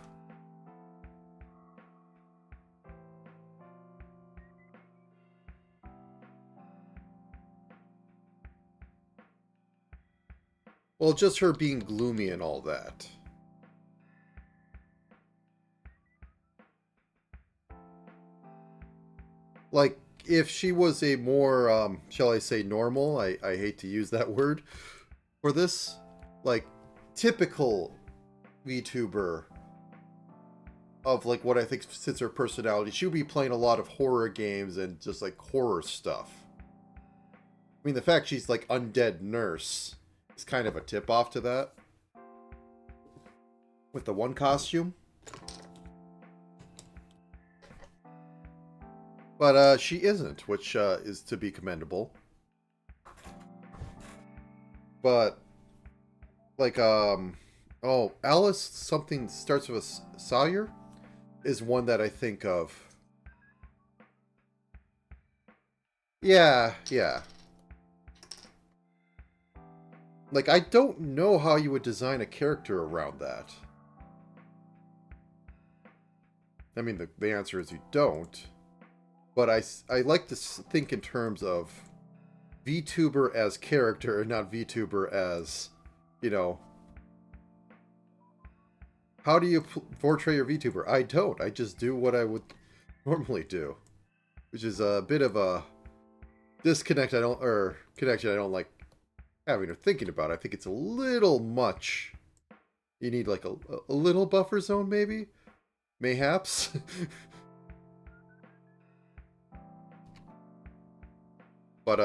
Well, just her being gloomy and all that. Like, if she was a more, shall I say, normal, I hate to use that word, for this, like, typical VTuber of, like, what I think fits her personality, she would be playing a lot of horror games and just, like, horror stuff. I mean, the fact she's, like, undead nurse is kind of a tip-off to that. With the one costume. But she isn't, which is to be commendable. But, like, oh, Alice something starts with a Sawyer is one that I think of. Yeah, yeah. Like, I don't know how you would design a character around that. I mean, the answer is you don't. But I like to think in terms of VTuber as character and not VTuber as, you know... How do you portray your VTuber? I don't. I just do what I would normally do. Which is a bit of a disconnect or connection I don't like having or thinking about. I think it's a little much. You need like a little buffer zone, maybe? Mayhaps? But,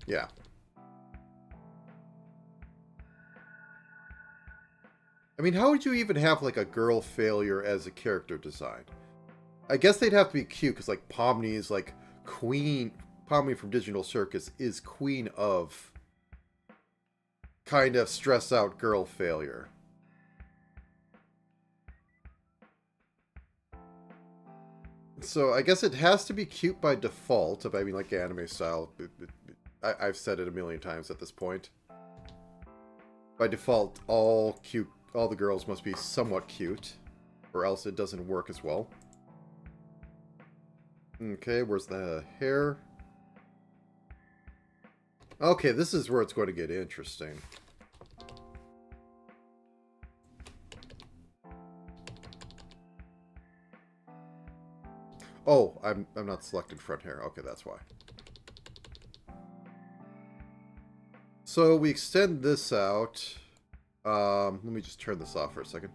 yeah. I mean, how would you even have, like, a girl failure as a character design? I guess they'd have to be cute, because, like, Pomni is, like, queen... Pomni from Digital Circus is queen of kind of stress-out girl failure. So, I guess it has to be cute by default, I mean, like, anime style. I've said it a million times at this point. By default, all the girls must be somewhat cute, or else it doesn't work as well. Okay, where's the hair? Okay, this is where it's going to get interesting. Oh, I'm not selecting front hair. Okay, that's why. So we extend this out. Let me just turn this off for a second.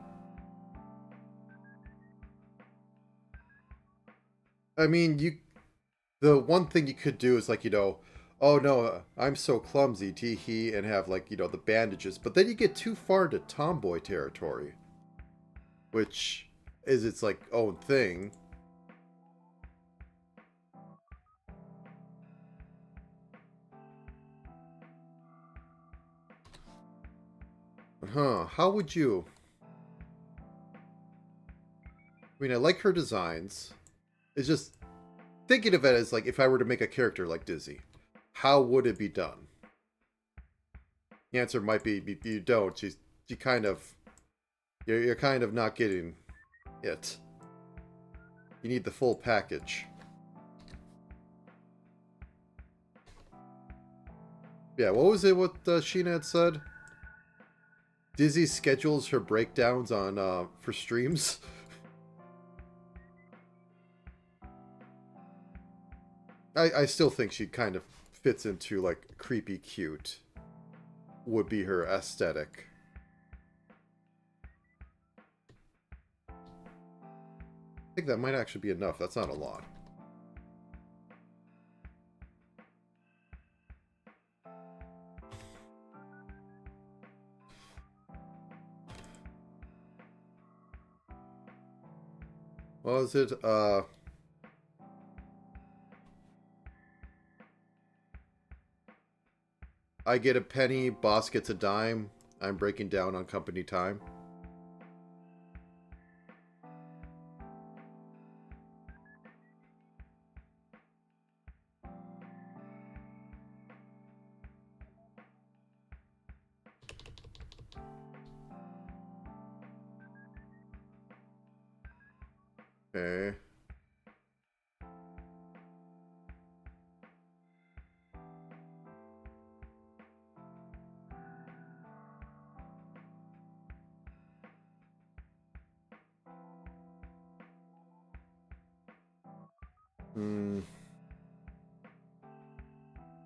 I mean, the one thing you could do is, like, you know, oh no, I'm so clumsy, tee-hee, and have, like, you know, the bandages. But then you get too far into tomboy territory, which is its, like, own thing. Huh, how would you... I mean, I like her designs. It's just thinking of it as, like, if I were to make a character like Dizzy, how would it be done? The answer might be you don't. She kind of... You're kind of not getting it. You need the full package. Yeah, what was it what Sheena had said? Dizzy schedules her breakdowns on for streams. I still think she kind of fits into, like, creepy cute would be her aesthetic. I think that might actually be enough. That's not a lot. What was it? I get a penny, boss gets a dime. I'm breaking down on company time. Okay.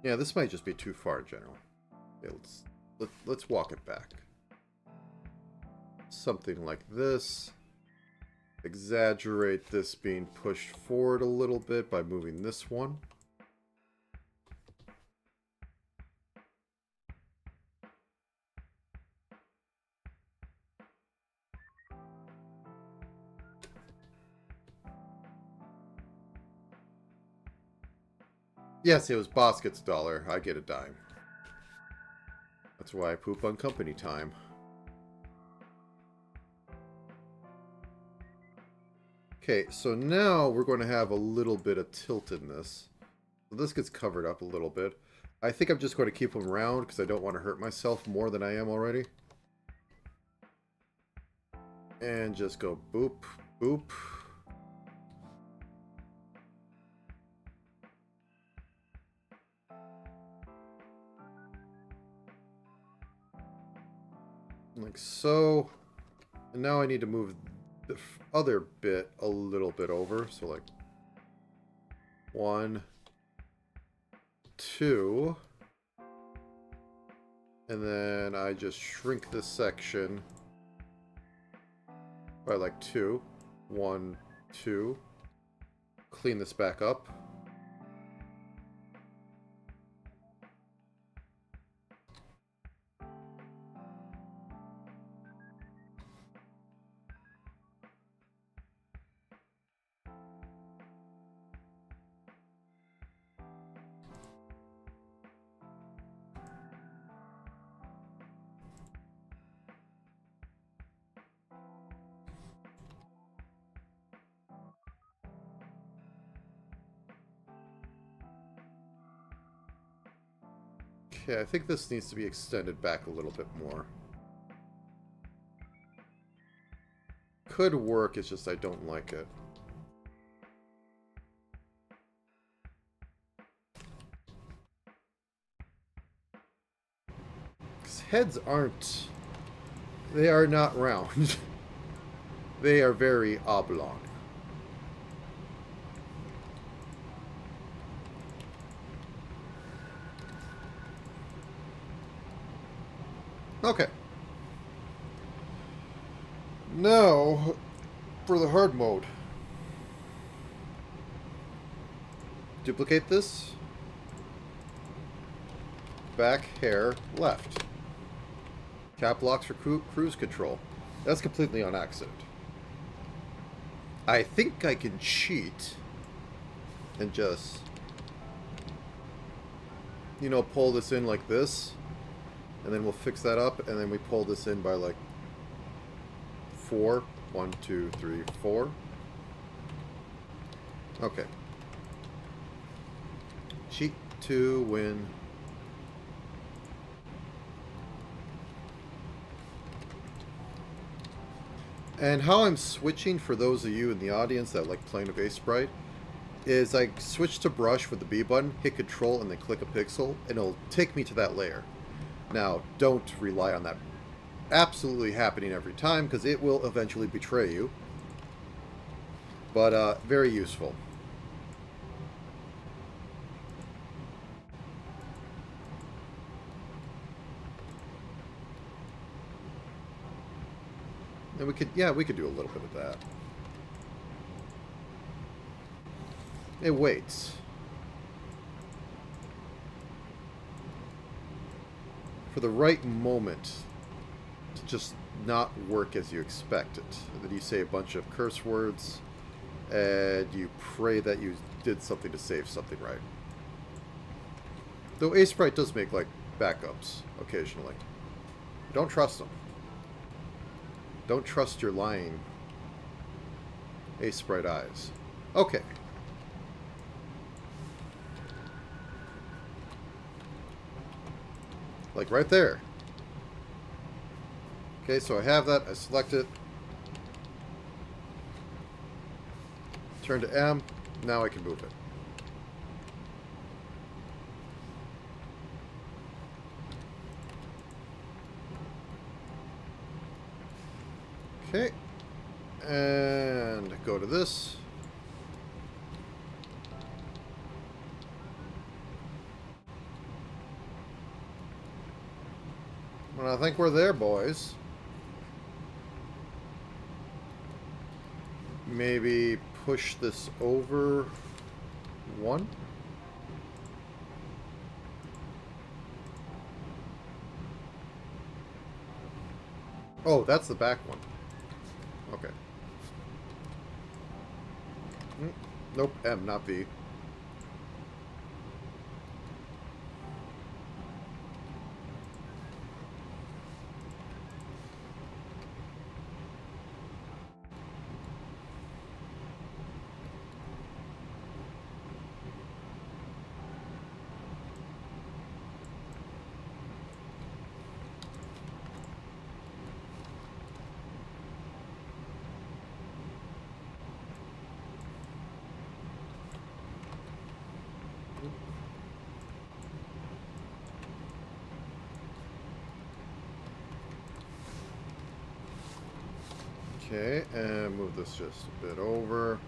Yeah, this might just be too far in general. Okay, let's walk it back. Something like this. Exaggerate this being pushed forward a little bit by moving this one. Yes, it was boss gets a dollar, I get a dime. That's why I poop on company time. Okay, so now we're going to have a little bit of tilt in this. So this gets covered up a little bit. I think I'm just going to keep them round because I don't want to hurt myself more than I am already. And just go boop, boop. Like so. And now I need to move the other bit a little bit over. So like 1, 2. And then I just shrink this section by like 2. 1, 2. Clean this back up. Okay, I think this needs to be extended back a little bit more. Could work, it's just I don't like it. Because heads aren't... They are not round. They are very oblong. Okay. Now, for the hard mode. Duplicate this. Back, hair, left. Cap locks for cruise control. That's completely on accident. I think I can cheat and just, you know, pull this in like this. And then we'll fix that up, and then we pull this in by like 4. 1, 2, 3, 4. Okay. Cheat to win. And how I'm switching, for those of you in the audience that like playing with base sprite, is I switch to brush with the B button, hit control, and then click a pixel, and it'll take me to that layer. Now, don't rely on that absolutely happening every time, because it will eventually betray you. But, very useful. And we could do a little bit of that. It waits. For the right moment to just not work as you expect it. And then you say a bunch of curse words, and you pray that you did something to save something right. Though Ace Sprite does make, like, backups occasionally. Don't trust them. Don't trust your lying Ace Sprite eyes. Okay. Like right there. Okay, so I have that. I select it. Turn to M. Now I can move it. Okay. And go to this. Well, I think we're there, boys. Maybe push this over one. Oh, that's the back one. Okay. Nope, M, not V. Okay, and move this just a bit over.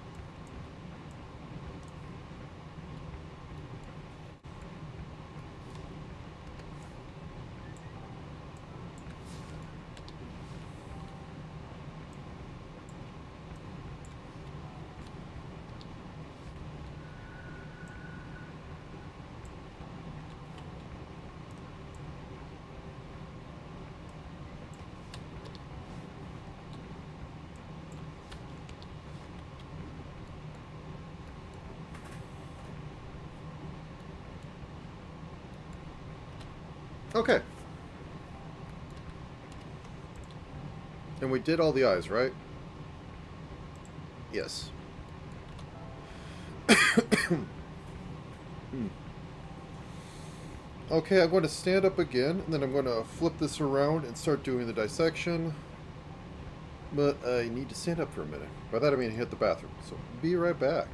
Okay. And we did all the eyes, right? Yes. Okay, I'm going to stand up again, and then I'm going to flip this around and start doing the dissection. But I need to stand up for a minute. By that I mean hit the bathroom. So be right back.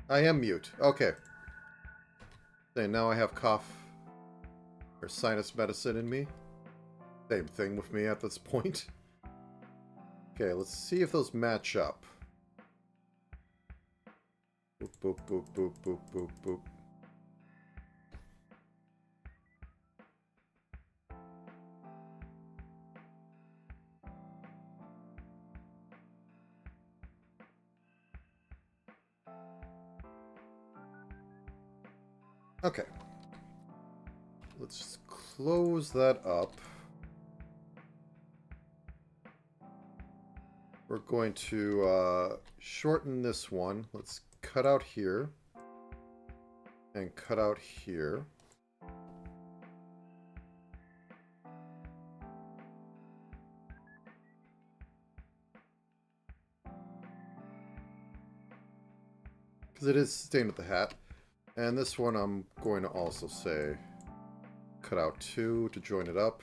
I am mute. Okay. And now I have cough or sinus medicine in me. Same thing with me at this point. Okay, let's see if those match up. Boop, boop, boop, boop, boop, boop, boop. Okay. Let's just close that up. We're going to shorten this one. Let's cut out here. And cut out here. Because it is staying with the hat. And this one I'm going to also say cut out 2 to join it up.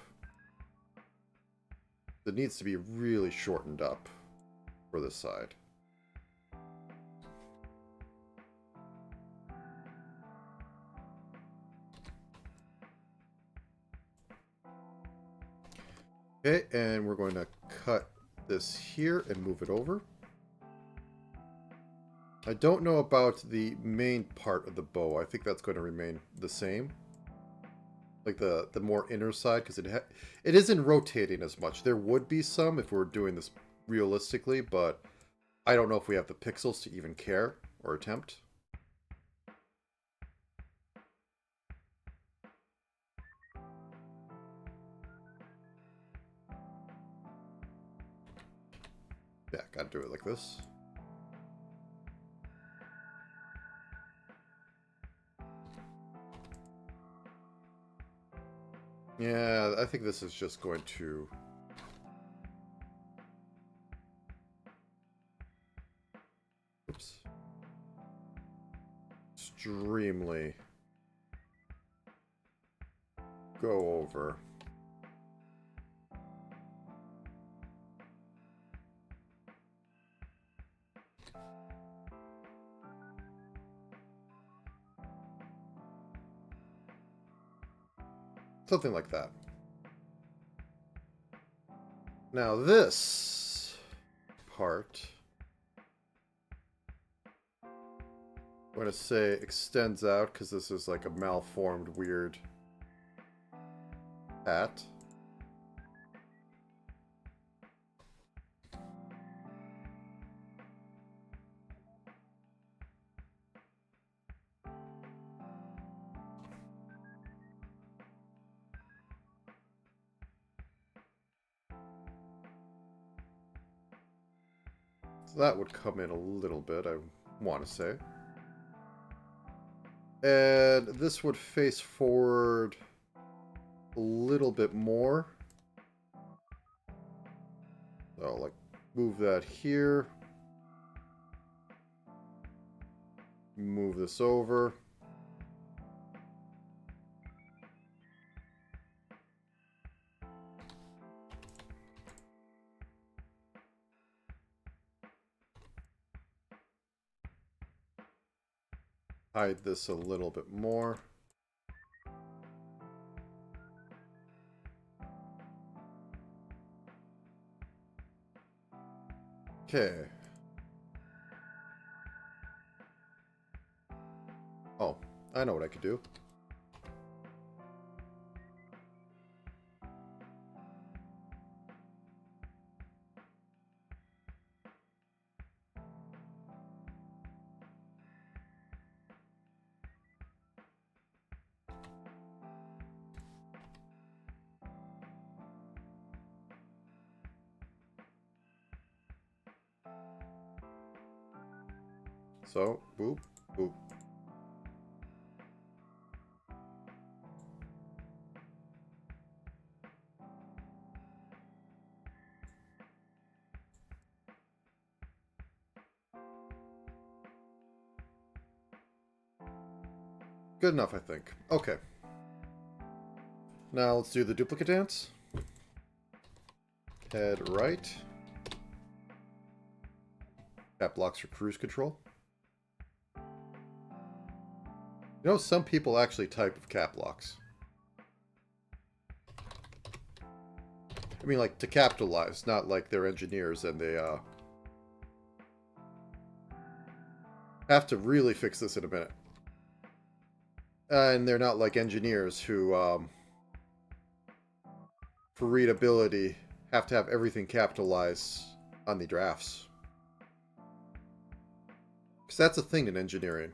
It needs to be really shortened up for this side. Okay, and we're going to cut this here and move it over. I don't know about the main part of the bow. I think that's going to remain the same. Like the more inner side, because it isn't rotating as much. There would be some if we were doing this realistically, but I don't know if we have the pixels to even care or attempt. Yeah, gotta do it like this. Yeah, I think this is just going to... Oops. Extremely go over. Something like that. Now this part, I'm going to say extends out because this is like a malformed, weird hat. So that would come in a little bit, I want to say. And this would face forward a little bit more. So, like, move that here. Move this over. Hide this a little bit more. Okay. Oh, I know what I could do. So, boop, boop. Good enough, I think. Okay. Now let's do the duplicate dance. Head right. That blocks for cruise control. You know, some people actually type with cap locks. I mean, like, to capitalize, not like they're engineers and they, have to really fix this in a minute. And they're not like engineers who, for readability, have to have everything capitalized on the drafts. Because that's a thing in engineering.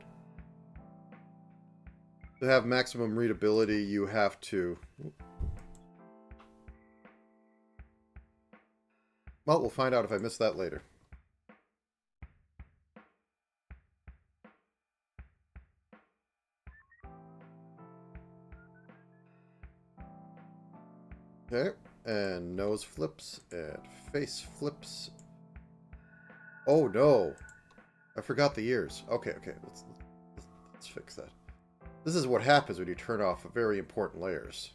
To have maximum readability, you have to... Well, we'll find out if I miss that later. Okay, and nose flips, and face flips. Oh no! I forgot the ears. Okay, let's fix that. This is what happens when you turn off very important layers.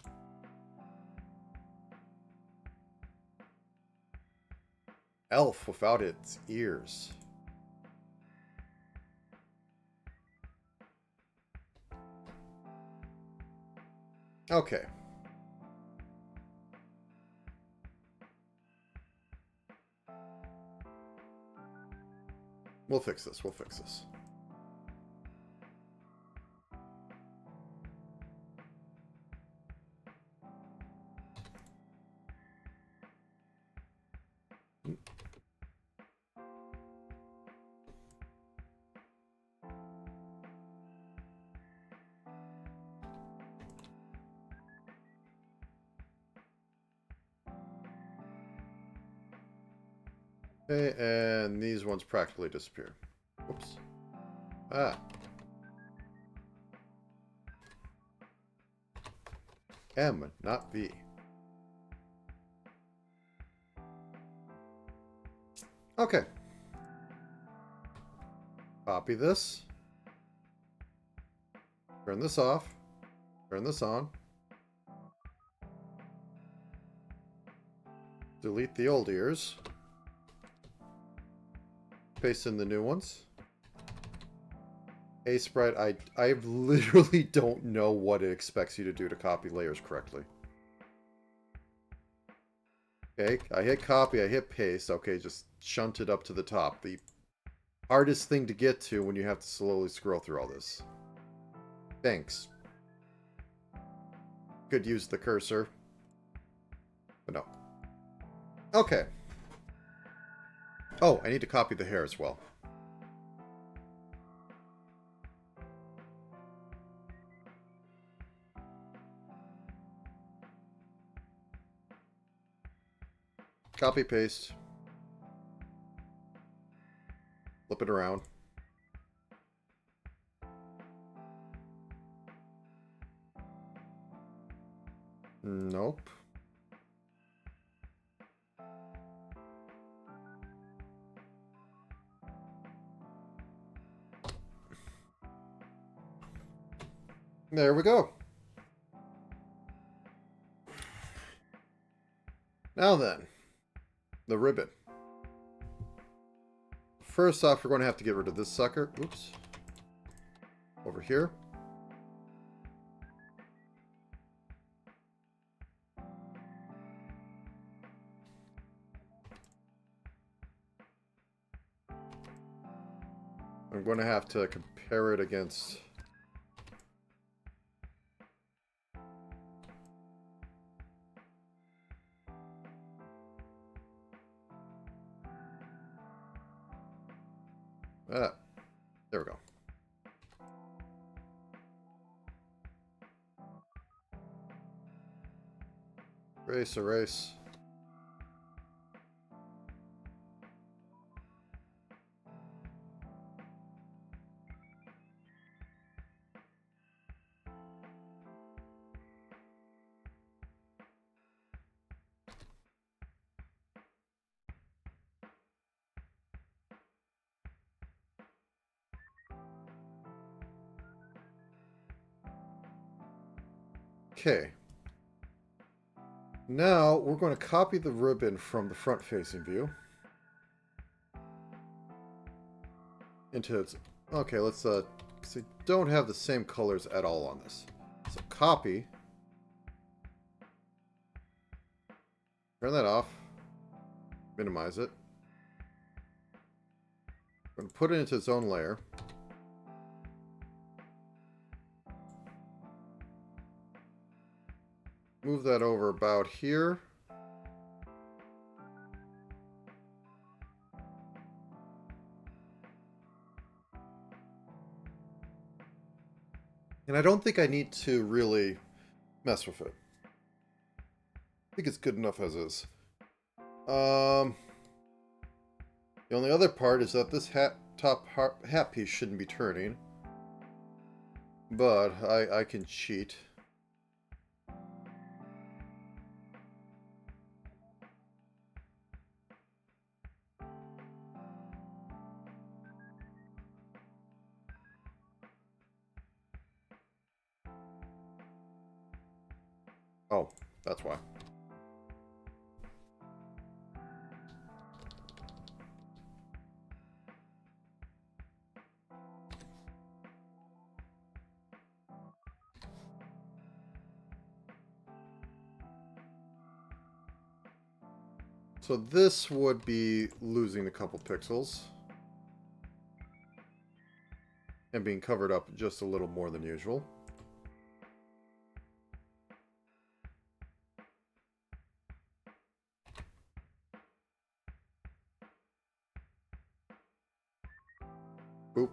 Elf without its ears. Okay. We'll fix this, we'll fix this. Okay, and these ones practically disappear. Whoops. Ah. M, not V. Okay. Copy this. Turn this off. Turn this on. Delete the old ears. Paste in the new ones. Hey, Sprite, I literally don't know what it expects you to do to copy layers correctly. Okay, I hit copy, I hit paste. Okay, just shunt it up to the top. The hardest thing to get to when you have to slowly scroll through all this. Thanks. Could use the cursor. But no. Okay. Oh, I need to copy the hair as well. Copy, paste. Flip it around. Nope. There we go. Now then, the ribbon. First off, we're going to have to get rid of this sucker. Oops. Over here. I'm going to have to compare it against... Ah, there we go. Erase, erase. Okay. Now, we're going to copy the ribbon from the front-facing view. Into its... Okay, let's because I don't have the same colors at all on this. So copy. Turn that off. Minimize it. I'm going to put it into its own layer. Move that over about here. And I don't think I need to really mess with it. I think it's good enough as is. The only other part is that this top hat piece shouldn't be turning. But I can cheat. Oh, that's why. So this would be losing a couple pixels. And being covered up just a little more than usual. Boop.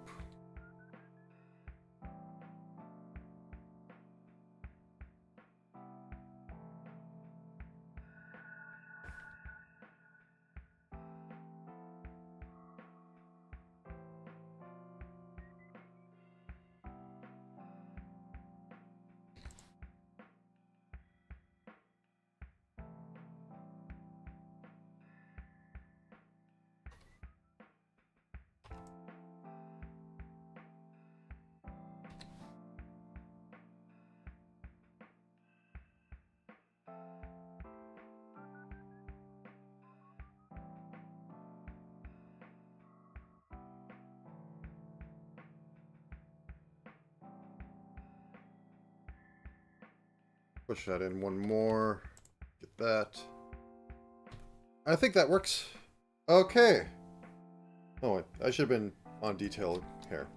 Push that in one more. Get that. I think that works. Okay. Oh, I should have been on detail here.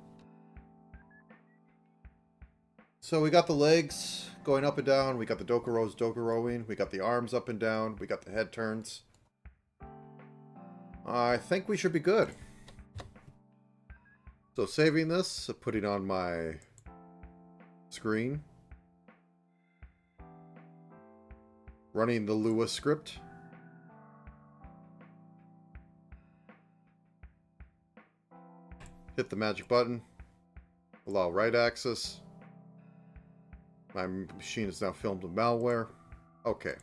So we got the legs going up and down. We got the Dokuro's Dokuroing. We got the arms up and down. We got the head turns. I think we should be good. So saving this, putting on my screen. Running the Lua script. Hit the magic button. Allow right access. My machine is now filmed with malware. Okay.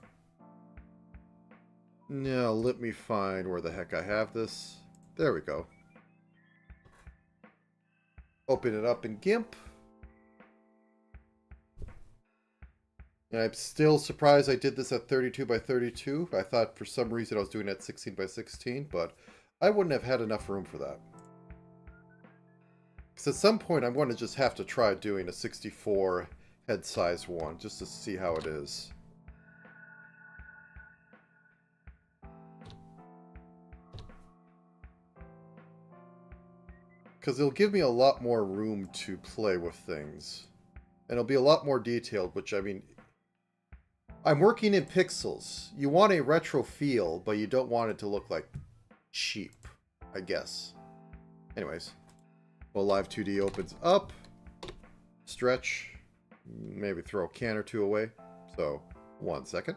Now let me find where the heck I have this. There we go. Open it up in GIMP. And I'm still surprised I did this at 32 by 32. I thought for some reason I was doing it at 16 by 16, but I wouldn't have had enough room for that. Because at some point I'm going to just have to try doing a 64 head size one, just to see how it is. Because it'll give me a lot more room to play with things. And it'll be a lot more detailed, which, I mean, I'm working in pixels. You want a retro feel, but you don't want it to look like cheap, I guess. Anyways. Well, Live 2D opens up. Stretch. Maybe throw a can or two away. So, 1 second.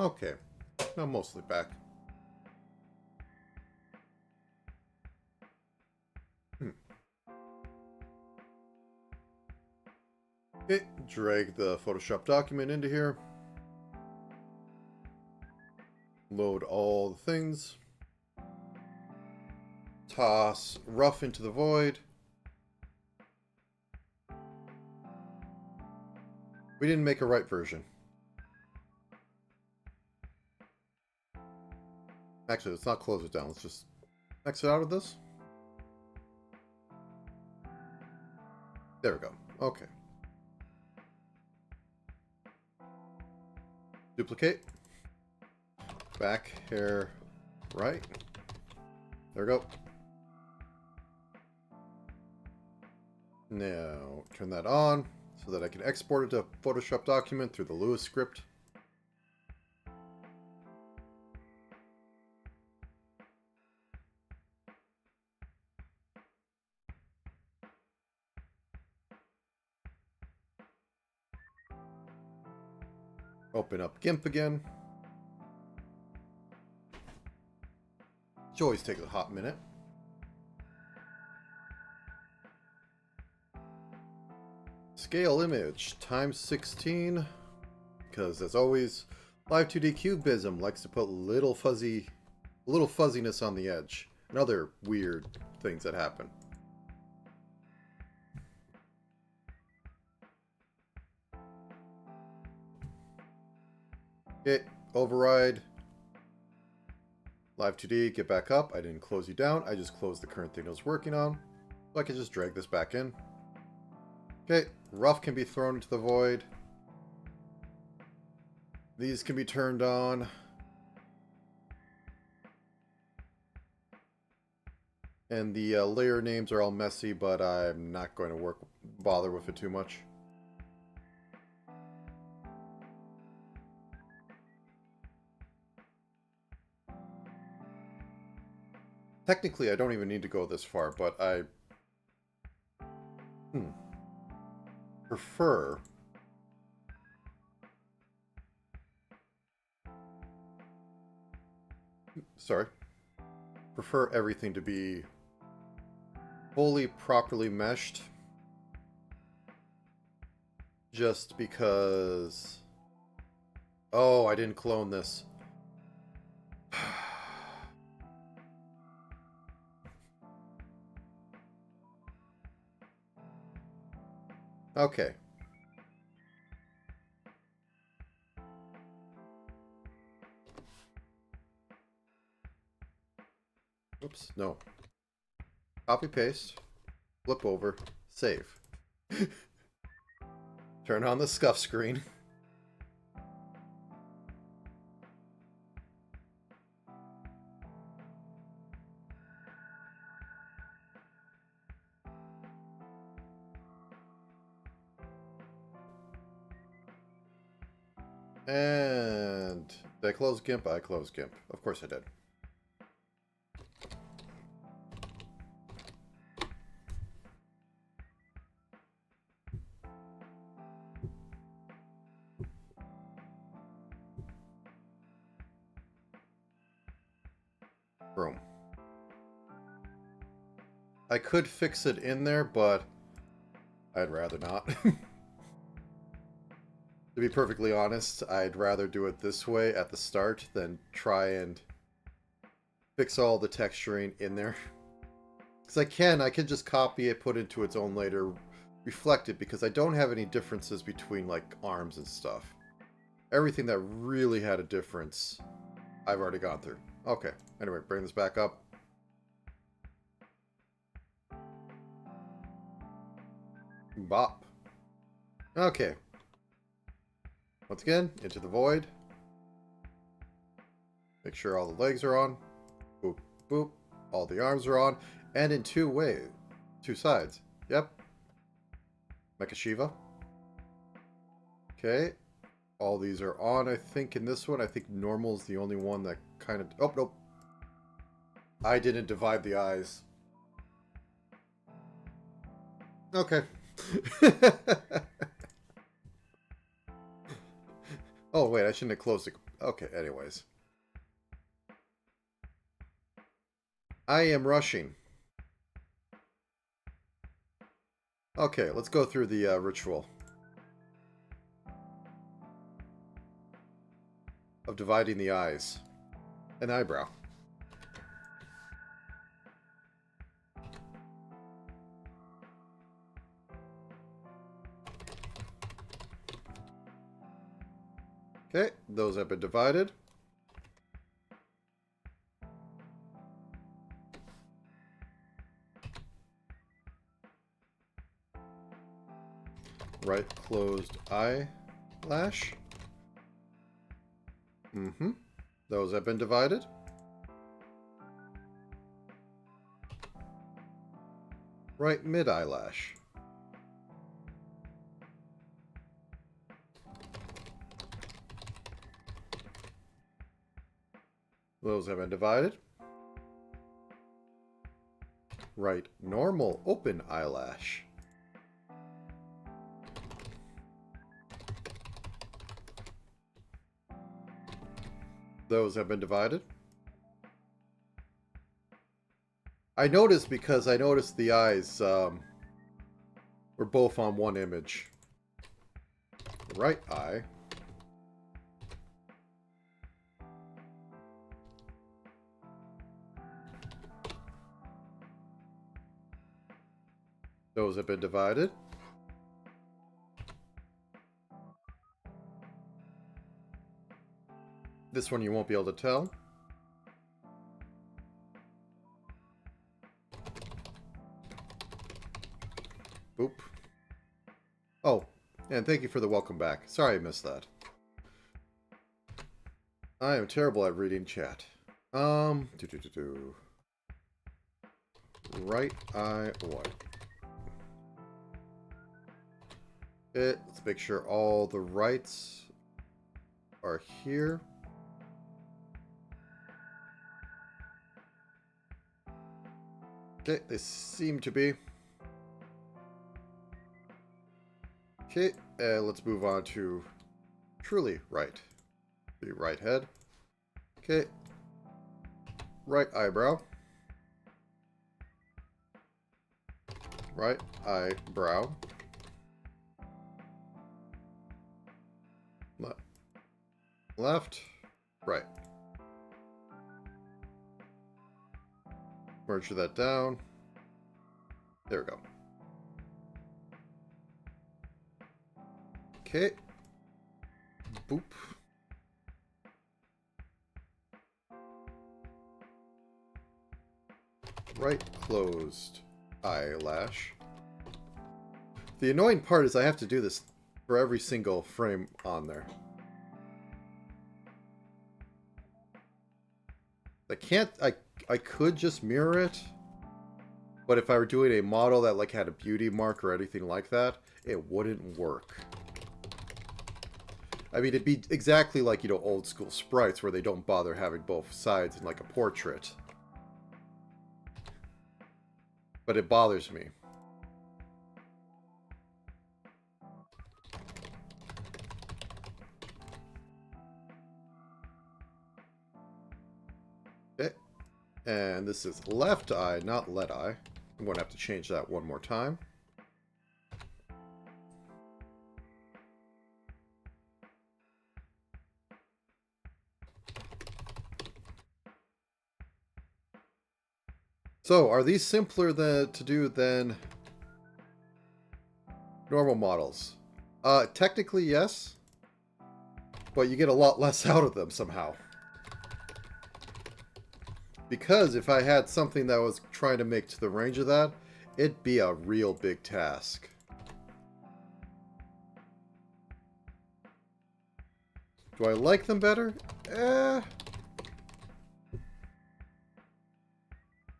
Okay. Now mostly back. Okay, drag the Photoshop document into here. Load all the things. Toss rough into the void. We didn't make a right version. Actually, let's not close it down. Let's just exit out of this. There we go. Okay. Duplicate. Back, hair, right. There we go. Now, turn that on so that I can export it to a Photoshop document through the Lewis script. Open up GIMP again. Which always takes a hot minute. Scale image times 16. Because as always, Live 2D Cubism likes to put little fuzziness on the edge and other weird things that happen. Okay, override. Live 2D, get back up. I didn't close you down. I just closed the current thing I was working on. So I can just drag this back in. Okay, rough can be thrown into the void. These can be turned on. And the layer names are all messy, but I'm not going to bother with it too much. Technically, I don't even need to go this far, but I prefer everything to be fully properly meshed, just because... Oh, I didn't clone this. Okay. Oops, no. Copy, paste, flip over, save. Turn on the scuff screen. And did I close GIMP? I closed GIMP. Of course I did. Boom. I could fix it in there, but I'd rather not. To be perfectly honest, I'd rather do it this way at the start than try and fix all the texturing in there. Because I can just copy it, put it into its own layer, reflect it, because I don't have any differences between, like, arms and stuff. Everything that really had a difference, I've already gone through. Okay, anyway, bring this back up. Bop. Okay. Once again, into the void. Make sure all the legs are on. Boop, boop. All the arms are on. And in two sides. Yep. Mecha Shiva. Okay. All these are on, I think, in this one. I think normal is the only one that kind of... Oh, nope. I didn't divide the eyes. Okay. Oh, wait, I shouldn't have closed it. Okay, anyways. I am rushing. Okay, let's go through the ritual of dividing the eyes. An eyebrow. Okay, those have been divided. Right closed eyelash. Those have been divided. Right mid eyelash. Those have been divided. Right normal open eyelash. Those have been divided. I noticed because I noticed the eyes were both on one image. Right eye. Those have been divided. This one you won't be able to tell. Boop. Oh, and thank you for the welcome back. Sorry I missed that. I am terrible at reading chat. Right eye white. Let's make sure all the rights are here. Okay, they seem to be. Okay, let's move on to truly right. The right head. Okay. Right eyebrow. Right eyebrow. Left. Right. Merge that down. There we go. Okay. Boop. Right closed eyelash. The annoying part is I have to do this for every single frame on there. I could just mirror it, but if I were doing a model that like had a beauty mark or anything like that, it wouldn't work. I mean, it'd be exactly like, you know, old school sprites where they don't bother having both sides in like a portrait. But it bothers me. Okay. And this is left eye, not let eye. I'm going to have to change that one more time. So, are these simpler to do than normal models? Technically, yes. But you get a lot less out of them somehow. Because if I had something that was trying to make to the range of that, it'd be a real big task. Do I like them better?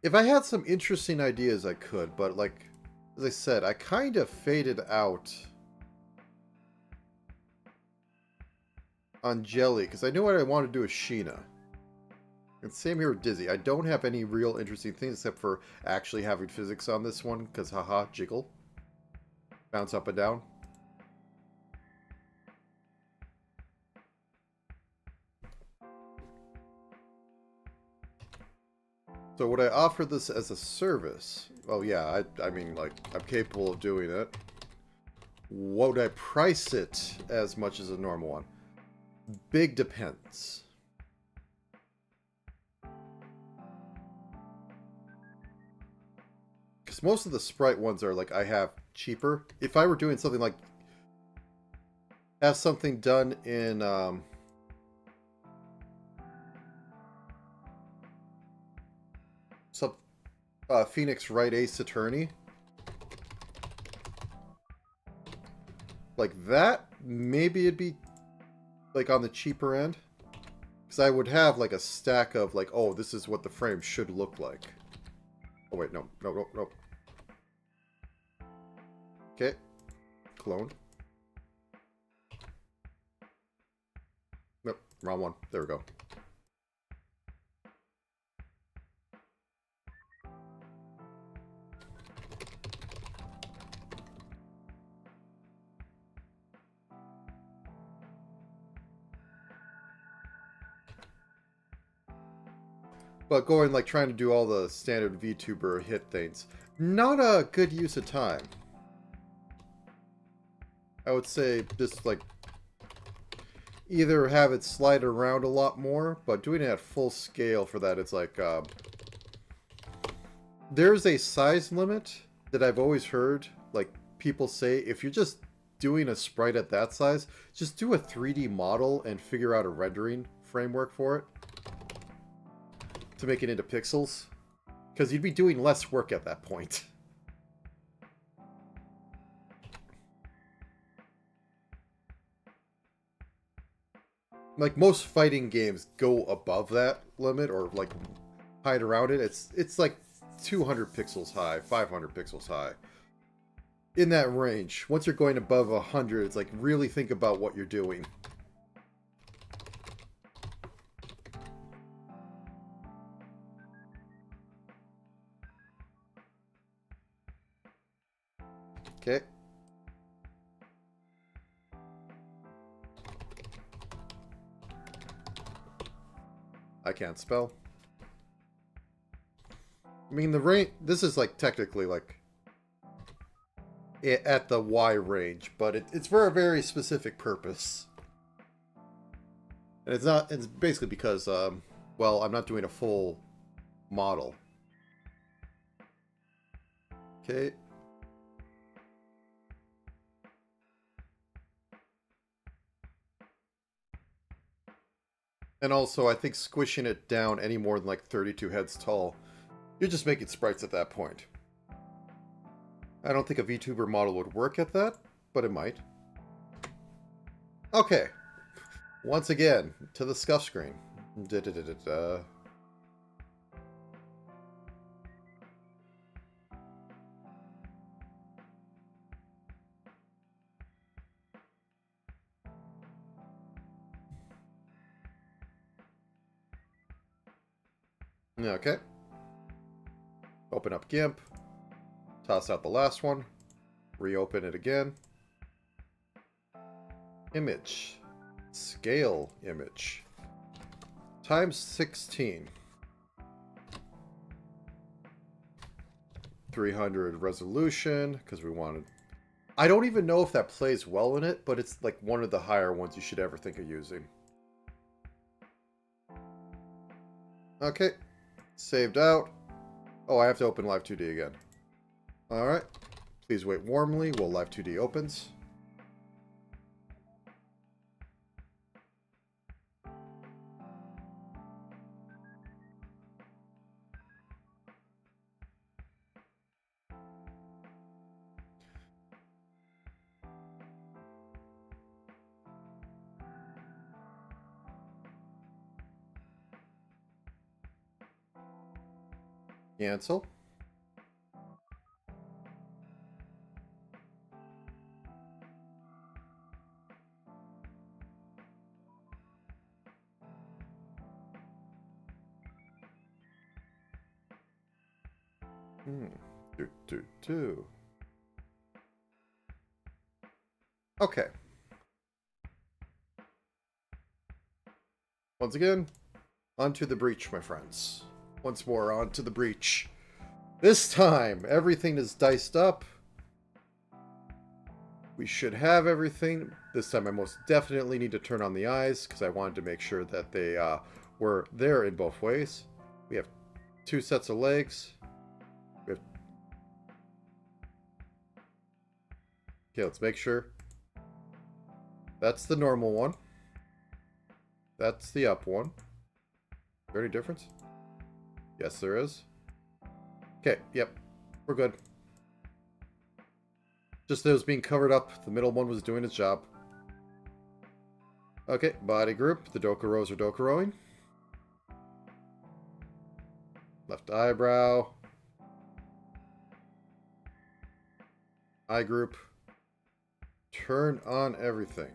If I had some interesting ideas, I could, but like, as I said, I kind of faded out on Jelly, because I knew what I wanted to do with Sheena. And same here with Dizzy. I don't have any real interesting things except for actually having physics on this one, because haha, jiggle. Bounce up and down. So would I offer this as a service? Oh yeah, I mean, like, I'm capable of doing it. Would I price it as much as a normal one? Big depends. Because most of the Sprite ones are, like, I have cheaper. If I were doing something like... have something done in... some Phoenix Wright Ace Attorney. Like that, maybe it'd be, like, on the cheaper end. Because I would have, like, a stack of, like, oh, this is what the frame should look like. Oh, wait, no, no, no, no. Okay. Clone. Nope, wrong one. There we go. But going, like, trying to do all the standard VTuber hit things, not a good use of time. I would say just, like, either have it slide around a lot more, but doing it at full scale for that, it's like, there's a size limit that I've always heard, like, people say, if you're just doing a sprite at that size, just do a 3D model and figure out a rendering framework for it to make it into pixels, because you'd be doing less work at that point. Like, most fighting games go above that limit, or, like, hide around it. It's like 200 pixels high, 500 pixels high. In that range. Once you're going above 100, it's like, really think about what you're doing. Okay. I can't spell. I mean, the range... This is, like, technically, like, at the Y range, but it's for a very specific purpose. And it's not... It's basically because, well, I'm not doing a full model. Okay. And also, I think squishing it down any more than, like, 32 heads tall, you're just making sprites at that point. I don't think a VTuber model would work at that, but it might. Okay. Once again, to the scuff screen. Okay. Open up GIMP. Toss out the last one. Reopen it again. Image. Scale image. Times 16. 300 resolution, because we wanted... I don't even know if that plays well in it, but it's like one of the higher ones you should ever think of using. Okay. Saved out. Oh, I have to open Live 2D again. Alright. Please wait warmly while Live 2D opens. Cancel. Okay. Once again, onto the breach, my friends. Once more onto the breach. This time, everything is diced up. We should have everything. This time I most definitely need to turn on the eyes because I wanted to make sure that they were there in both ways. We have 2 sets of legs. We have... Okay, let's make sure. That's the normal one. That's the up one. Is there any difference? Yes, there is. Okay, yep. We're good. Just that it was being covered up. The middle one was doing its job. Okay, body group. The Dokuros are Dokuroing. Left eyebrow. Eye group. Turn on everything.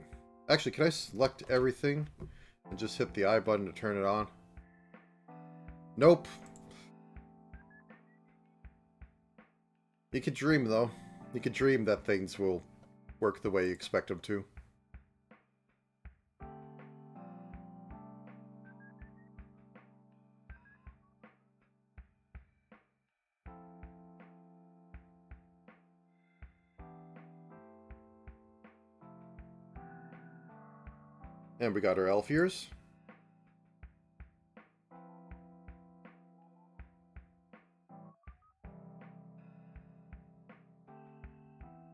Actually, can I select everything and just hit the eye button to turn it on? Nope. You could dream, though. You could dream that things will work the way you expect them to. And we got our elf ears.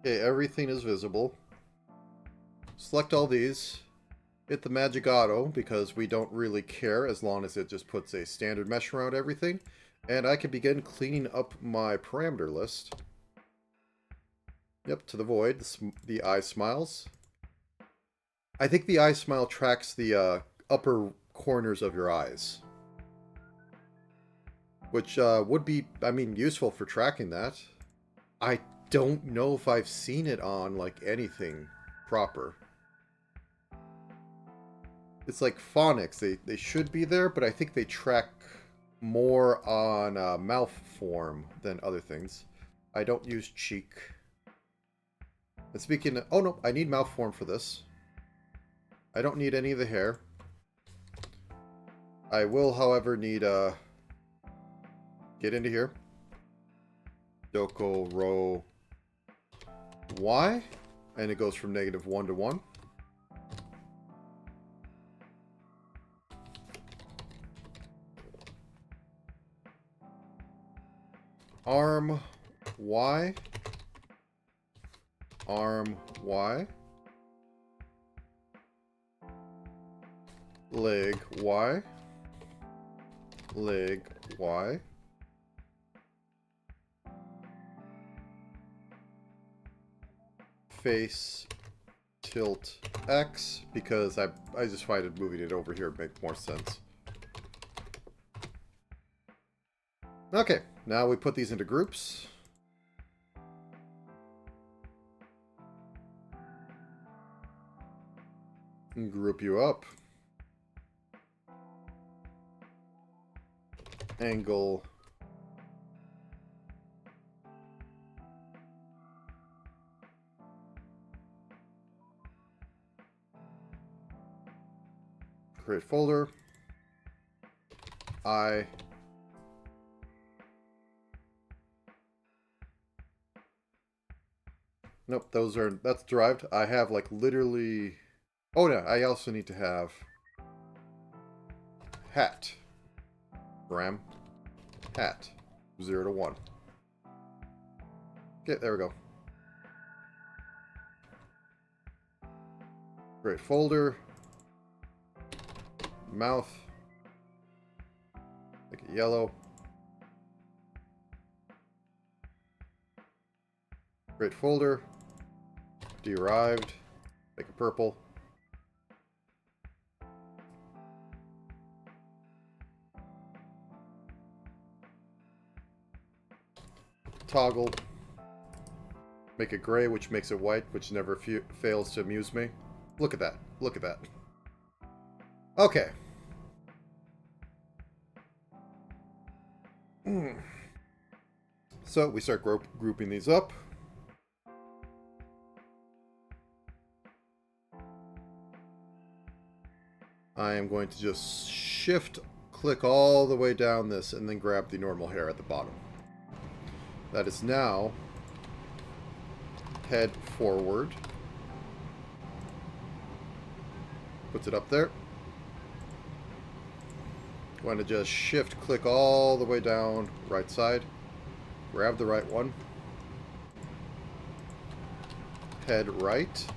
Okay, everything is visible. Select all these. Hit the magic auto because we don't really care as long as it just puts a standard mesh around everything. And I can begin cleaning up my parameter list. Yep, to the void. The eye smiles. I think the eye smile tracks the upper corners of your eyes. Which would be, I mean, useful for tracking that. I don't know if I've seen it on, like, anything proper. It's like phonics. They should be there, but I think they track more on mouth form than other things. I don't use cheek. And speaking of... Oh, no. I need mouth form for this. I don't need any of the hair. I will, however, need... Get into here. Dokuro Y. And it goes from -1 to 1. Arm Y. Arm Y. Leg Y. Leg Y. Face tilt X, because I just find it moving it over here would make more sense. Okay, now we put these into groups. And group you up. Angle. Create folder. I. Nope, that's derived. I have like literally... Oh yeah, I also need to have hat. Ram. Hat. 0 to 1. Okay, there we go. Create folder. Mouth. Make it yellow. Create folder. Derived. Make it purple. Toggle. Make it gray, which makes it white, which never fails to amuse me. Look at that. Look at that. Okay. So we start grouping these up. I am going to just shift click all the way down this and then grab the normal hair at the bottom. That is now head forward. Puts it up there. Want to just shift click all the way down right side. Grab the right one. Head right.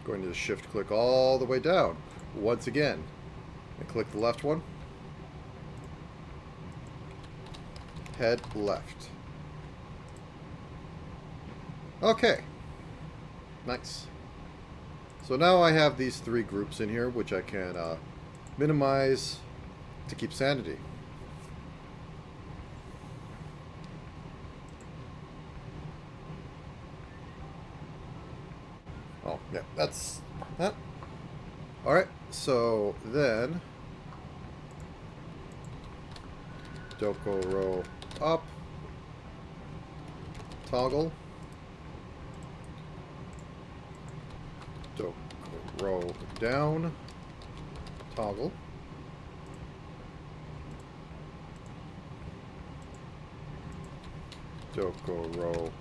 Going to shift click all the way down once again. And click the left one. Head left. Okay. Nice. So now I have these three groups in here, which I can minimize to keep sanity. Oh, yeah, that's that. Alright, so then Dokuro up, toggle, Dokuro down, toggle, Dokuro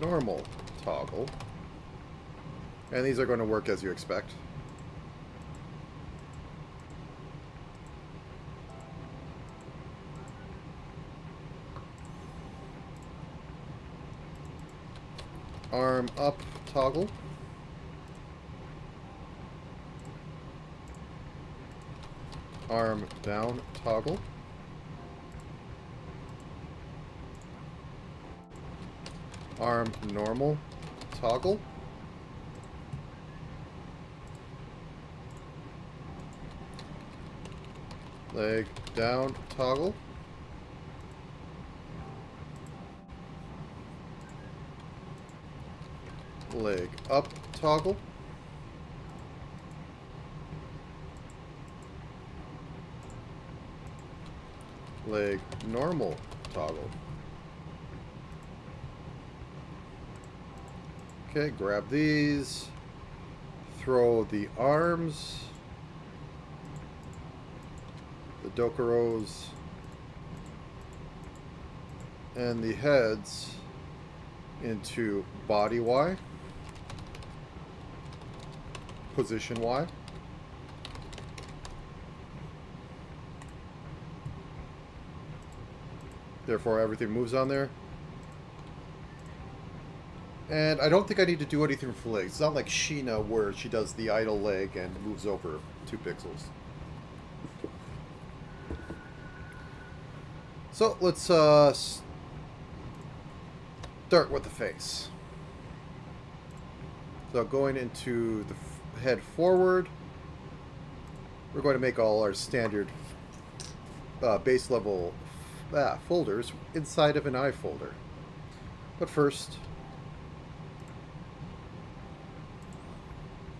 normal, toggle. And these are going to work as you expect. Arm up, toggle. Arm down, toggle. Arm normal, toggle. Leg down, toggle. Leg up, toggle. Leg normal, toggle. Okay, grab these. Throw the arms. The Dokuros. And the heads into body Y. Position Y. Therefore, everything moves on there. And I don't think I need to do anything for legs. It's not like Sheena where she does the idle leg and moves over 2 pixels. So, let's start with the face. So, going into the head forward, we're going to make all our standard base level folders inside of an eye folder. But first,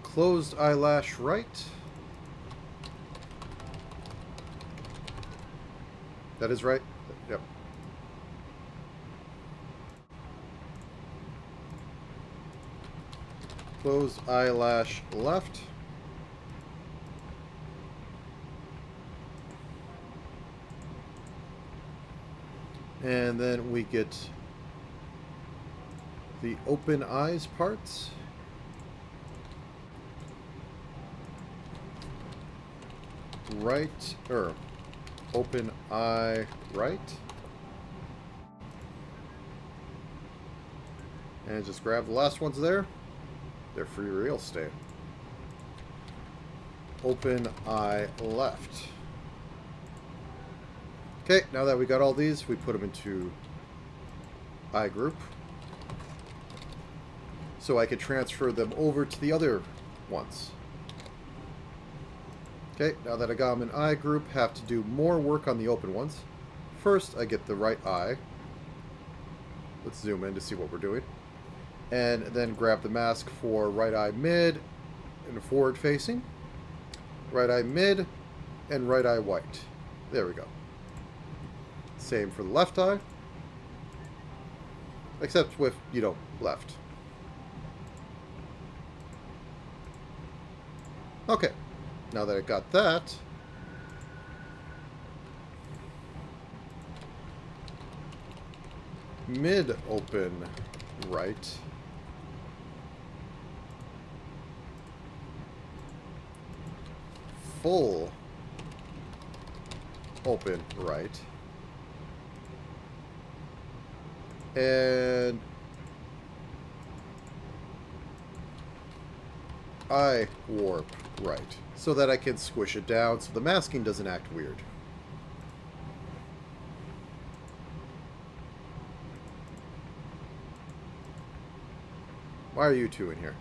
closed eyelash right. That is right? Yep. Closed eyelash left. And then we get the open eyes parts. Right, or open eye right. And just grab the last ones there. They're free real estate. Open eye left. Okay, now that we got all these, we put them into eye group. So I could transfer them over to the other ones. Okay, now that I got them in eye group, have to do more work on the open ones. First, I get the right eye. Let's zoom in to see what we're doing. And then grab the mask for right eye mid and forward facing. Right eye mid and right eye white. There we go. Same for the left eye. Except with, left. Okay, now that I got that, mid open right, full open right, and I warp right, so that I can squish it down so the masking doesn't act weird. Why are you two in here?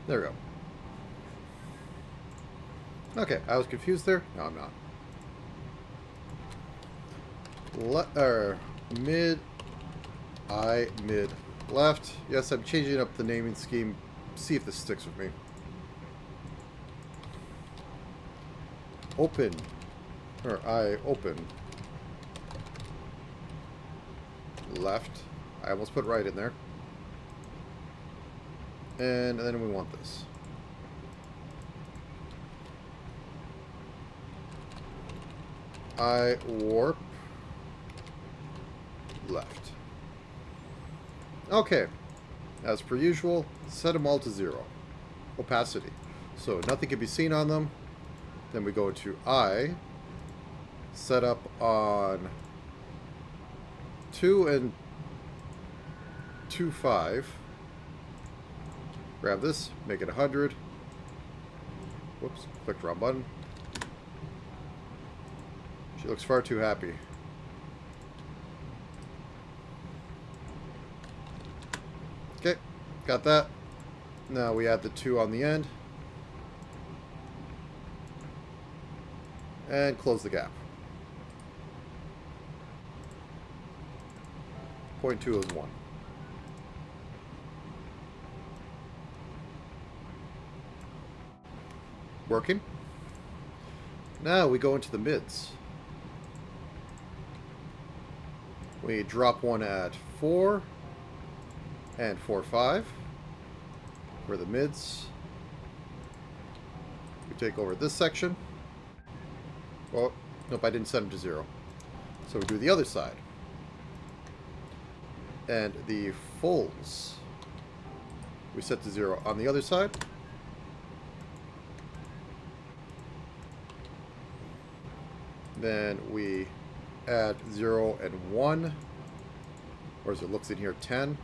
There we go. Okay, I was confused there. No, I'm not. Mid, I, mid, left. Yes, I'm changing up the naming scheme. See if this sticks with me. Open, or I, open. Left. I almost put right in there. And then we want this. I warp left. Okay. As per usual, set them all to 0. Opacity. So nothing can be seen on them. Then we go to I. Set up on 2 and 2, 5. Grab this, make it 100. Whoops, clicked wrong button. She looks far too happy. Okay, got that. Now we add the 2 on the end. And close the gap. 0.2 is 1. Working. Now we go into the mids. We drop one at 4 and 4, 5 for the mids. We take over this section. Oh, nope, I didn't set them to 0. So we do the other side. And the fulls we set to 0 on the other side. Then we add 0 and 1, or as it looks in here, 10.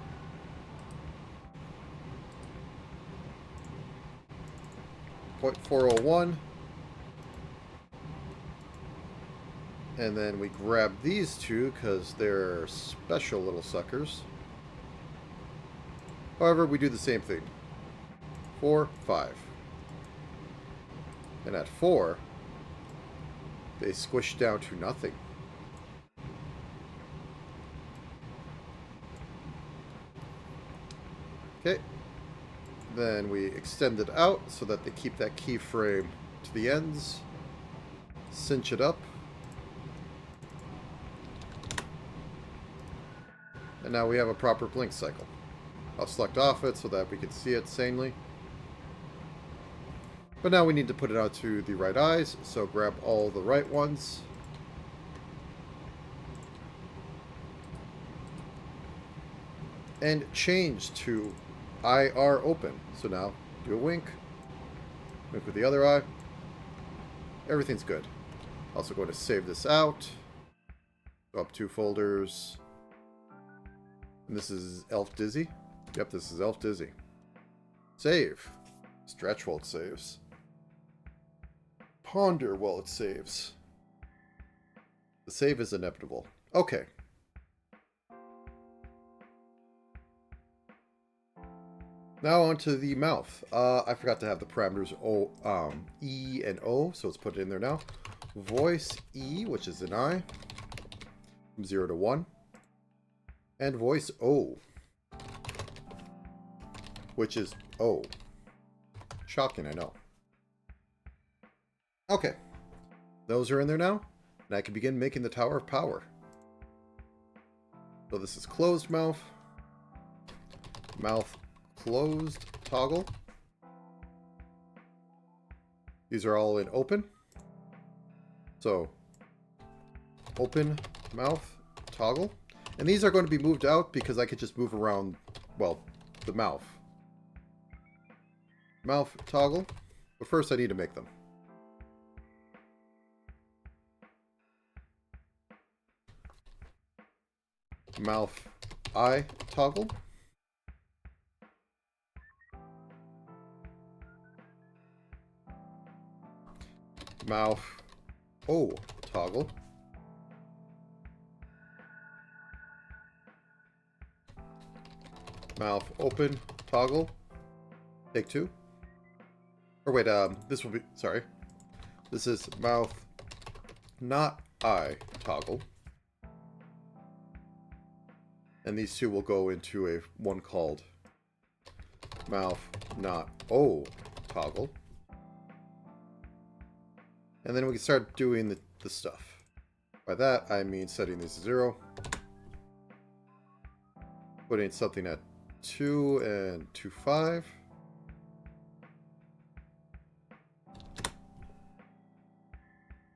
.401. And then we grab these two because they're special little suckers. However, we do the same thing. 4, 5. And at 4, they squish down to nothing. Okay. Then we extend it out so that they keep that keyframe to the ends. Cinch it up. And now we have a proper blink cycle. I'll select off it so that we can see it sanely. But now we need to put it out to the right eyes, so grab all the right ones. And change to IR open. So now do a wink. Wink with the other eye. Everything's good. Also going to save this out. Go up 2 folders. And this is Elf Dizzy. Yep, this is Elf Dizzy. Save. Stretch while it saves. Ponder while it saves. The save is inevitable. Okay. Now onto the mouth. I forgot to have the parameters E and O, so let's put it in there now. Voice E, which is an I, from 0 to 1. And voice O. Which is O. Shocking, I know. Okay. Those are in there now. And I can begin making the Tower of Power. So this is closed mouth. Mouth closed toggle. These are all in open. So, open mouth toggle. And these are going to be moved out because I could just move around, well, the mouth. Mouth toggle. But first I need to make them. Mouth eye toggle. Mouth O toggle. Mouth open toggle. Take two. Or wait, this will be, sorry. This is mouth not eye toggle. And these two will go into a one called mouth not O toggle. And then we can start doing the stuff. By that, I mean setting this to 0. Putting something at 2 and 2, 5.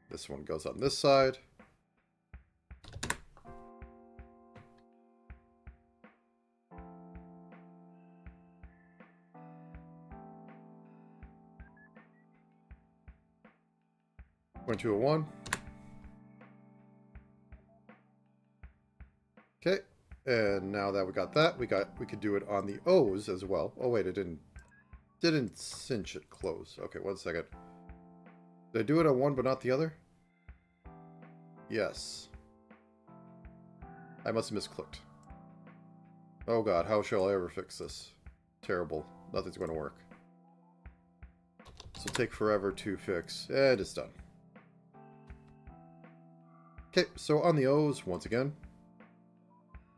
This one goes on this side. Went to a 1. Okay, and now that we got that, we could do it on the O's as well. Oh wait, it didn't cinch it close. Okay, 1 second. Did I do it on one but not the other? Yes. I must have misclicked. Oh god, how shall I ever fix this? Terrible. Nothing's going to work. This will take forever to fix. And it's done. Okay, so on the O's, once again,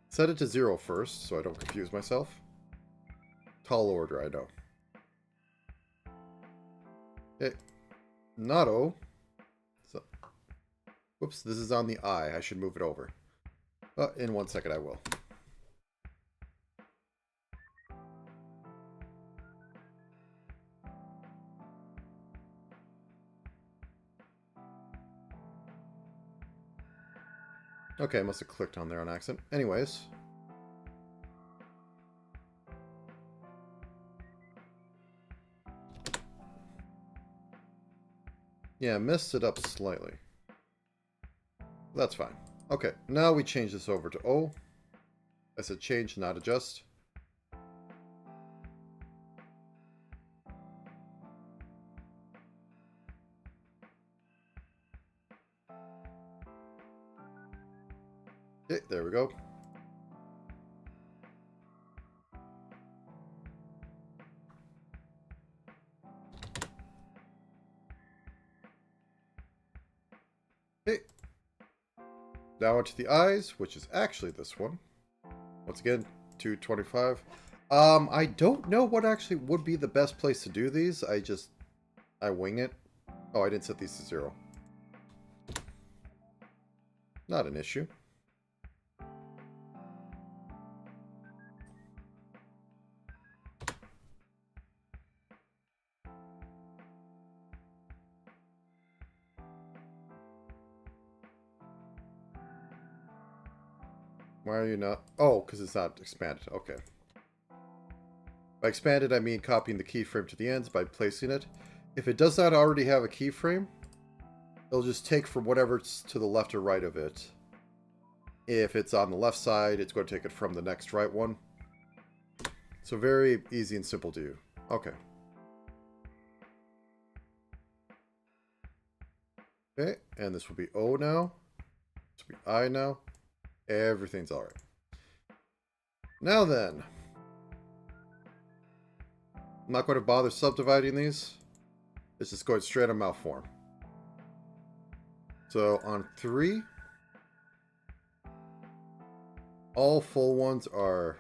set it to 0 first, so I don't confuse myself. Tall order, I know. Okay, not O. So, whoops, this is on the I. I should move it over. In 1 second, I will. Okay, I must have clicked on there on accident. Anyways. Yeah, messed it up slightly. That's fine. Okay, now we change this over to O. I said change, not adjust. Okay, there we go. Okay. Now onto the eyes, which is actually this one. Once again, 225. I don't know what actually would be the best place to do these. I wing it. Oh, I didn't set these to 0. Not an issue. Why are you not? Oh, because it's not expanded. Okay. By expanded, I mean copying the keyframe to the ends by placing it. If it does not already have a keyframe, it'll just take from whatever's to the left or right of it. If it's on the left side, it's going to take it from the next right one. So very easy and simple to do. Okay. Okay, and this will be O now. This will be I now. Everything's alright. Now then. I'm not going to bother subdividing these. It's just going straight on mouth form. So on 3, All full ones are...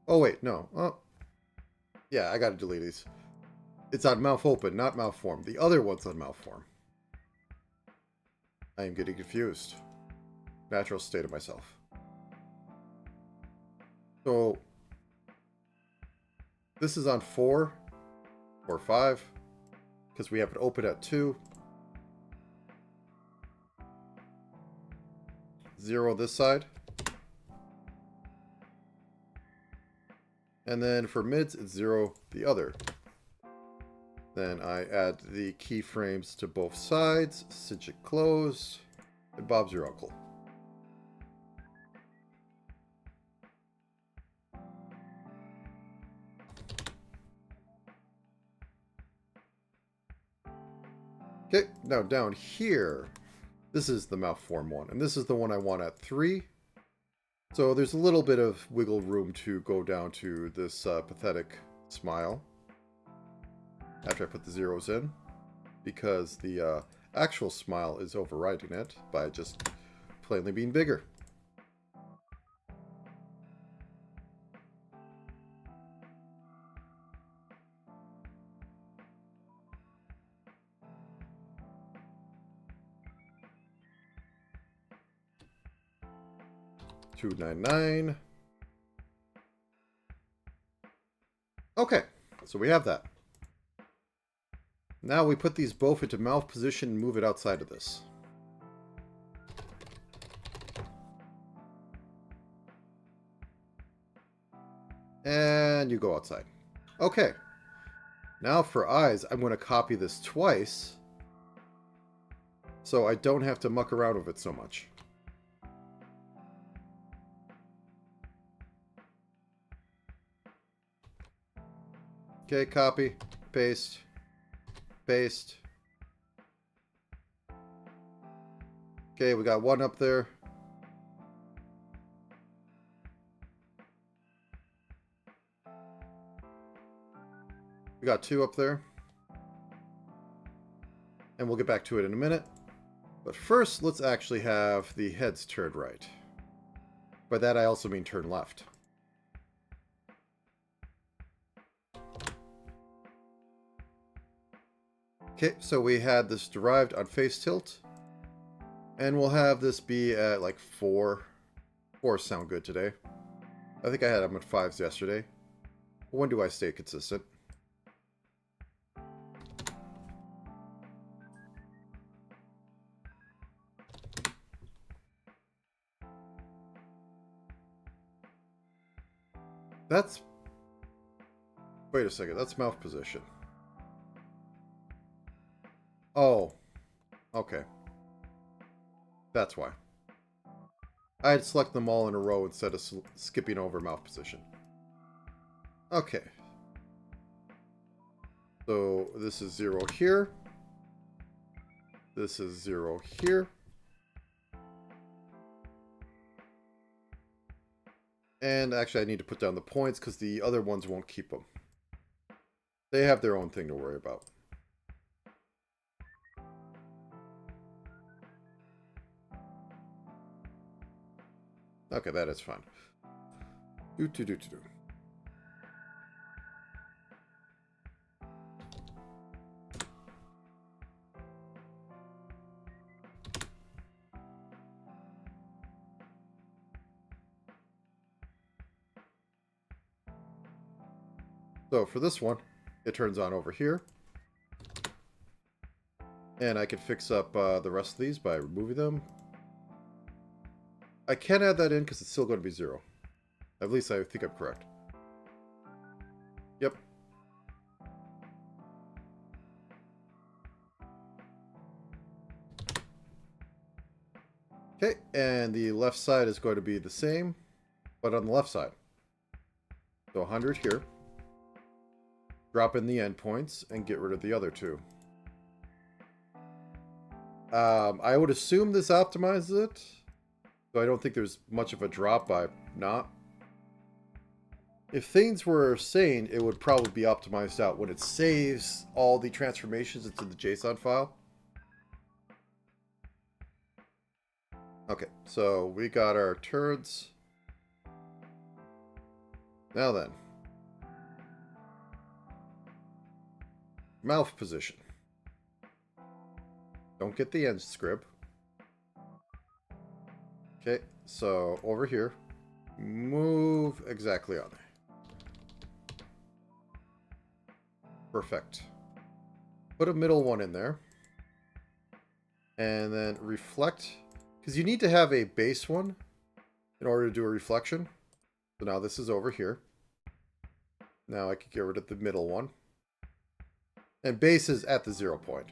Oh, wait, no. Oh. Yeah, I gotta delete these. It's on mouth open, not mouth form. The other one's on mouth form. I am getting confused. Natural state of myself. So, this is on 4 or 5, because we have it open at 2. 0 this side. And then for mids, it's 0 the other. Then I add the keyframes to both sides, cinch it closed, and Bob's your uncle. Okay, now down here, this is the mouth form one, and this is the one I want at 3. So there's a little bit of wiggle room to go down to this pathetic smile after I put the zeros in, because the actual smile is overriding it by just plainly being bigger. $2.99. Okay, so we have that. Now we put these both into mouth position and move it outside of this. And you go outside. Okay. Now for eyes, I'm going to copy this twice so I don't have to muck around with it so much. Okay, copy, paste, paste. Okay, we got one up there. We got 2 up there. And we'll get back to it in a minute. But first, let's actually have the heads turned right. By that, I also mean turn left. Okay, so we had this derived on face tilt. And we'll have this be at like 4. 4 sound good today. I think I had them at 5s yesterday. When do I stay consistent? That's... Wait a second, that's mouth position. Oh. Okay. That's why. I had selected them all in a row instead of skipping over mouth position. Okay. So this is 0 here. This is 0 here. And actually I need to put down the points because the other ones won't keep them. They have their own thing to worry about. Okay, that is fine. Do. So for this one, it turns on over here. And I can fix up the rest of these by removing them. I can add that in because it's still going to be 0. At least I think I'm correct. Yep. Okay, and the left side is going to be the same, but on the left side. So 100 here. Drop in the endpoints and get rid of the other 2. I would assume this optimizes it. So I don't think there's much of a drop by not. If things were sane, it would probably be optimized out when it saves all the transformations into the JSON file. Okay, so we got our turds. Now then. Mouth position. Don't get the end scrib. Okay, so over here. Move exactly on there. Perfect. Put a middle one in there. And then reflect. Because you need to have a base one in order to do a reflection. So now this is over here. Now I can get rid of the middle one. And base is at the 0 point.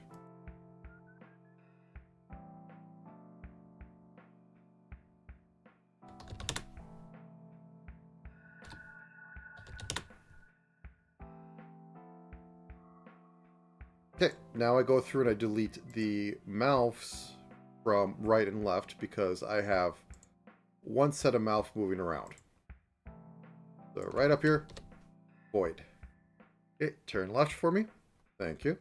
Okay, now I go through and I delete the mouths from right and left because I have one set of mouth moving around. So right up here, void. Okay, turn left for me. Thank you.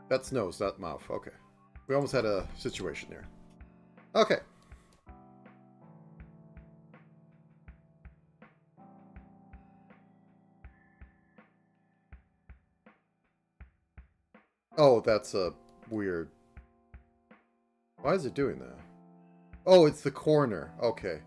That's nose, not mouth. Okay. We almost had a situation there. Okay. Oh, that's a weird... Why is it doing that? Oh, it's the corner. Okay.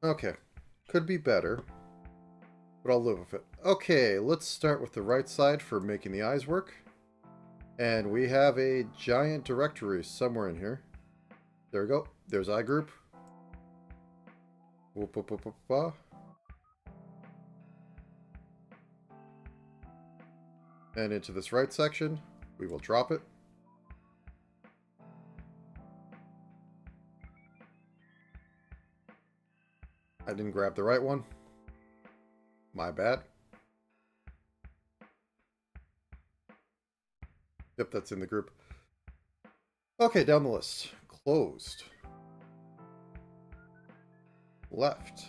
Okay. Could be better, but I'll live with it. Okay, let's start with the right side for making the eyes work. And we have a giant directory somewhere in here. There we go. There's eye group. Whoop, whoop, whoop, whoop, whoop. And into this right section, we will drop it. I didn't grab the right one. My bad. Yep, that's in the group. Okay, down the list. Closed. Left.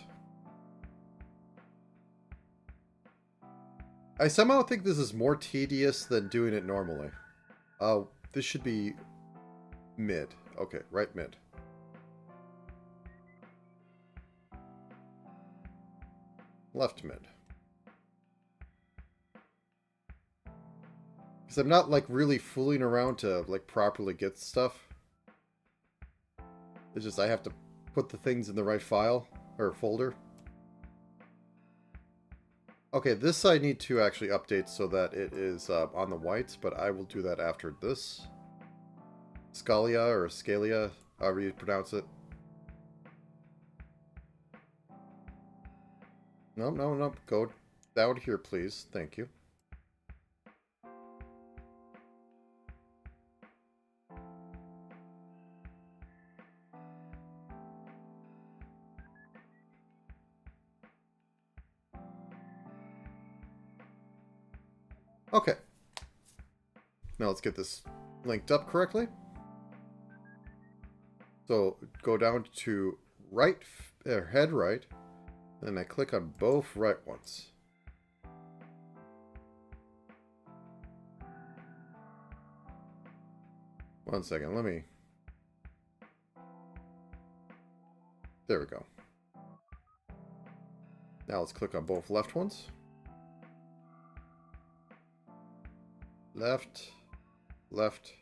I somehow think this is more tedious than doing it normally. This should be mid. Okay, right mid. Left mid. Because I'm not, like, really fooling around to, like, properly get stuff. It's just I have to put the things in the right file, or folder. Okay, this I need to actually update so that it is on the whites, but I will do that after this. Scalia, or Scalia, however you pronounce it. No, no, no, go down here, please. Thank you. Okay. Now let's get this linked up correctly. So go down to right, head right, and I click on both right ones. One second, let me... There we go. Now let's click on both left ones. Left, left.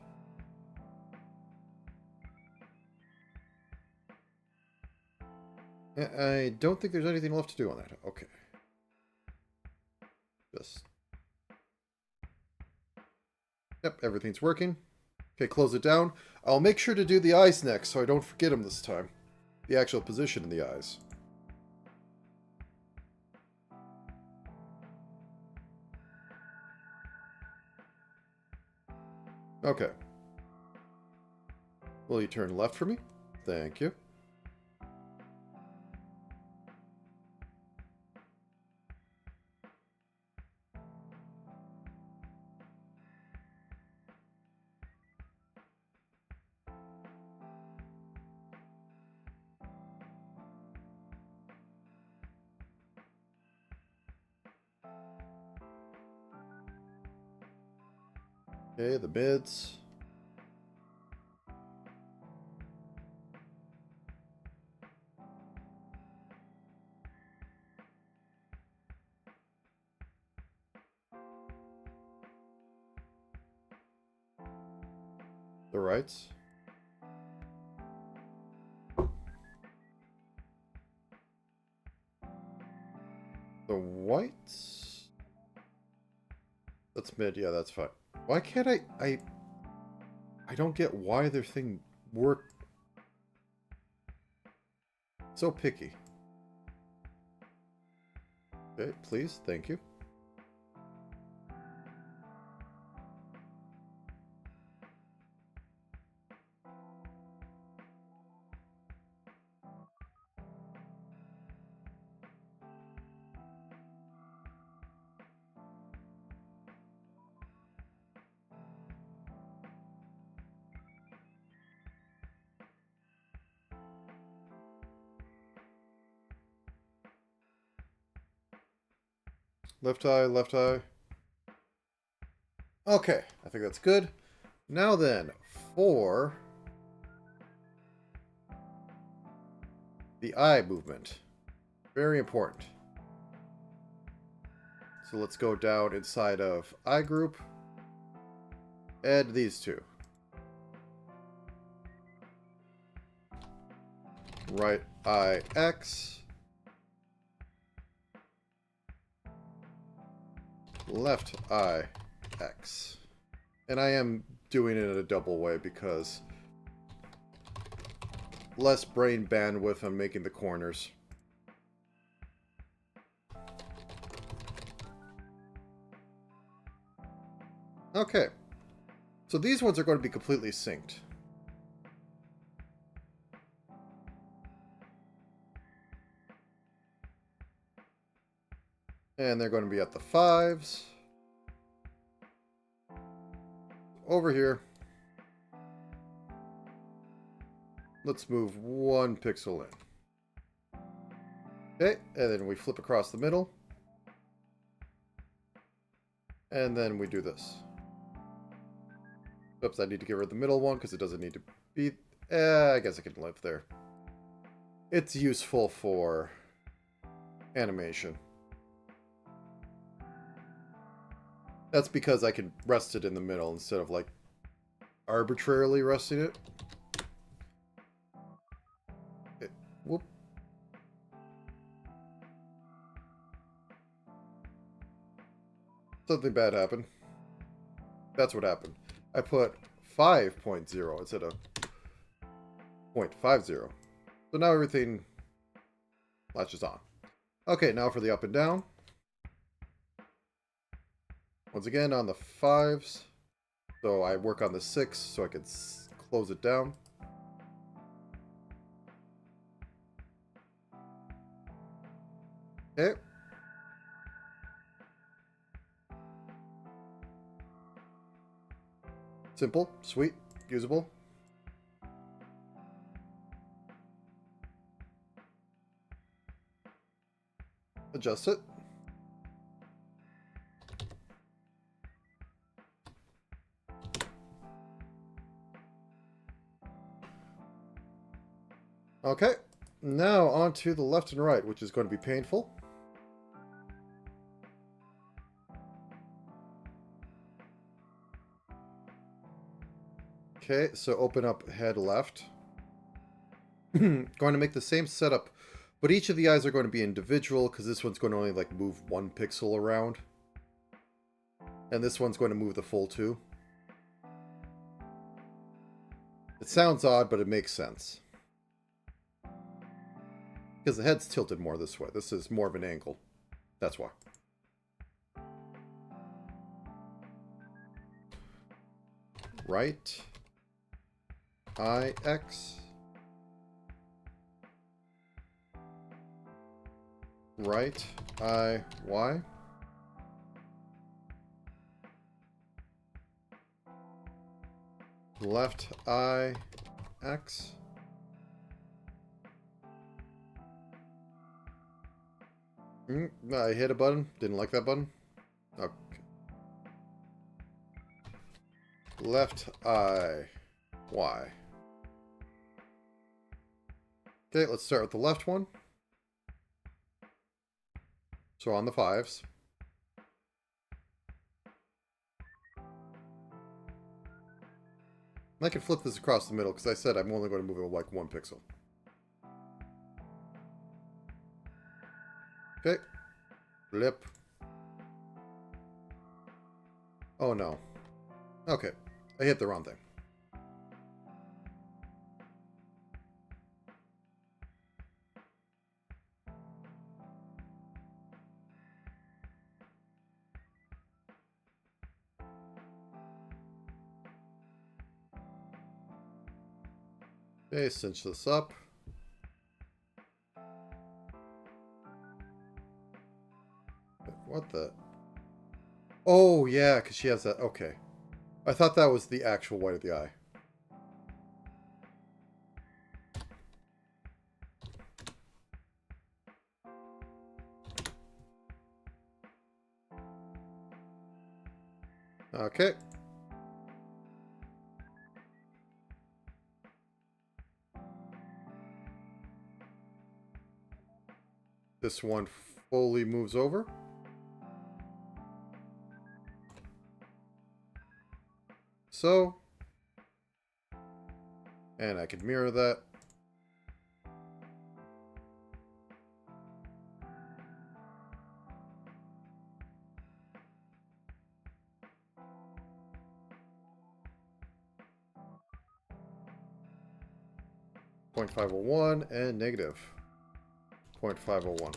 I don't think there's anything left to do on that. Okay. Just... Yep, everything's working. Okay, close it down. I'll make sure to do the eyes next so I don't forget them this time. The actual position in the eyes. Okay. Will you turn left for me? Thank you. Okay, the mids. The rights. The whites. That's mid. Yeah, that's fine. Why can't I don't get why their thing worked. So picky. Okay, please. Thank you. Left eye, left eye. Okay, I think that's good. Now then, for the eye movement. Very important. So let's go down inside of eye group. Add these two. Right eye X. Left eye X. And I am doing it in a double way because less brain bandwidth on making the corners. Okay. So these ones are going to be completely synced. And they're going to be at the 5s. Over here. Let's move 1 pixel in. Okay, and then we flip across the middle. And then we do this. Oops, I need to get rid of the middle one because it doesn't need to be... I guess I can live there. It's useful for animation. That's because I can rest it in the middle instead of, like, arbitrarily resting it. Okay. Whoop. Something bad happened. That's what happened. I put 5.0 instead of 0.50. So now everything latches on. Okay, now for the up and down. Once again, on the 5s. So I work on the 6 so I can close it down. Okay. Simple, sweet, usable. Adjust it. Okay, now on to the left and right, which is going to be painful. Okay, so open up head left. Going to make the same setup, but each of the eyes are going to be individual because this one's going to only like move 1 pixel around. And this one's going to move the full 2. It sounds odd, but it makes sense. Because the head's tilted more this way. This is more of an angle. That's why. Right. I, X. Right. I, Y. Left eye X. I hit a button. Didn't like that button. Okay. Left eye. Y. Okay, let's start with the left one. So on the 5s. I can flip this across the middle because I said I'm only going to move it like 1 pixel. Okay. Flip. Oh no. Okay. I hit the wrong thing. Okay, cinch this up. What the? Oh, yeah, because she has that. Okay. I thought that was the actual white of the eye. Okay. This one fully moves over. So. And I could mirror that. .501 and negative 0.501.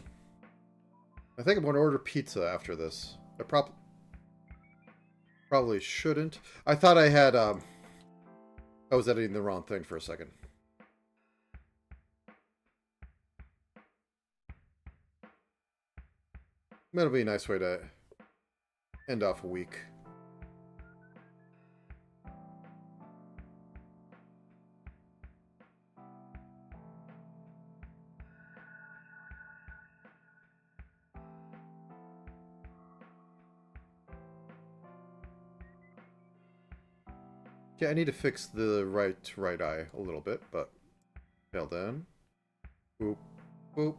I think I'm going to order pizza after this. I probably shouldn't. I thought I had, I was editing the wrong thing for a second. That'll be a nice way to end off a week. Yeah, I need to fix the right eye a little bit, but till then, boop, boop.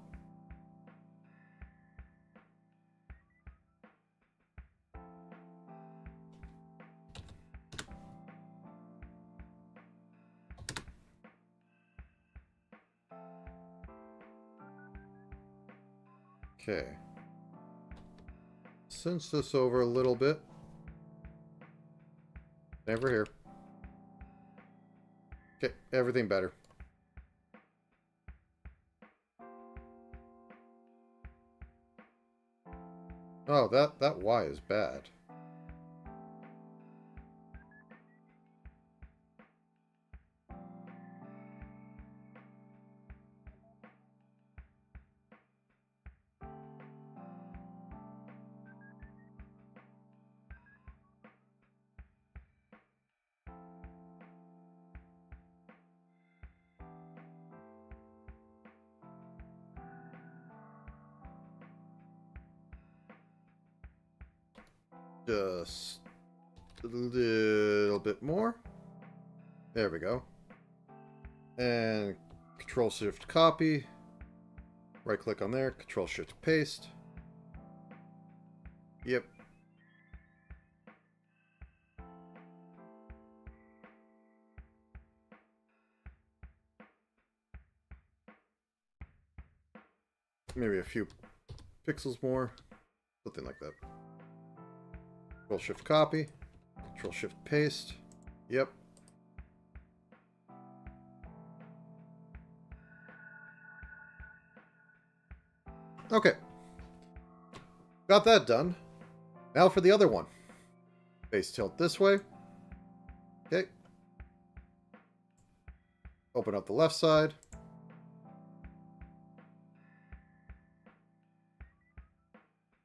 Okay. Cinch this over a little bit. Never here. Okay, everything better. Oh, that Y is bad. Just a little bit more. There we go. And Control-Shift copy. Right click on there, Control-Shift paste. Yep. Maybe a few pixels more. Something like that. Control-Shift copy. Control-Shift paste. Yep. Okay. Got that done. Now for the other one. Face tilt this way. Okay. Open up the left side.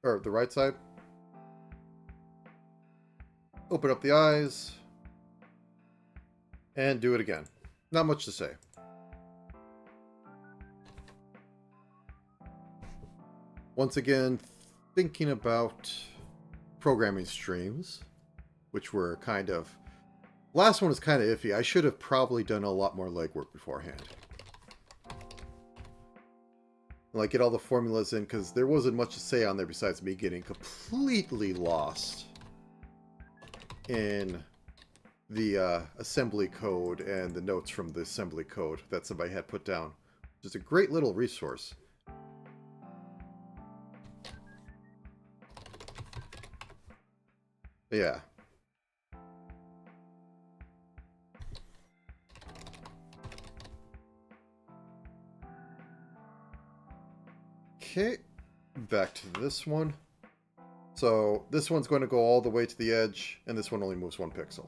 Or the right side. Open up the eyes. And do it again. Not much to say. Once again, thinking about programming streams, which were kind of Last one is kind of iffy. I should have probably done a lot more legwork beforehand. Like, get all the formulas in, because there wasn't much to say on there besides me getting completely lost in the assembly code and the notes from the assembly code that somebody had put down. Just a great little resource. Yeah. Okay, back to this one. So this one's going to go all the way to the edge, and this one only moves 1 pixel.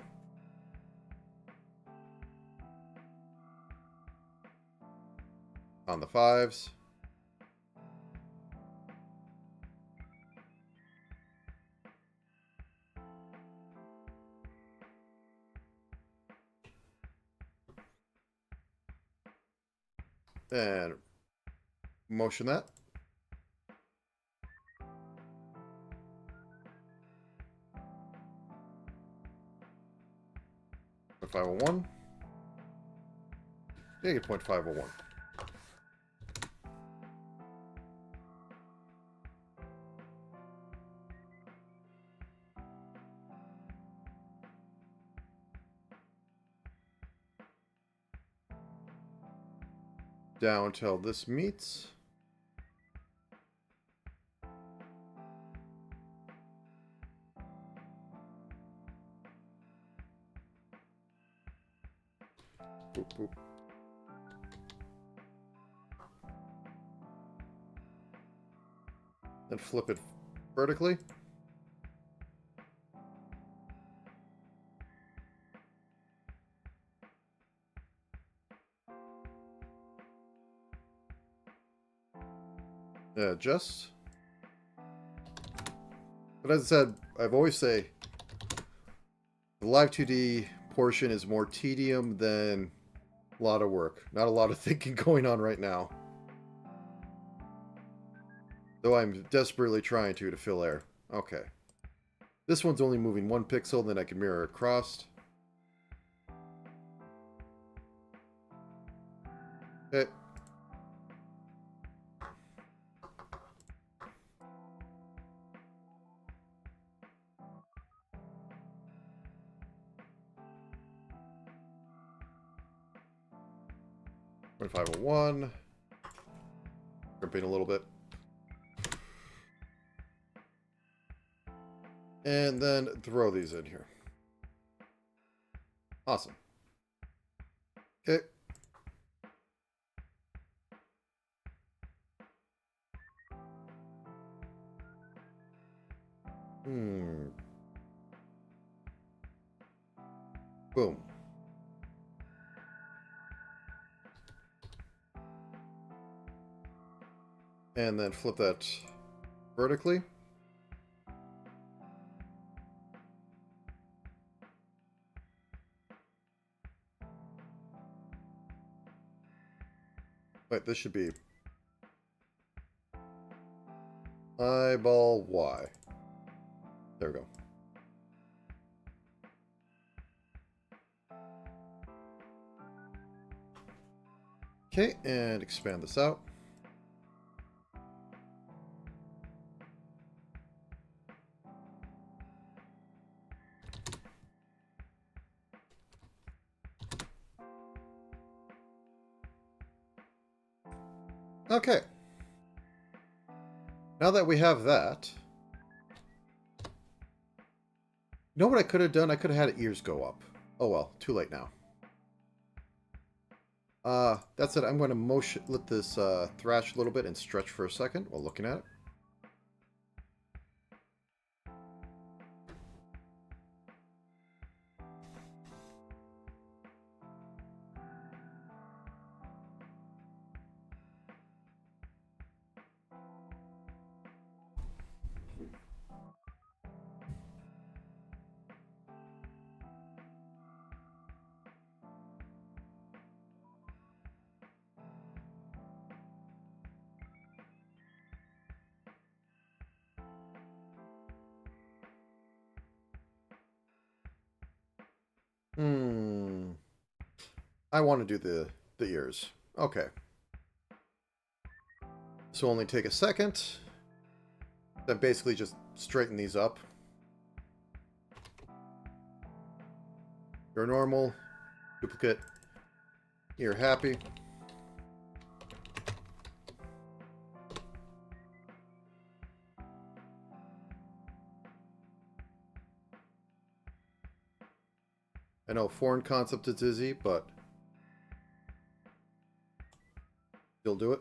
On the 5s. And motion that. .501. Yeah, you get .501. Down till this meets. Boop, boop. Then flip it vertically. Adjust. But as I said, I've always say the Live 2D portion is more tedium than a lot of work. Not a lot of thinking going on right now. Though I'm desperately trying to fill air. Okay. This one's only moving 1 pixel, then I can mirror across. Okay. .501. Crimping a little bit. And then throw these in here. Awesome. Okay. Boom. And then flip that vertically. Wait, this should be eyeball Y. There we go. Okay, and expand this out. Okay. Now that we have that, you know what I could have done? I could have had ears go up. Oh well, too late now. That's it. I'm going to let this thrash a little bit and stretch for a second while looking at it. Hmm. I want to do the ears. Okay. So only take a second. Then basically just straighten these up. You're normal. Duplicate. You're happy. I know, foreign concept to Dizzy, but you'll do it.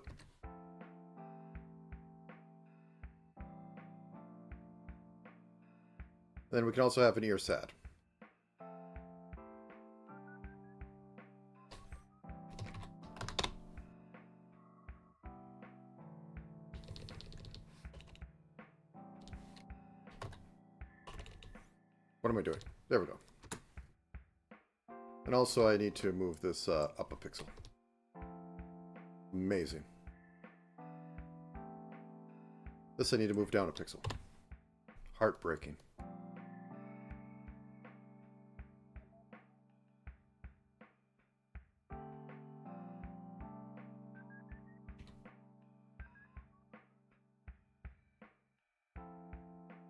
Then we can also have an ear sad. What am I doing? There we go. And also I need to move this up a pixel. Amazing. This I need to move down a pixel. Heartbreaking.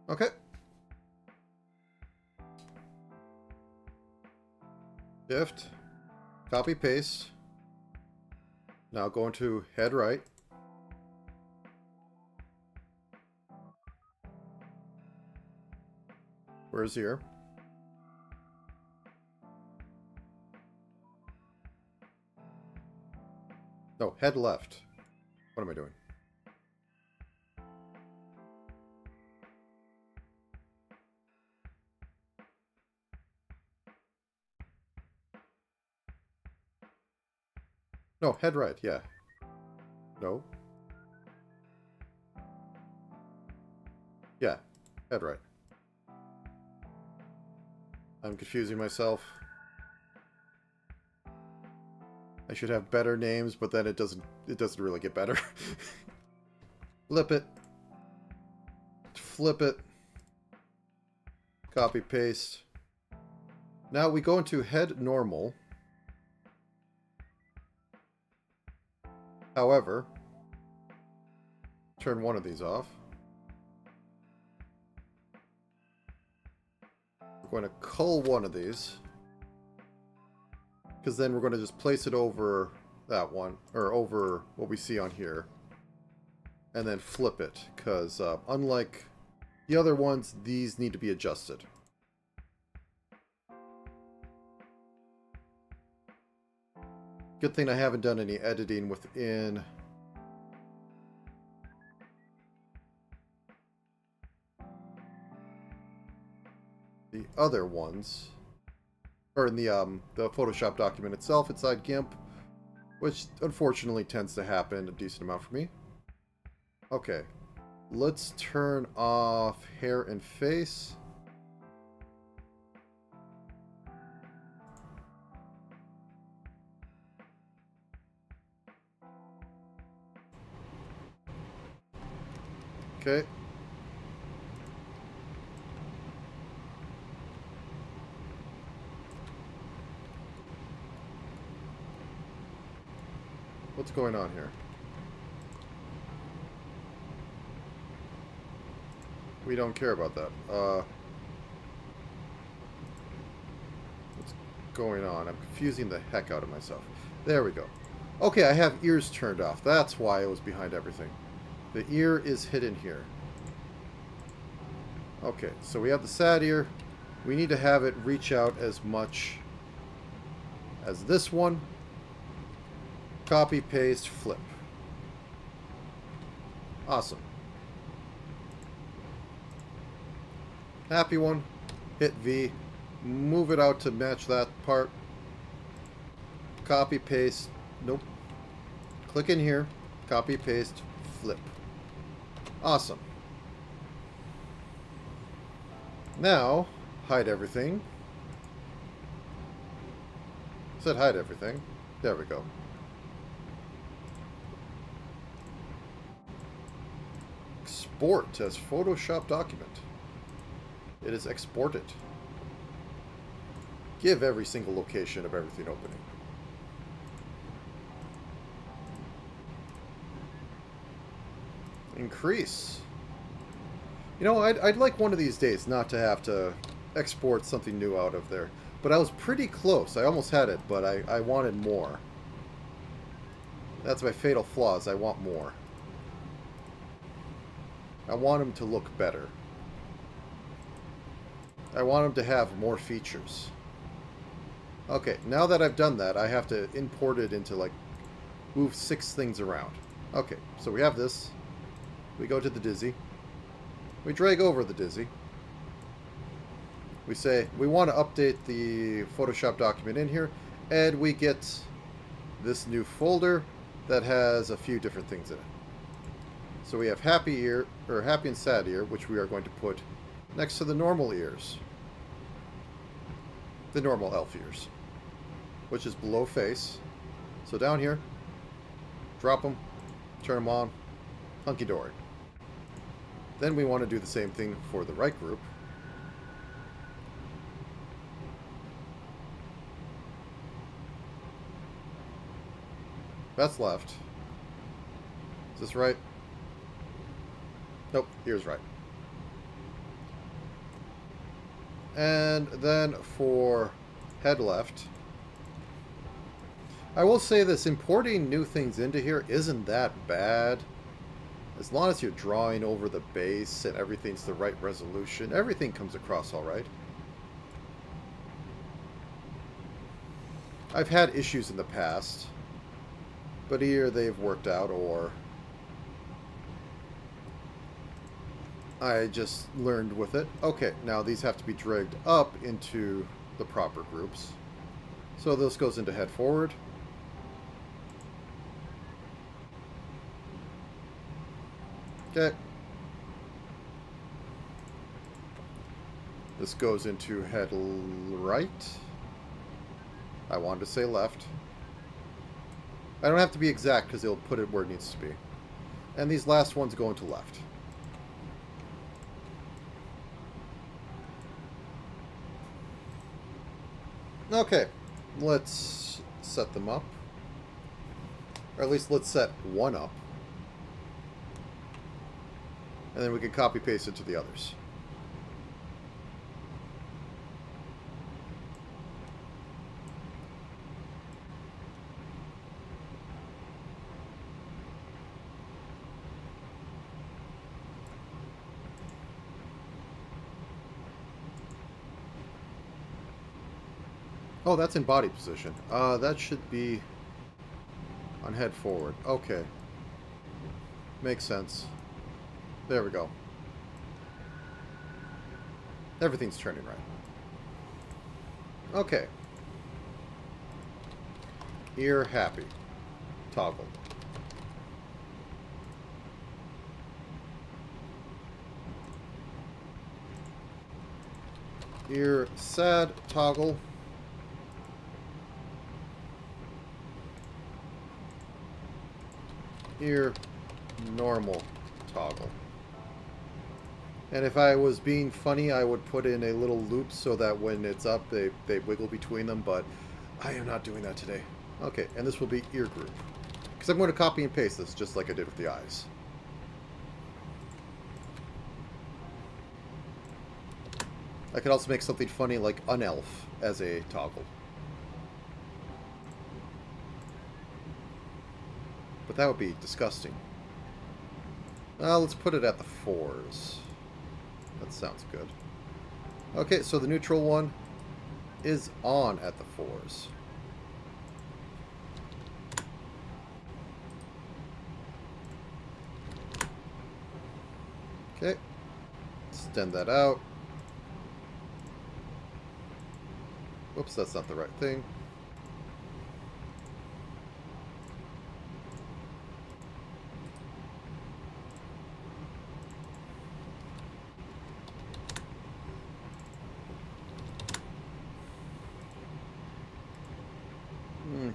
Okay. Shift. Copy, paste. Now go into head right. Where's ear? No, head left. What am I doing? No, head right, yeah. No. Yeah, head right. I'm confusing myself. I should have better names, but then it doesn't really get better. Flip it. Flip it. Copy paste. Now we go into head normal. However, turn one of these off. We're going to cull one of these. Because then we're going to just place it over that one, or over what we see on here. And then flip it, because unlike the other ones, these need to be adjusted. Good thing I haven't done any editing within the other ones, or in the Photoshop document itself inside GIMP, which unfortunately tends to happen a decent amount for me. Okay, let's turn off hair and face. Okay. What's going on here? We don't care about that. What's going on? I'm confusing the heck out of myself. There we go. Okay, I have ears turned off. That's why it was behind everything. The ear is hidden here. Okay, so we have the sad ear. We need to have it reach out as much as this one. Copy, paste, flip. Awesome. Happy one. Hit V. Move it out to match that part. Copy, paste. Nope. Click in here. Copy, paste, flip. Awesome. Now, hide everything. I said hide everything. There we go. Export as Photoshop document. It is exported. give every single location of everything opening. Increase. You know, I'd like one of these days not to have to export something new out of there. But I was pretty close. I almost had it, but I wanted more. That's my fatal flaws. I want more. I want them to look better. I want them to have more features. Okay, now that I've done that, I have to import it into, like, move 6 things around. Okay, so we have this. We go to the Dizzy. We drag over the Dizzy. We say, we want to update the Photoshop document in here, and we get this new folder that has a few different things in it. So we have happy ear, or happy and sad ear, which we are going to put next to the normal ears. The normal elf ears, which is below face. So down here, drop them, turn them on, hunky-dory. Then we want to do the same thing for the right group. That's left. Is this right? Nope, here's right. And then for head left, I will say this, importing new things into here isn't that bad. As long as you're drawing over the base and everything's the right resolution, everything comes across all right. I've had issues in the past, but either they've worked out or I just learned with it. Okay, now these have to be dragged up into the proper groups. So this goes into head forward. Okay. This goes into head right. I wanted to say left. I don't have to be exact because it'll put it where it needs to be. And these last ones go into left. Okay, let's set them up. Or at least let's set one up. And then we can copy paste it to the others. Oh, that's in body position. That should be on head forward. Okay. Makes sense. There we go. Everything's turning right. Okay. Ear happy. Toggle. Ear sad. Toggle. Ear normal. Toggle. And if I was being funny, I would put in a little loop so that when it's up, they wiggle between them, but I am not doing that today. Okay, and this will be ear group. Because I'm going to copy and paste this, just like I did with the eyes. I could also make something funny like unelf as a toggle. But that would be disgusting. Let's put it at the 4s. That sounds good. Okay, so the neutral one is on at the 4s. Okay. Extend that out. Whoops, that's not the right thing.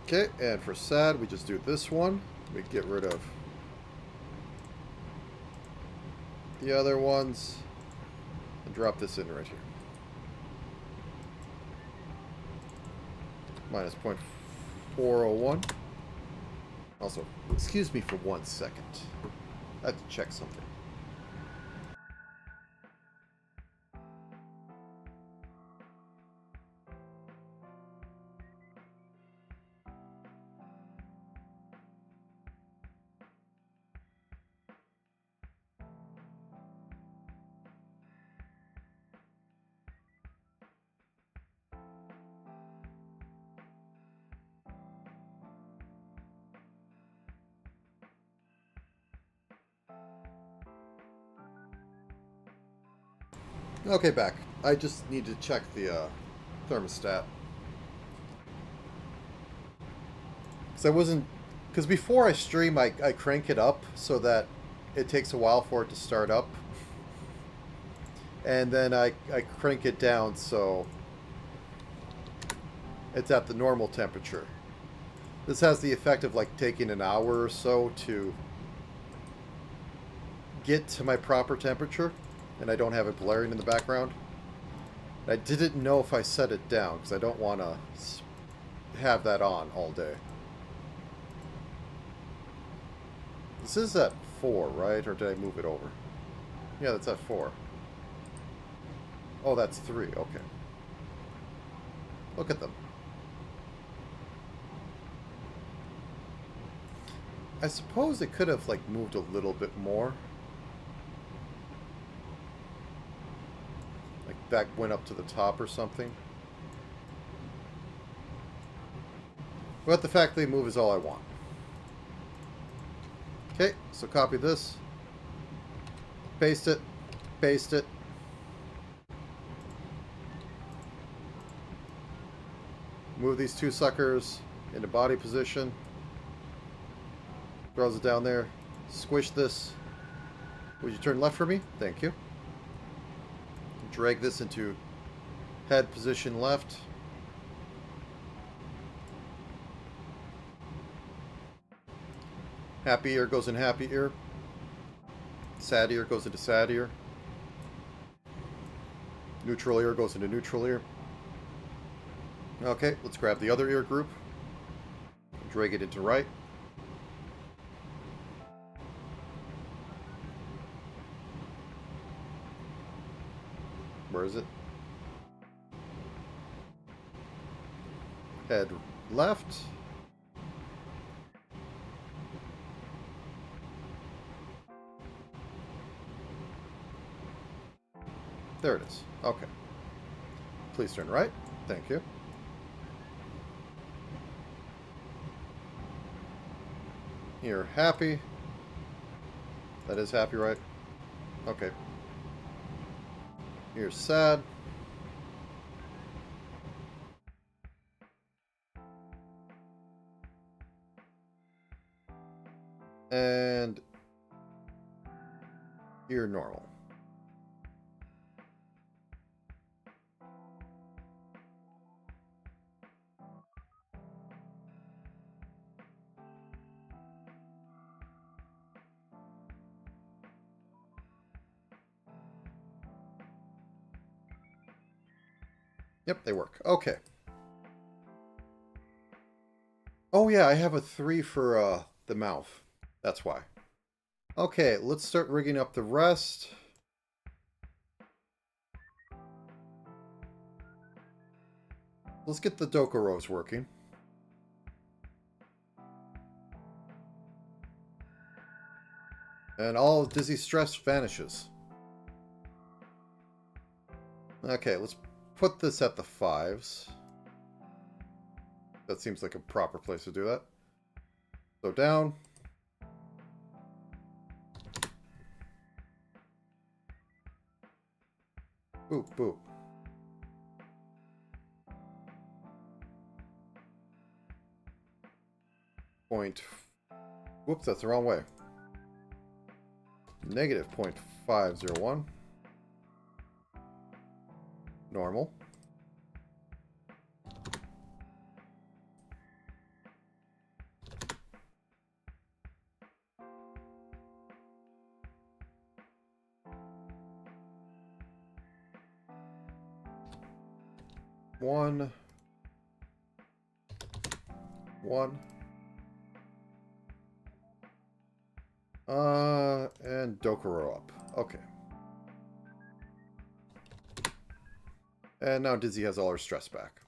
Okay, and for sad, we just do this one. We get rid of the other ones and drop this in right here. minus 0.401. Also, excuse me for 1 second. I have to check something. Okay, back. I just need to check the thermostat. Because before I stream, I crank it up so that it takes a while for it to start up. And then I crank it down so it's at the normal temperature. This has the effect of like taking an hour or so to get to my proper temperature, and I don't have it blaring in the background. I didn't know if I set it down because I don't want to have that on all day. This is at 4, right? Or did I move it over? Yeah, that's at 4. Oh, that's 3. Okay. Look at them. I suppose it could have, like, moved a little bit more. Like, that went up to the top or something. But the fact they move is all I want. Okay, so copy this. Paste it. Paste it. Move these two suckers into body position. Throws it down there. Squish this. Would you turn left for me? Thank you. Drag this into head position left. Happy ear goes in happy ear. Sad ear goes into sad ear. Neutral ear goes into neutral ear. Okay, let's grab the other ear group. Drag it into right. Where is it? Head left. There it is. Okay. Please turn right. Thank you. You're happy. That is happy, right? Okay. You're sad. And you're normal. Yep, they work. Okay. Oh yeah, I have a 3 for the mouth. That's why. Okay, let's start rigging up the rest. Let's get the Dokuros working. And all dizzy stress vanishes. Okay, let's put this at the 5s. That seems like a proper place to do that. So down. Boop, boop. Point. Whoops, that's the wrong way. Negative 0.501. Normal. One. 1. And Dokuro up. Okay. And now Dizzy has all her stress back.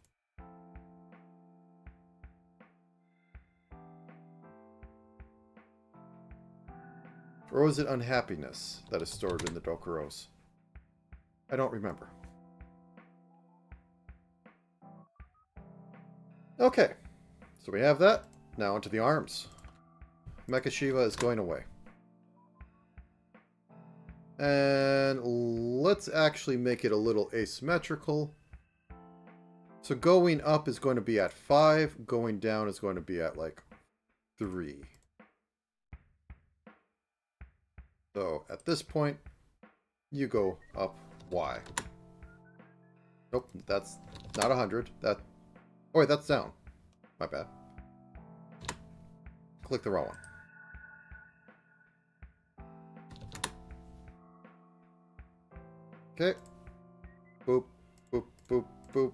Or is it unhappiness that is stored in the Dokuros? I don't remember. Okay. So we have that. Now onto the arms. Mecha Shiva is going away. And let's actually make it a little asymmetrical. So going up is going to be at 5. Going down is going to be at like 3. So at this point, you go up Y. Nope, that's not 100. That. Oh wait, that's down. My bad. Click the wrong one. Okay. Boop, boop, boop, boop.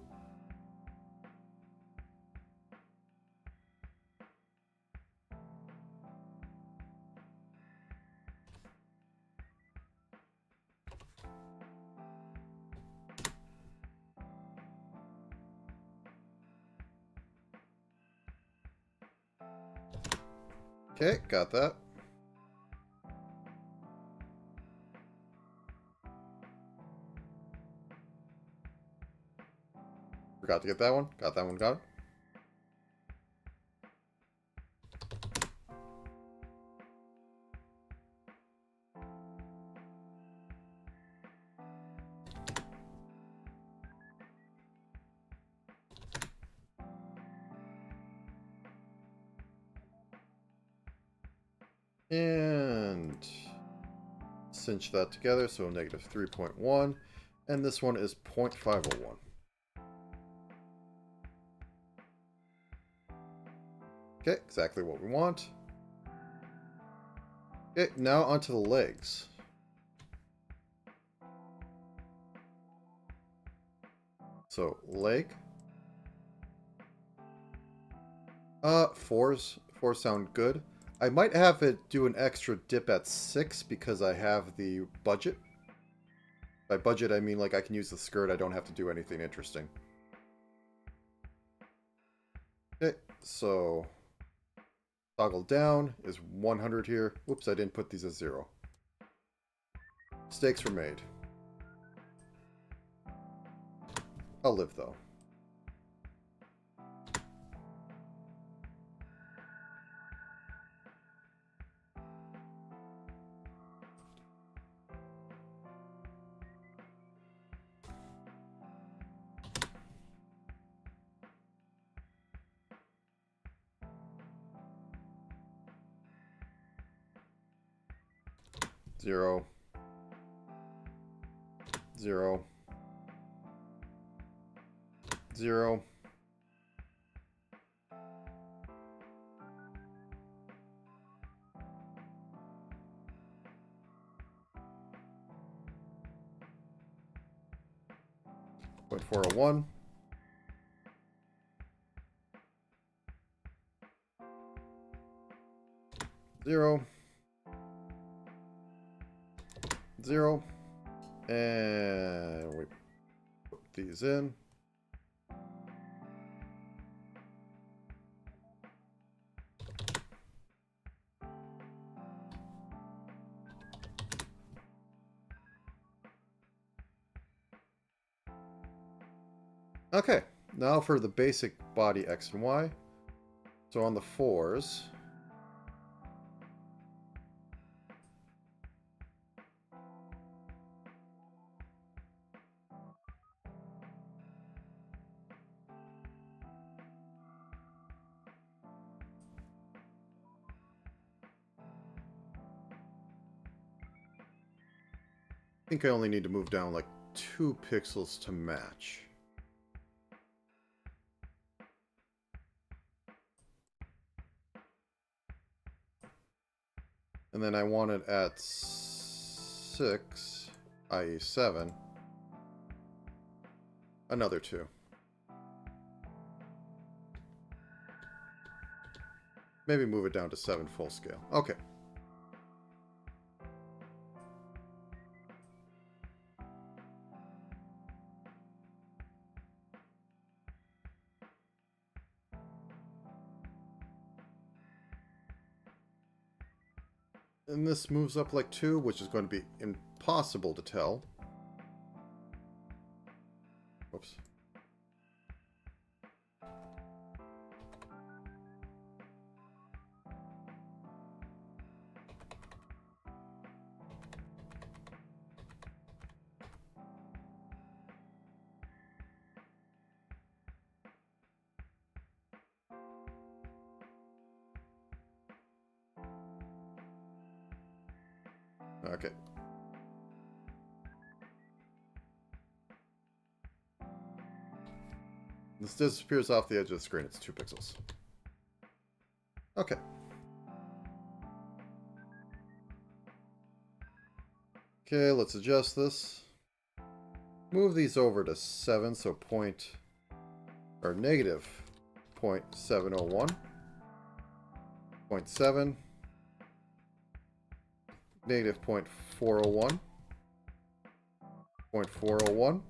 Okay, got that. Forgot to get that one. Got that one, got it. And cinch that together, so negative 3.1. And this one is 0.501. Okay, exactly what we want. Okay, now onto the legs. So, leg. 4s. 4s sound good. I might have it do an extra dip at 6 because I have the budget. By budget, I mean like I can use the skirt. I don't have to do anything interesting. Okay, so toggle down is 100 here. Whoops, I didn't put these as 0. Mistakes were made. I'll live though. Zero. 0. 0. Point 401. 0. 0. And we put these in. Okay, now for the basic body X and Y. So on the 4s, I think I only need to move down like 2 pixels to match. And then I want it at 6, i.e. 7. Another 2. Maybe move it down to 7 full scale. Okay. And this moves up like 2, which is going to be impossible to tell. Whoops. Okay. This disappears off the edge of the screen. It's 2 pixels. Okay. Okay, let's adjust this. Move these over to 7, so negative 0.701, 0.7, negative 0.401, 0.401,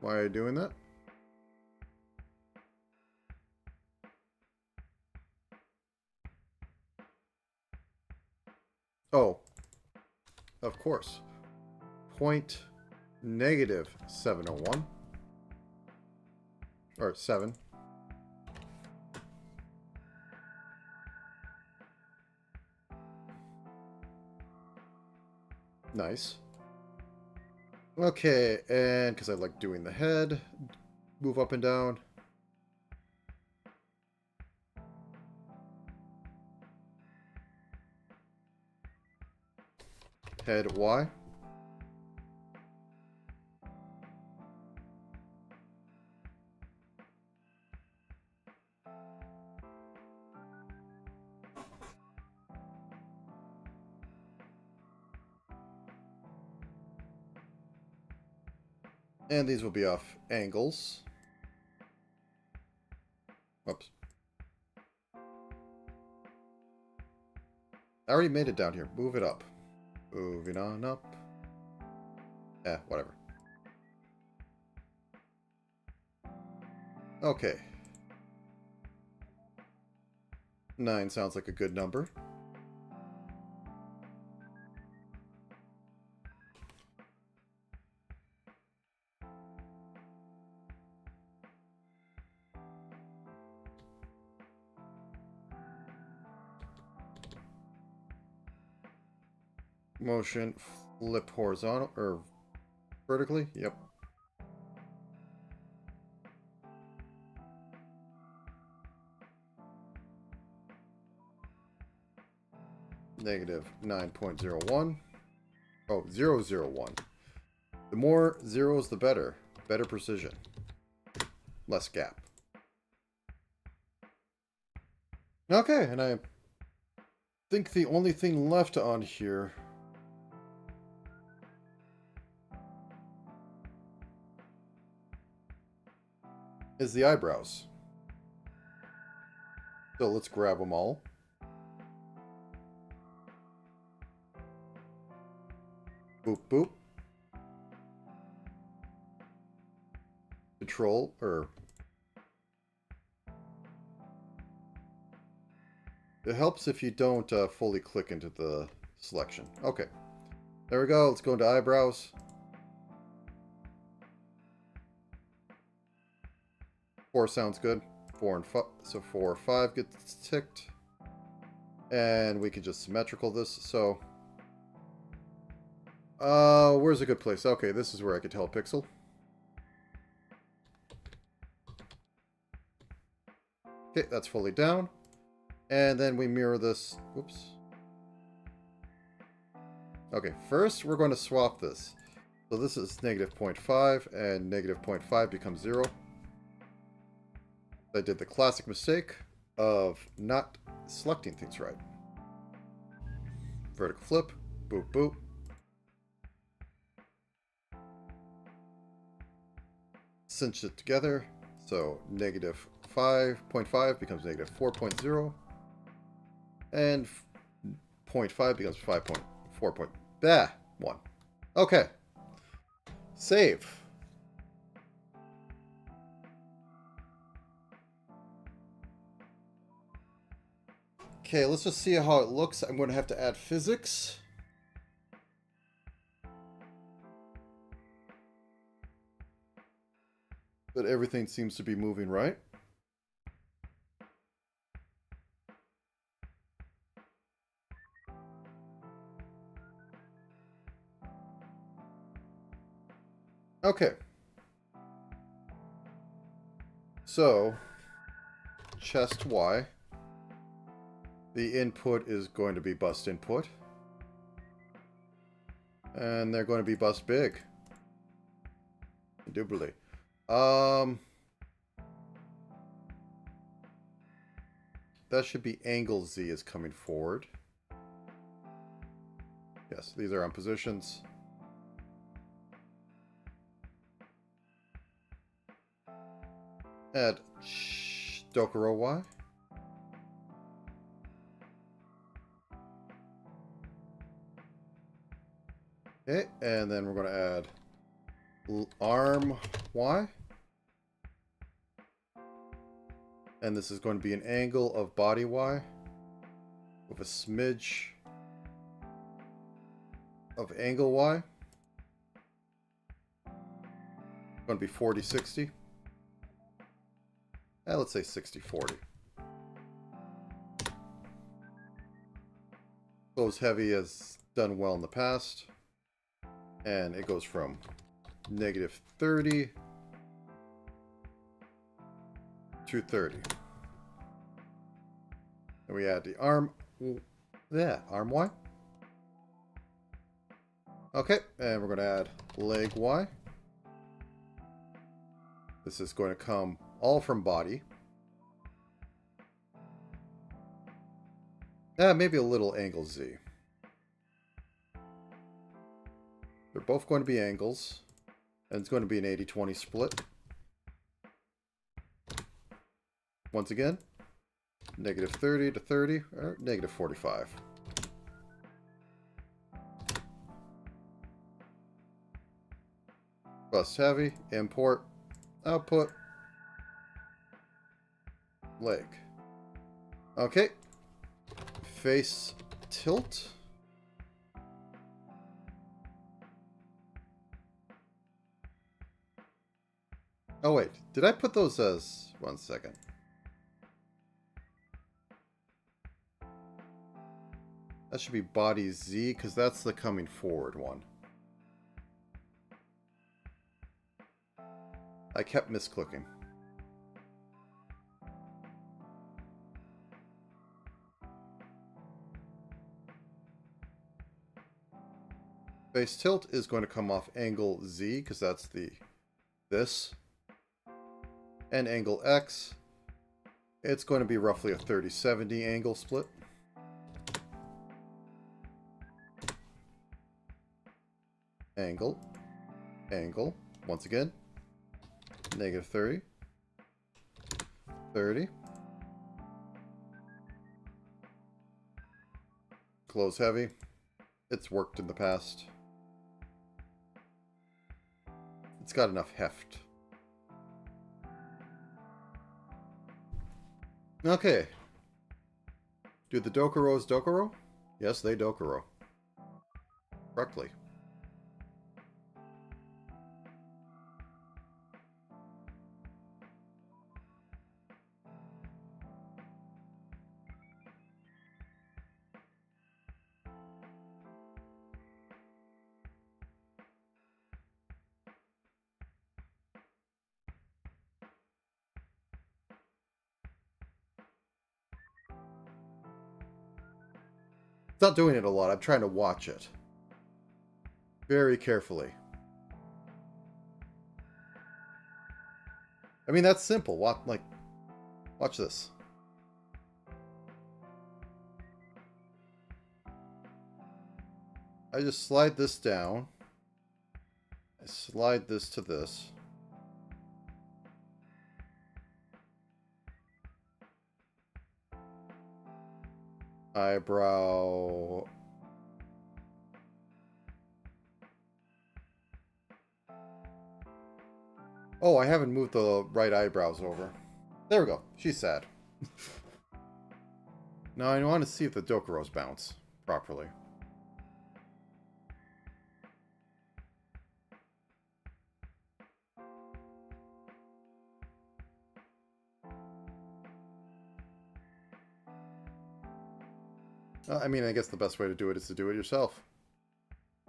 why are you doing that? Oh, of course. Point negative 701. Or 7. Nice. Okay, and because I like doing the head, move up and down. Head Y. And these will be off angles. Whoops. I already made it down here. Move it up. Moving on up. Whatever. Okay. 9 sounds like a good number. Motion, flip horizontal, or vertically? Yep. Negative 9.01. Oh, 001. The more zeros, the better. Better precision. Less gap. Okay, and I think the only thing left on here is the eyebrows. So let's grab them all. Boop, boop. Control, or... It helps if you don't fully click into the selection. Okay. There we go. Let's go into eyebrows. 4 sounds good. 4 and 5. So 4 or 5 gets ticked. And we can just symmetrical this. So... where's a good place? Okay, this is where I could tell a pixel. Okay, that's fully down. And then we mirror this. Whoops. Okay, first we're going to swap this. So this is negative 0.5, and negative 0.5 becomes 0. I did the classic mistake of not selecting things right. vertical flip, boop, boop. Cinch it together, so negative 5.5 becomes negative 4.0, and 0.5 becomes 5.4.1. Okay. Save. Okay, let's just see how it looks. I'm going to have to add physics. But everything seems to be moving right. Okay. So, chest Y. The input is going to be bust input. And they're going to be bust big. Indubitably. That should be angle Z is coming forward. Yes, these are on positions. Add Dokuro Y. Okay, and then we're going to add arm Y. And this is going to be an angle of body Y with a smidge of angle Y. Going to be 40-60. Let's say 60-40. Goes heavy has done well in the past. And it goes from negative 30 to 30. And we add the arm. Yeah, arm Y. Okay, and we're going to add leg Y. This is going to come all from body. Maybe a little angle Z. They're both going to be angles. And it's going to be an 80-20 split. Once again, negative 30 to 30, or negative 45. Bust heavy, import, output, leg. Okay. Face tilt. Oh wait, did I put those as... One second. That should be body Z, because that's the coming forward one. I kept misclicking. Face tilt is going to come off angle Z, because that's this. And angle X, it's going to be roughly a 30-70 angle split. Angle, angle, once again, negative 30, 30, close heavy, it's worked in the past, it's got enough heft. Okay, do the Dokuros Dokuro? Yes, they Dokuro. Correctly. It's not doing it a lot. I'm trying to watch it very carefully. I mean, that's simple. Watch this. I just slide this down. I slide this to this. Eyebrow. Oh, I haven't moved the right eyebrows over. There we go. She's sad. Now I want to see if the Dokuros bounce properly. I mean, I guess the best way to do it is to do it yourself.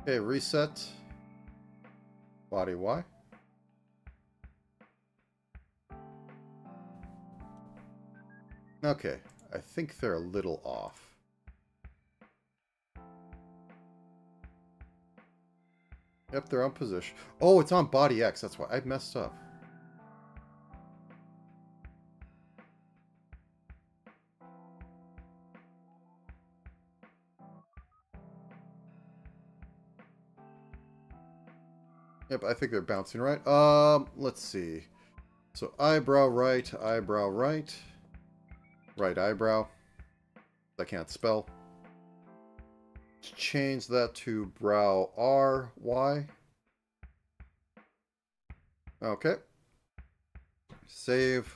Okay, reset. Body Y. Okay, I think they're a little off. Yep, they're on position. Oh, it's on body X, that's why I messed up. Yep, I think they're bouncing right. Let's see. So eyebrow right, eyebrow right. Right eyebrow. I can't spell. Change that to brow R, Y. Okay. Save.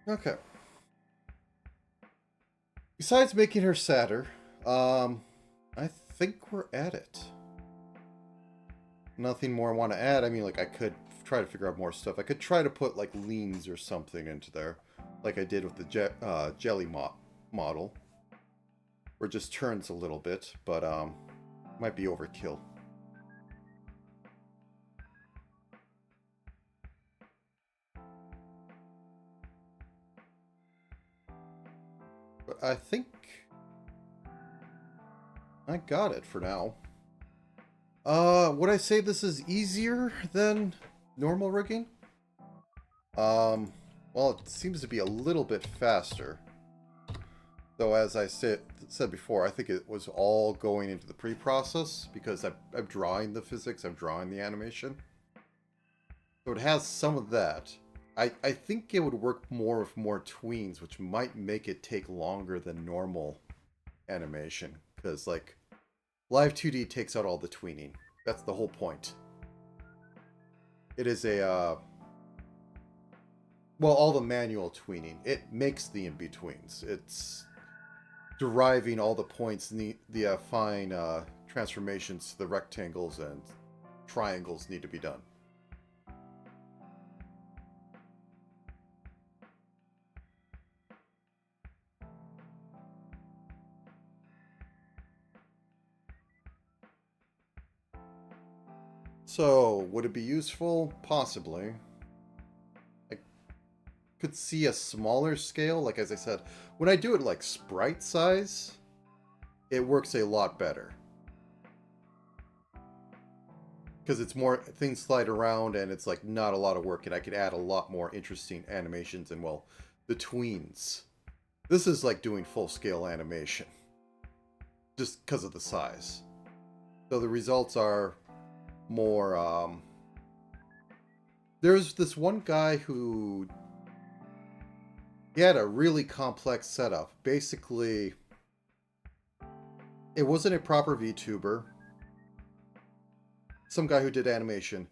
Okay. Besides making her sadder, I think we're at it. Nothing more I want to add. I mean, like, I could try to figure out more stuff. I could try to put, like, leans or something into there, like I did with the jelly model, where it just turns a little bit, but, might be overkill. But I think I got it for now. Would I say this is easier than normal rigging? Well, it seems to be a little bit faster. Though, as I said before, I think it was all going into the pre-process because I'm drawing the physics, I'm drawing the animation. So it has some of that. I think it would work more with more tweens, which might make it take longer than normal animation. Because, like, Live 2D takes out all the tweening. That's the whole point. It is a, well, all the manual tweening. It makes the in-betweens. It's deriving all the points, and the fine transformations to the rectangles and triangles need to be done. So, would it be useful? Possibly. I could see a smaller scale. Like, as I said, when I do it like sprite size, it works a lot better. Because it's more, things slide around and it's like not a lot of work, and I could add a lot more interesting animations and, well, the tweens. This is like doing full-scale animation. Just because of the size. So the results are more, there's this one guy who, he had a really complex setup. Basically, it wasn't a proper VTuber. Some guy who did animation.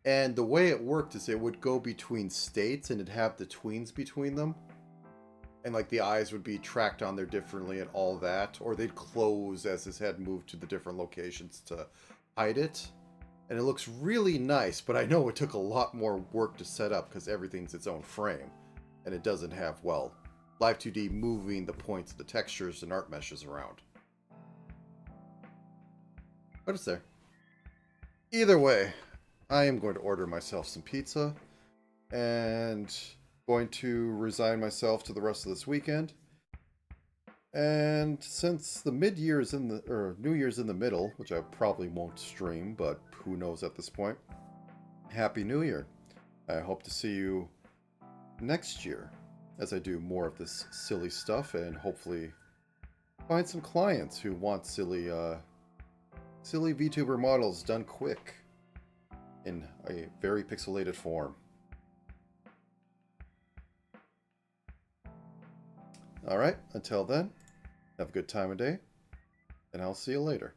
And the way it worked is it would go between states and it'd have the tweens between them. and like the eyes would be tracked on there differently and all that, or they'd close as his head moved to the different locations to hide it. And it looks really nice, but I know it took a lot more work to set up because everything's its own frame, and it doesn't have, well, Live 2D moving the points of the textures and art meshes around. But it's there. Either way, I am going to order myself some pizza and going to resign myself to the rest of this weekend. And since the mid-year is in the, or New Year's in the middle, which I probably won't stream, but who knows at this point, Happy New Year. I hope to see you next year as I do more of this silly stuff and hopefully find some clients who want silly VTuber models done quick in a very pixelated form. Alright, until then, have a good time of day, and I'll see you later.